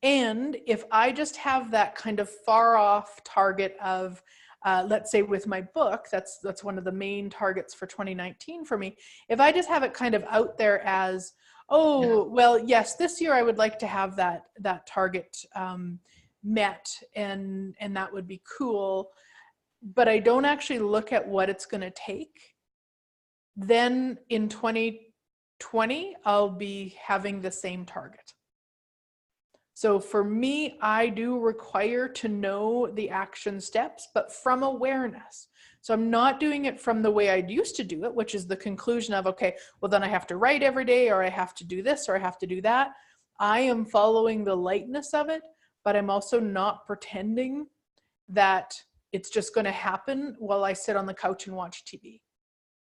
And if I just have that kind of far off target of, let's say with my book, that's one of the main targets for 2019 for me. If I just have it kind of out there as, oh, well, yes, this year I would like to have that target met, and that would be cool, but I don't actually look at what it's going to take, then in 2020, I'll be having the same target. So for me, I do require to know the action steps, but from awareness. So I'm not doing it from the way I used to do it, which is the conclusion of, okay, well then I have to write every day, or I have to do this, or I have to do that. I am following the lightness of it, but I'm also not pretending that it's just going to happen while I sit on the couch and watch TV.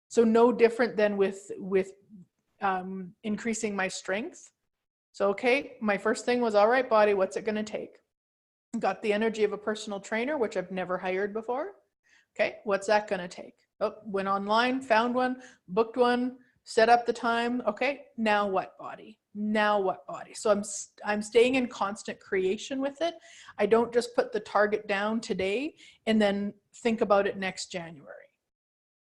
So no different than with increasing my strength. So, okay, my first thing was, all right, body, what's it going to take? Got the energy of a personal trainer, which I've never hired before. Okay, what's that going to take? Oh, went online, found one, booked one, set up the time. Okay, now what body? Now what body? So I'm staying in constant creation with it. I don't just put the target down today and then think about it next January.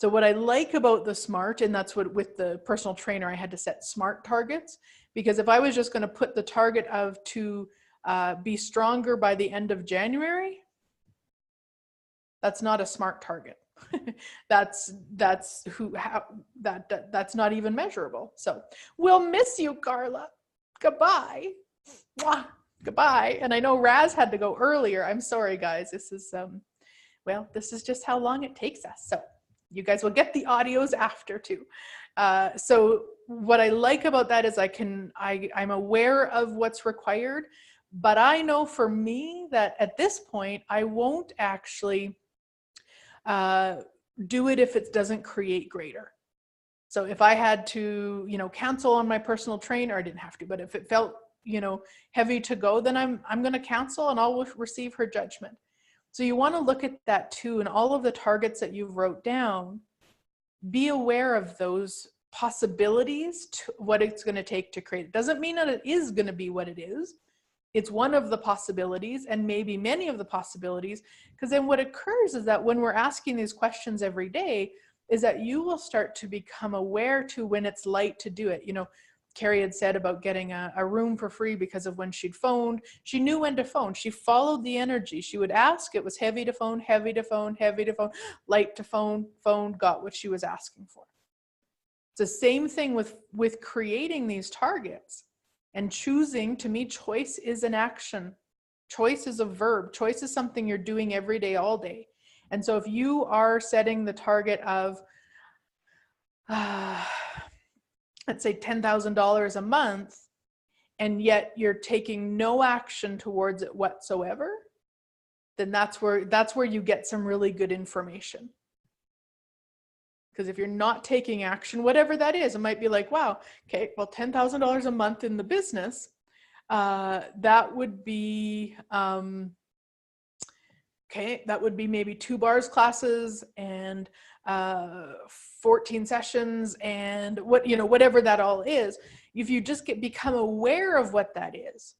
So what I like about the SMART, and that's what with the personal trainer, I had to set SMART targets, because if I was just going to put the target of to be stronger by the end of January, that's not a SMART target. that's not even measurable. So we'll miss you, Carla. Goodbye. Mwah. Goodbye. And I know Raz had to go earlier. I'm sorry, guys. This is well, this is just how long it takes us. So you guys will get the audios after too. So what I like about that is I'm aware of what's required, but I know for me that at this point, I won't actually do it if it doesn't create greater. So if I had to, cancel on my personal trainer, I didn't have to, but if it felt, heavy to go, then I'm going to cancel and I'll receive her judgment. So you want to look at that too, and all of the targets that you've wrote down, be aware of those possibilities to what it's going to take to create. It doesn't mean that it is going to be what it is. It's one of the possibilities, and maybe many of the possibilities, because then what occurs is that when we're asking these questions every day, is that you will start to become aware to when it's light to do it. Carrie had said about getting a room for free because of when she'd phoned. She knew when to phone. She followed the energy. She would ask. It was heavy to phone, heavy to phone, heavy to phone, light to phone, phoned, got what she was asking for. It's the same thing with creating these targets and choosing. To me, choice is an action. Choice is a verb. Choice is something you're doing every day, all day. And so if you are setting the target of, let's say $10,000 a month, and yet you're taking no action towards it whatsoever, then that's where you get some really good information. Because if you're not taking action, whatever that is, it might be like, wow, okay, well, $10,000 a month in the business, that would be, that would be maybe 2 bars classes and 14 sessions and whatever that all is. If you just become aware of what that is,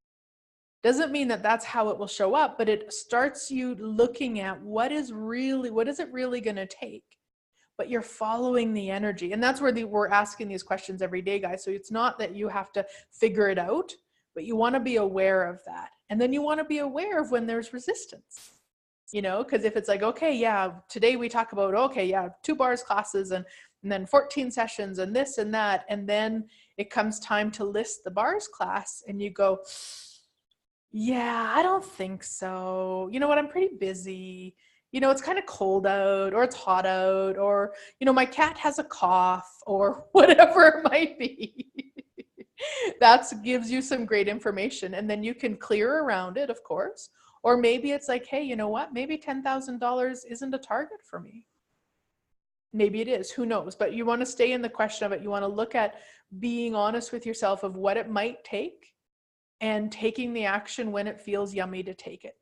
doesn't mean that that's how it will show up, but it starts you looking at what is it really going to take, but you're following the energy. And that's where we're asking these questions every day, guys. So it's not that you have to figure it out, but you want to be aware of that. And then you want to be aware of when there's resistance. Because if it's like, okay, yeah, today we talk about, okay, yeah, 2 bars classes and then 14 sessions and this and that. And then it comes time to list the bars class and you go, yeah, I don't think so. You know what? I'm pretty busy. It's kind of cold out, or it's hot out, or, my cat has a cough, or whatever it might be. That gives you some great information. And then you can clear around it, of course. Or maybe it's like, hey, you know what? Maybe $10,000 isn't a target for me. Maybe it is, who knows? But you want to stay in the question of it. You want to look at being honest with yourself of what it might take and taking the action when it feels yummy to take it.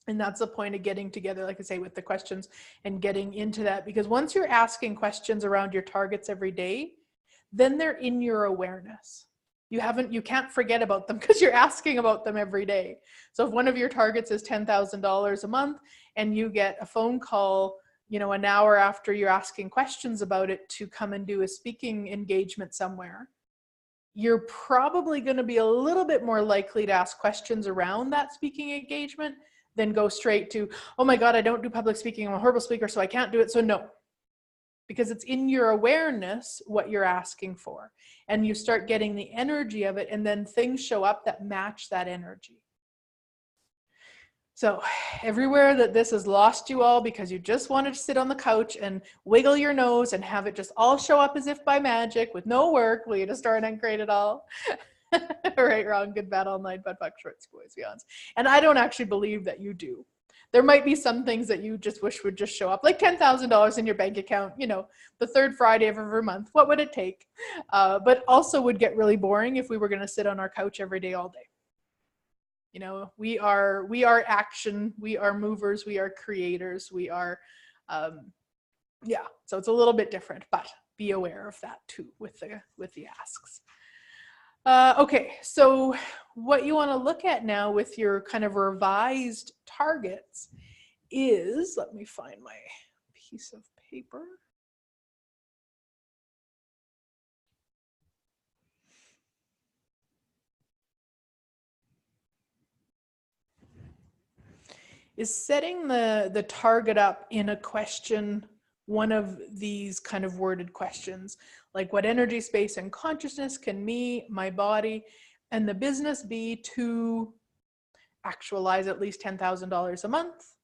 And that's the point of getting together, like I say, with the questions and getting into that. Because once you're asking questions around your targets every day, then they're in your awareness. You can't forget about them because you're asking about them every day. So if one of your targets is $10,000 a month and you get a phone call, an hour after you're asking questions about it to come and do a speaking engagement somewhere, you're probably going to be a little bit more likely to ask questions around that speaking engagement than go straight to, oh my God, I don't do public speaking. I'm a horrible speaker, so I can't do it. So no. Because it's in your awareness what you're asking for, and you start getting the energy of it, and then things show up that match that energy. So everywhere that this has lost you all because you just wanted to sit on the couch and wiggle your nose and have it just all show up as if by magic with no work, will you just start and create it all? Right, wrong, good, bad, all night, butt, fuck, shorts, boys, beyonds. And I don't actually believe that you do. There might be some things that you just wish would just show up, like $10,000 in your bank account, the 3rd Friday of every month. What would it take? But also would get really boring if we were going to sit on our couch every day, all day. We are action. We are movers. We are creators. We are Yeah, so it's a little bit different, but be aware of that too with the asks. Okay, so what you want to look at now with your kind of revised targets is, let me find my piece of paper. Is setting the target up in a question, one of these kind of worded questions, like what energy, space, and consciousness can me, my body, and the business be to actualize at least $10,000 a month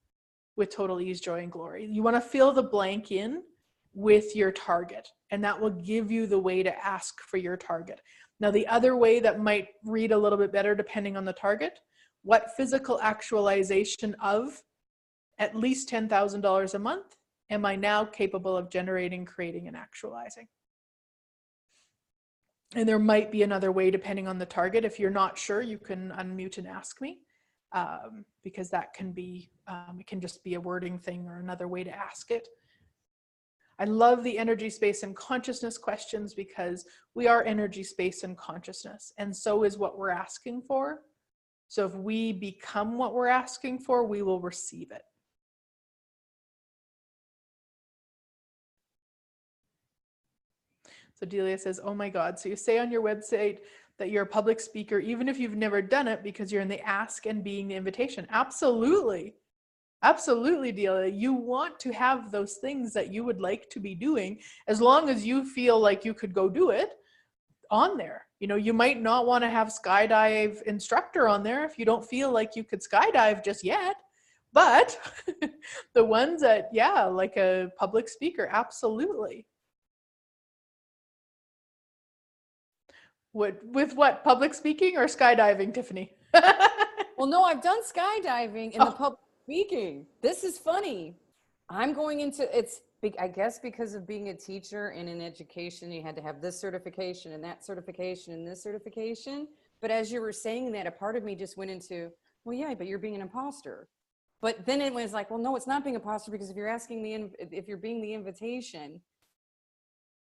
with total ease, joy, and glory. You want to fill the blank in with your target, and that will give you the way to ask for your target. Now, the other way that might read a little bit better depending on the target, what physical actualization of at least $10,000 a month am I now capable of generating, creating, and actualizing? And there might be another way depending on the target. If you're not sure, you can unmute and ask me, because that can be, it can just be a wording thing or another way to ask it. I love the energy, space, and consciousness questions because we are energy, space, and consciousness, and so is what we're asking for. So if we become what we're asking for, we will receive it. So Delia says, oh my God, so you say on your website that you're a public speaker, even if you've never done it, because you're in the ask and being the invitation. Absolutely. Absolutely, Delia. You want to have those things that you would like to be doing, as long as you feel like you could go do it on there. You know, you might not want to have skydive instructor on there if you don't feel like you could skydive just yet, but the ones that, yeah, like a public speaker, absolutely. With what, public speaking or skydiving, Tiffany? Well, no, I've done skydiving in the public speaking. This is funny. I'm going into, it's, I guess because of being a teacher and in education, you had to have this certification and that certification and this certification. But as you were saying that, a part of me just went into, well, yeah, but you're being an imposter. But then it was like, well, no, it's not being an imposter, because if you're asking if you're being the invitation.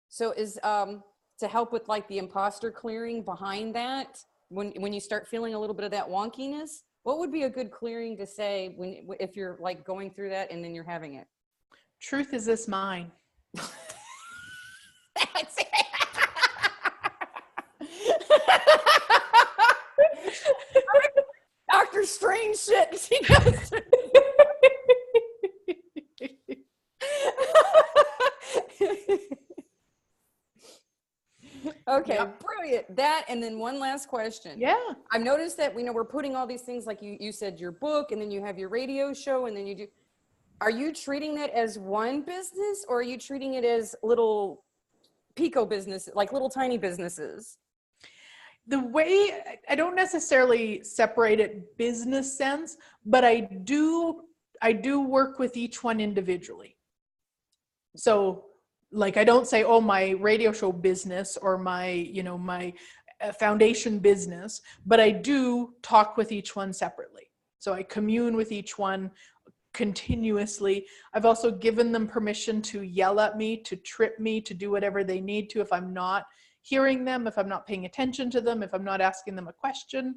So is, to help with like the imposter clearing behind that, when you start feeling a little bit of that wonkiness, what would be a good clearing to say if you're like going through that and then you're having it? Truth is this mine. Dr. Strange shit. She goes Okay, yep. Brilliant. That, and then one last question. Yeah. I've noticed that we're putting all these things, like you said, your book, and then you have your radio show, and then you do. Are you treating that as one business, or are you treating it as little pico business, like little tiny businesses? The way, I don't necessarily separate it business sense, but I do work with each one individually. So like, I don't say, oh, my radio show business or my, my foundation business, but I do talk with each one separately. So I commune with each one continuously. I've also given them permission to yell at me, to trip me, to do whatever they need to if I'm not hearing them, if I'm not paying attention to them, if I'm not asking them a question,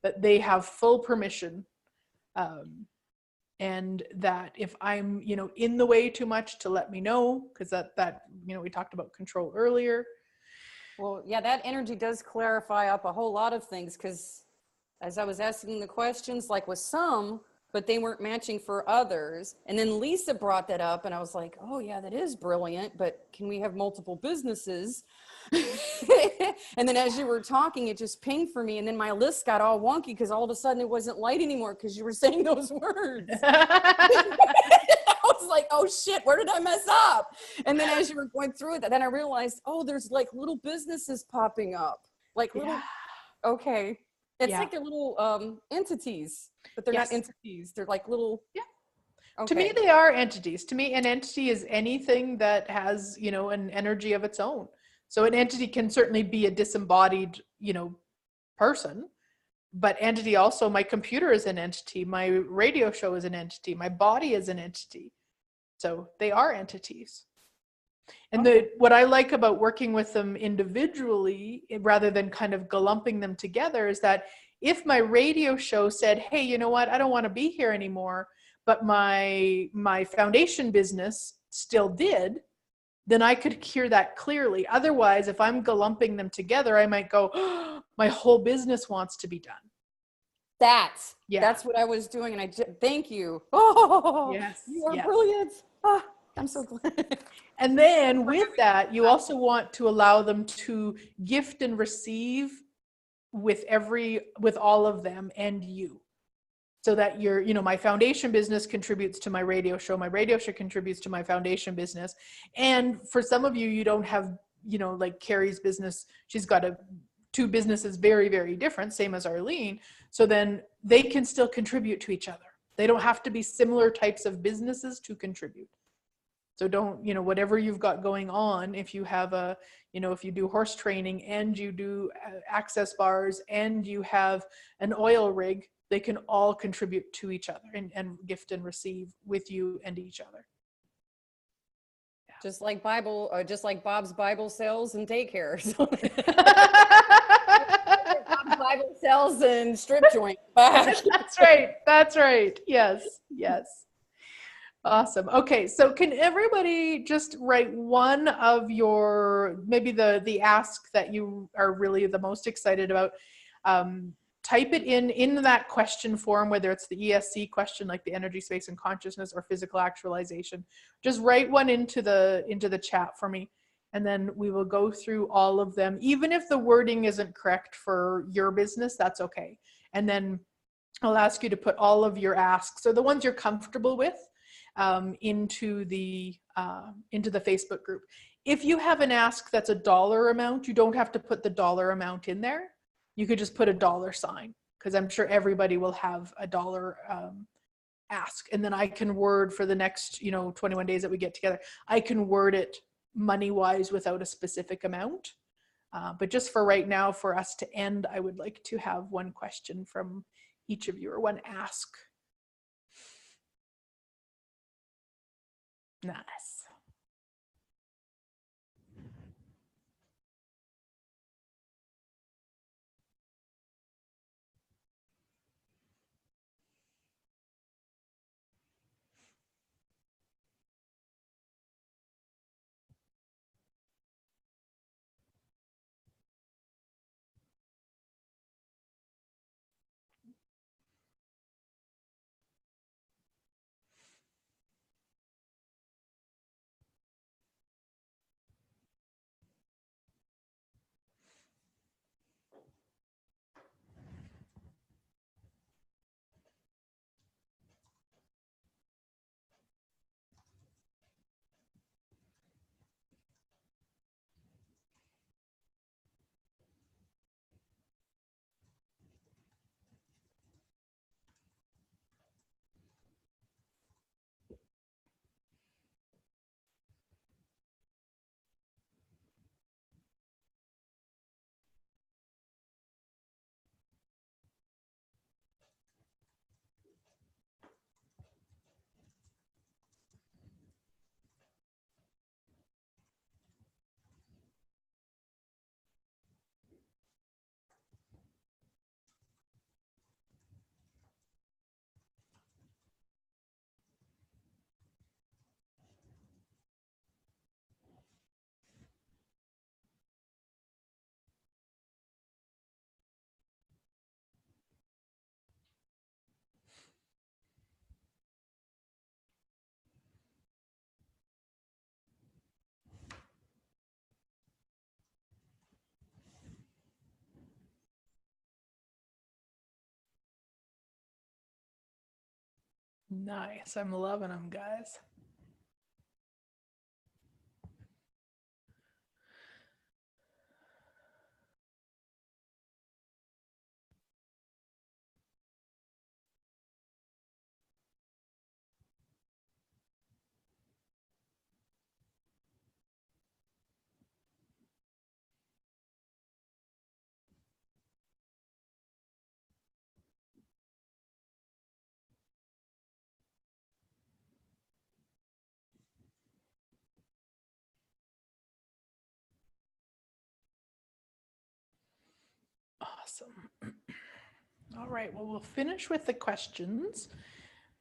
that they have full permission. And that if I'm, in the way too much, to let me know, because that we talked about control earlier. Well, yeah, that energy does clarify up a whole lot of things, because as I was asking the questions, like with some, but they weren't matching for others. And then Lisa brought that up, and I was like, oh yeah, that is brilliant, but can we have multiple businesses? And then as you were talking, it just pinged for me, and then my list got all wonky because all of a sudden it wasn't light anymore because you were saying those words. I was like, oh shit, where did I mess up? And then as you were going through it, then I realized, oh, there's like little businesses popping up, like little, okay. It's like they're little entities, but they're not entities. They're like little. Yeah. Okay. To me, they are entities. To me, an entity is anything that has, an energy of its own. So an entity can certainly be a disembodied, person, but entity also, my computer is an entity. My radio show is an entity. My body is an entity. So they are entities. And what I like about working with them individually rather than kind of lumping them together is that if my radio show said, hey, you know what, I don't want to be here anymore, but my foundation business still did, then I could hear that clearly. Otherwise, if I'm lumping them together, I might go, oh, my whole business wants to be done. That's what I was doing. And thank you. Oh, yes, you are yes. brilliant. Oh, I'm so glad. And then with that, you also want to allow them to gift and receive with all of them and you. So that my foundation business contributes to my radio show contributes to my foundation business. And for some of you, you don't have, like Carrie's business, she's got two businesses very, very different, same as Arlene. So then they can still contribute to each other. They don't have to be similar types of businesses to contribute. So don't, whatever you've got going on, if you have if you do horse training and you do access bars and you have an oil rig, they can all contribute to each other and gift and receive with you and each other. Yeah. Just like Bob's Bible sales and daycare. Bob's Bible sales and strip joint. That's right. That's right. Yes. Yes. Awesome. Okay, so can everybody just write one of maybe the ask that you are really the most excited about? Type it in that question form, whether it's the ESC question like the energy, space, and consciousness or physical actualization. Just write one into the chat for me, and then we will go through all of them. Even if the wording isn't correct for your business, that's okay. And then I'll ask you to put all of your asks, or the ones you're comfortable with, into the Facebook group. If you have an ask that's a dollar amount, you don't have to put the dollar amount in there. You could just put a $sign, because I'm sure everybody will have a dollar ask. And then I can word for the next 21 days that we get together, I can word it money wise without a specific amount. But just for right now, for us to end, I would like to have one question from each of you, or one ask. Nice. Nice. I'm loving them, guys. Awesome. All right, well, we'll finish with the questions.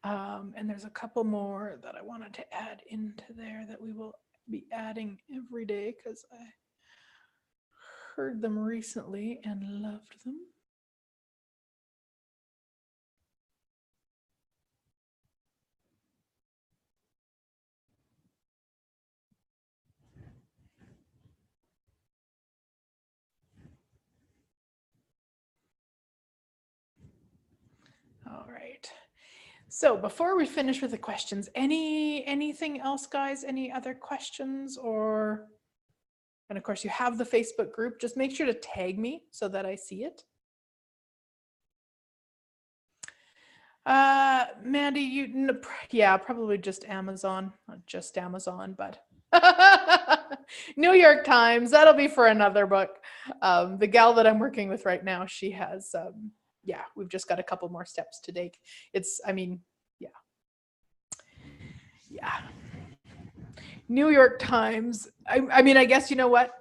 And there's a couple more that I wanted to add into there that we will be adding every day because I heard them recently and loved them. All right. So before we finish with the questions, anything else, guys? Any other questions? Or, and of course you have the Facebook group. Just make sure to tag me so that I see it. Mandy, yeah, probably just Amazon, not just Amazon, but New York Times. That'll be for another book. The gal that I'm working with right now, she has, yeah, we've just got a couple more steps to take. I mean, yeah. New York Times. I mean, I guess, you know what?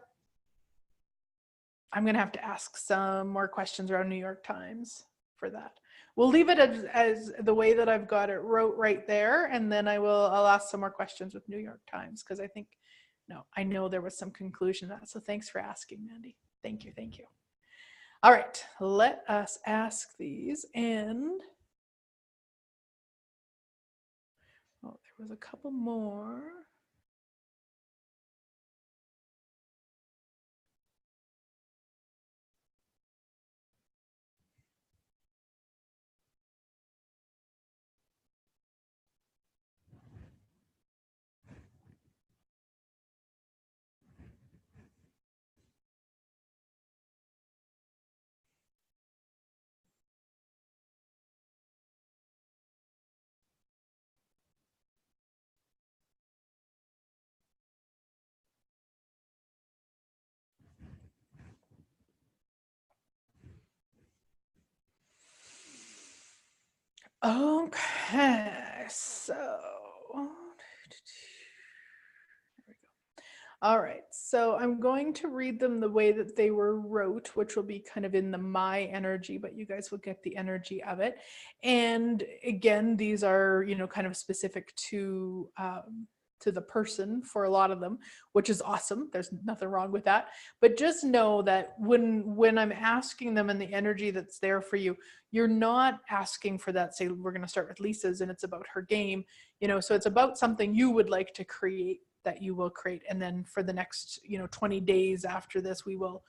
I'm going to have to ask some more questions around New York Times for that. We'll leave it as the way that I've got it wrote right there. And then I'll ask some more questions with New York Times because I know there was some conclusion to that. So thanks for asking, Mandy. Thank you. Thank you. All right, let us ask these. And oh, there was a couple more. Okay, so there we go. All right, so I'm going to read them the way that they were wrote, which will be kind of in the my energy, but you guys will get the energy of it. And again, these are, kind of specific to the person for a lot of them, which is awesome. There's nothing wrong with that. But just know that when I'm asking them and the energy that's there for you, you're not asking for that. Say, we're going to start with Lisa's and it's about her game, so it's about something you would like to create that you will create. And then for the next, 20 days after this, we will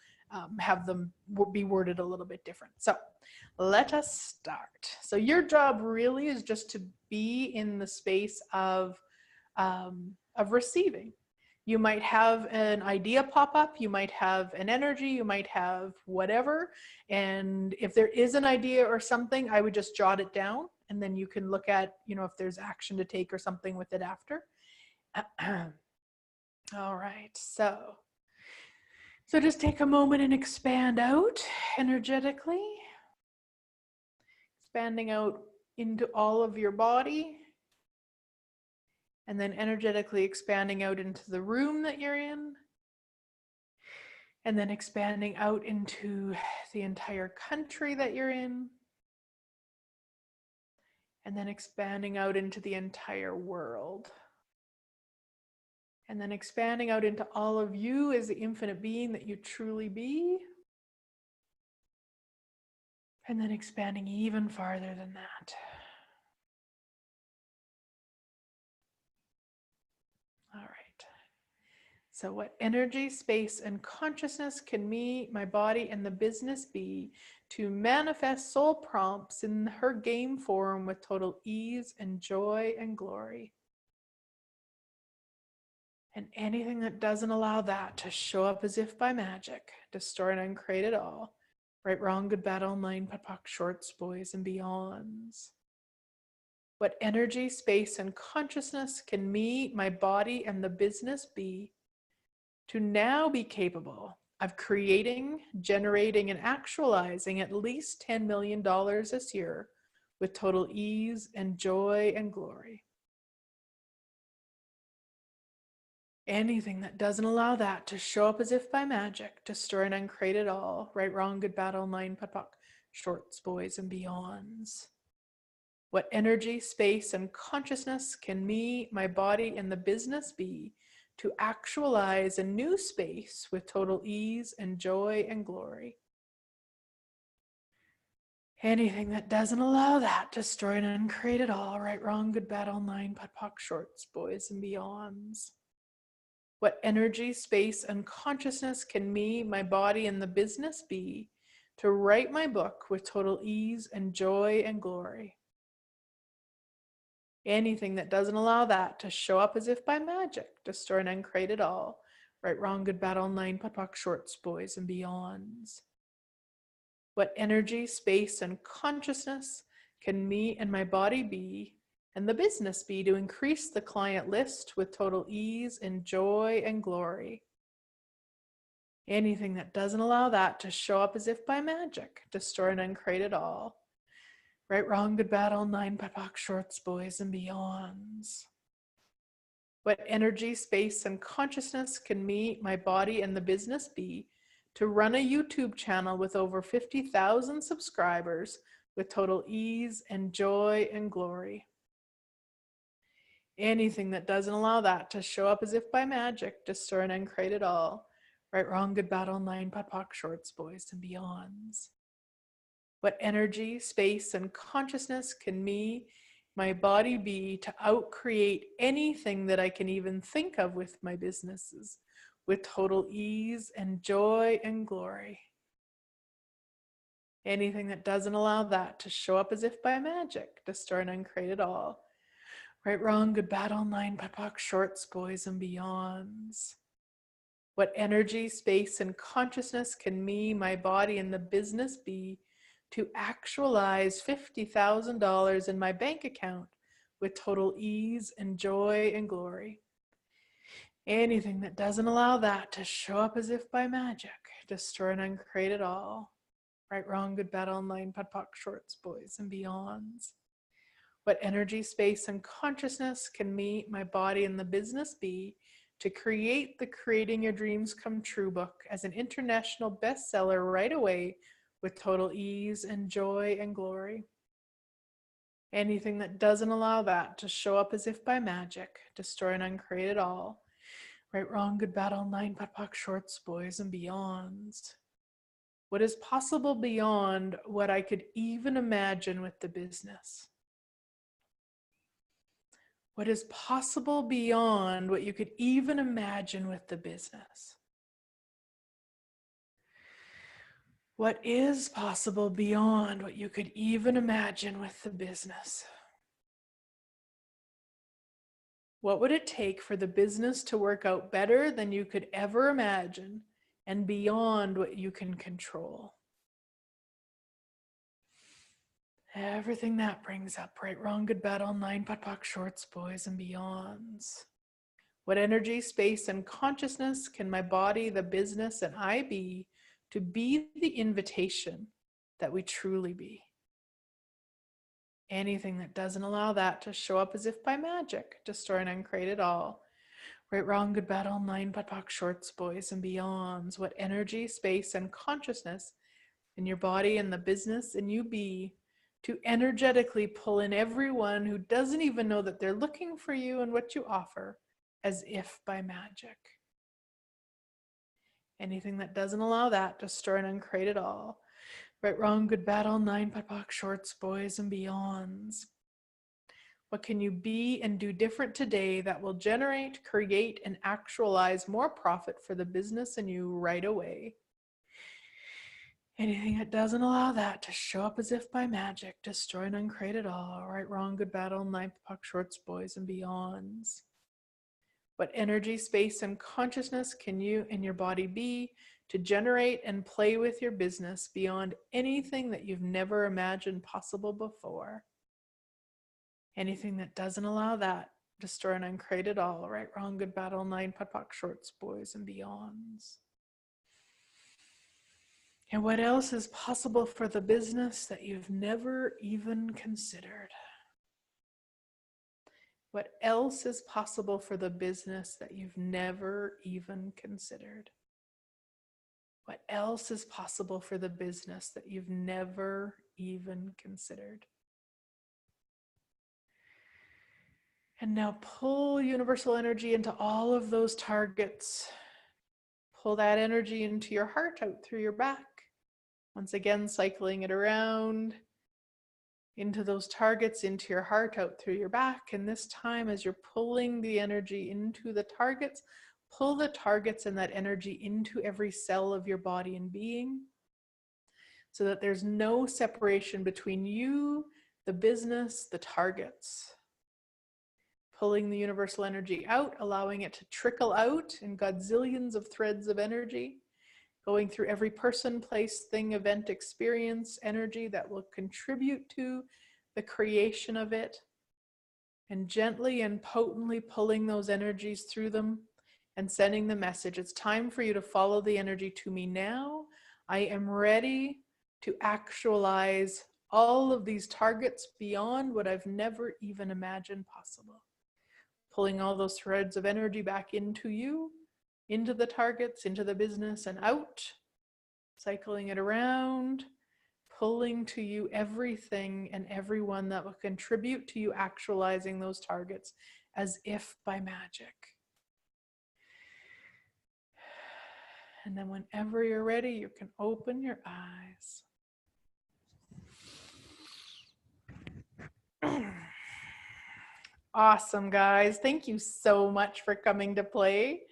have them be worded a little bit different. So let us start. So your job really is just to be in the space of receiving. You might have an idea pop up, you might have an energy, you might have whatever. And if there is an idea or something, I would just jot it down and then you can look at, if there's action to take or something with it after. All right, so just take a moment and expand out energetically, expanding out into all of your body. And then energetically expanding out into the room that you're in. And then expanding out into the entire country that you're in. And then expanding out into the entire world. And then expanding out into all of you as the infinite being that you truly be. And then expanding even farther than that. All right. So what energy, space, and consciousness can me, my body, and the business be to manifest soul prompts in her game form with total ease and joy and glory? And anything that doesn't allow that to show up as if by magic, destroy and uncreate it all. Right, wrong, good, bad, online, POD, shorts, boys, and beyonds. What energy, space, and consciousness can me, my body, and the business be to now be capable of creating, generating, and actualizing at least $10 million this year with total ease and joy and glory? Anything that doesn't allow that to show up as if by magic, destroy and uncreate it all. Right, wrong, good, bad, online, POD POC, shorts, boys, and beyonds. What energy, space, and consciousness can me, my body, and the business be to actualize a new space with total ease and joy and glory? Anything that doesn't allow that, destroy and uncreate it all. Right, wrong, good, bad, online, POD POC, shorts, boys, and beyonds. What energy, space, and consciousness can me, my body, and the business be to write my book with total ease and joy and glory? Anything that doesn't allow that to show up as if by magic, destroy and uncreate it all. Right, wrong, good, bad, online, POD POC, shorts, boys, and beyonds. What energy, space, and consciousness can me and my body be and the business be to increase the client list with total ease and joy and glory? Anything that doesn't allow that to show up as if by magic, destroy and uncreate it all. Right, wrong, good, bad, online, POD POC, shorts, boys, and beyonds. What energy, space, and consciousness can me, my body, and the business be to run a YouTube channel with over 50,000 subscribers with total ease and joy and glory? Anything that doesn't allow that to show up as if by magic, destroy and uncreate it all. Right, wrong, good, bad, online, POD POC, shorts, boys, and beyonds. What energy, space, and consciousness can me, my body be to outcreate anything that I can even think of with my businesses with total ease and joy and glory? Anything that doesn't allow that to show up as if by magic, destroy and uncreate it all. Right, wrong, good, bad, online, POD POC, shorts, boys, and beyonds. What energy, space, and consciousness can me, my body, and the business be to actualize $50,000 in my bank account with total ease and joy and glory? Anything that doesn't allow that to show up as if by magic, destroy and uncreate it all. Right, wrong, good, bad, online, POD POC, shorts, boys, and beyonds. What energy, space, and consciousness can me, my body, and the business be to create the Creating Your Dreams Come True book as an international bestseller right away with total ease and joy and glory? Anything that doesn't allow that to show up as if by magic, destroy and uncreate it all. Right, wrong, good, bad, online, POD POC, shorts, boys, and beyonds. What is possible beyond what I could even imagine with the business? What is possible beyond what you could even imagine with the business? What is possible beyond what you could even imagine with the business? What would it take for the business to work out better than you could ever imagine and beyond what you can control? Everything that brings up, right, wrong, good, bad, online, POD POC, shorts, boys, and beyonds. What energy, space, and consciousness can my body, the business, and I be to be the invitation that we truly be? Anything that doesn't allow that to show up as if by magic, destroy and uncreate it all. Right, wrong, good, bad, online, POD POC, shorts, boys, and beyonds. What energy, space, and consciousness in your body and the business and you be to energetically pull in everyone who doesn't even know that they're looking for you and what you offer as if by magic? Anything that doesn't allow that, destroy and uncreate it all. Right, wrong, good, bad, online, POD POC, shorts, boys, and beyonds. What can you be and do different today that will generate, create, and actualize more profit for the business and you right away? Anything that doesn't allow that to show up as if by magic, destroy and uncreate it all. Right, wrong, good, bad, online, POD POC, shorts, boys, and beyonds. What energy, space, and consciousness can you and your body be to generate and play with your business beyond anything that you've never imagined possible before? Anything that doesn't allow that, destroy and uncreate it all. Right, wrong, good, bad, online, POD POC, shorts, boys, and beyonds. And what else is possible for the business that you've never even considered? What else is possible for the business that you've never even considered? What else is possible for the business that you've never even considered? And now pull universal energy into all of those targets. Pull that energy into your heart, out through your back. Once again, cycling it around into those targets, into your heart, out through your back. And this time, as you're pulling the energy into the targets, pull the targets and that energy into every cell of your body and being, so that there's no separation between you, the business, the targets. Pulling the universal energy out, allowing it to trickle out in godzillions of threads of energy, going through every person, place, thing, event, experience, energy that will contribute to the creation of it, and gently and potently pulling those energies through them and sending the message. It's time for you to follow the energy to me now. I am ready to actualize all of these targets beyond what I've never even imagined possible. Pulling all those threads of energy back into you, into the targets, into the business, and out, cycling it around, pulling to you everything and everyone that will contribute to you actualizing those targets as if by magic. And then whenever you're ready, you can open your eyes. Awesome, guys. Thank you so much for coming to play.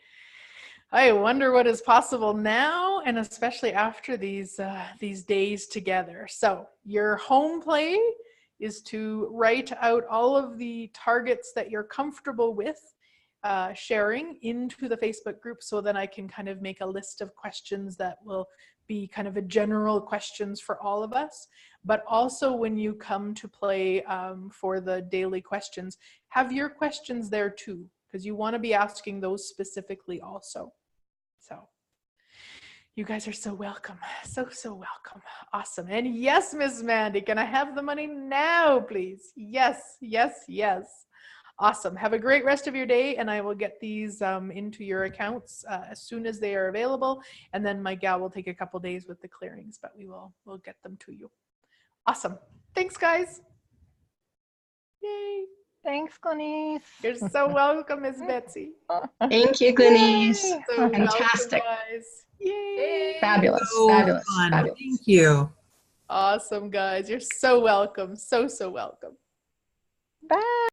I wonder what is possible now, and especially after these days together. So your home play is to write out all of the targets that you're comfortable with sharing into the Facebook group, so that I can kind of make a list of questions that will be kind of a general questions for all of us. But also when you come to play for the daily questions, have your questions there too, because you want to be asking those specifically also. So you guys are so welcome. So welcome. Awesome. And yes, Miss Mandy, can I have the money now, please? Yes. Awesome. Have a great rest of your day, and I will get these into your accounts as soon as they are available. And then my gal will take a couple days with the clearings, but we'll get them to you. Awesome. Thanks, guys. Yay. Thanks, Glenise. You're so welcome, Miss Betsy. Thank you, Glenise. So Fantastic. welcome, guys. Yay. Fabulous. So Fabulous. fun. Fabulous. Thank you. Awesome, guys. You're so welcome. So welcome. Bye.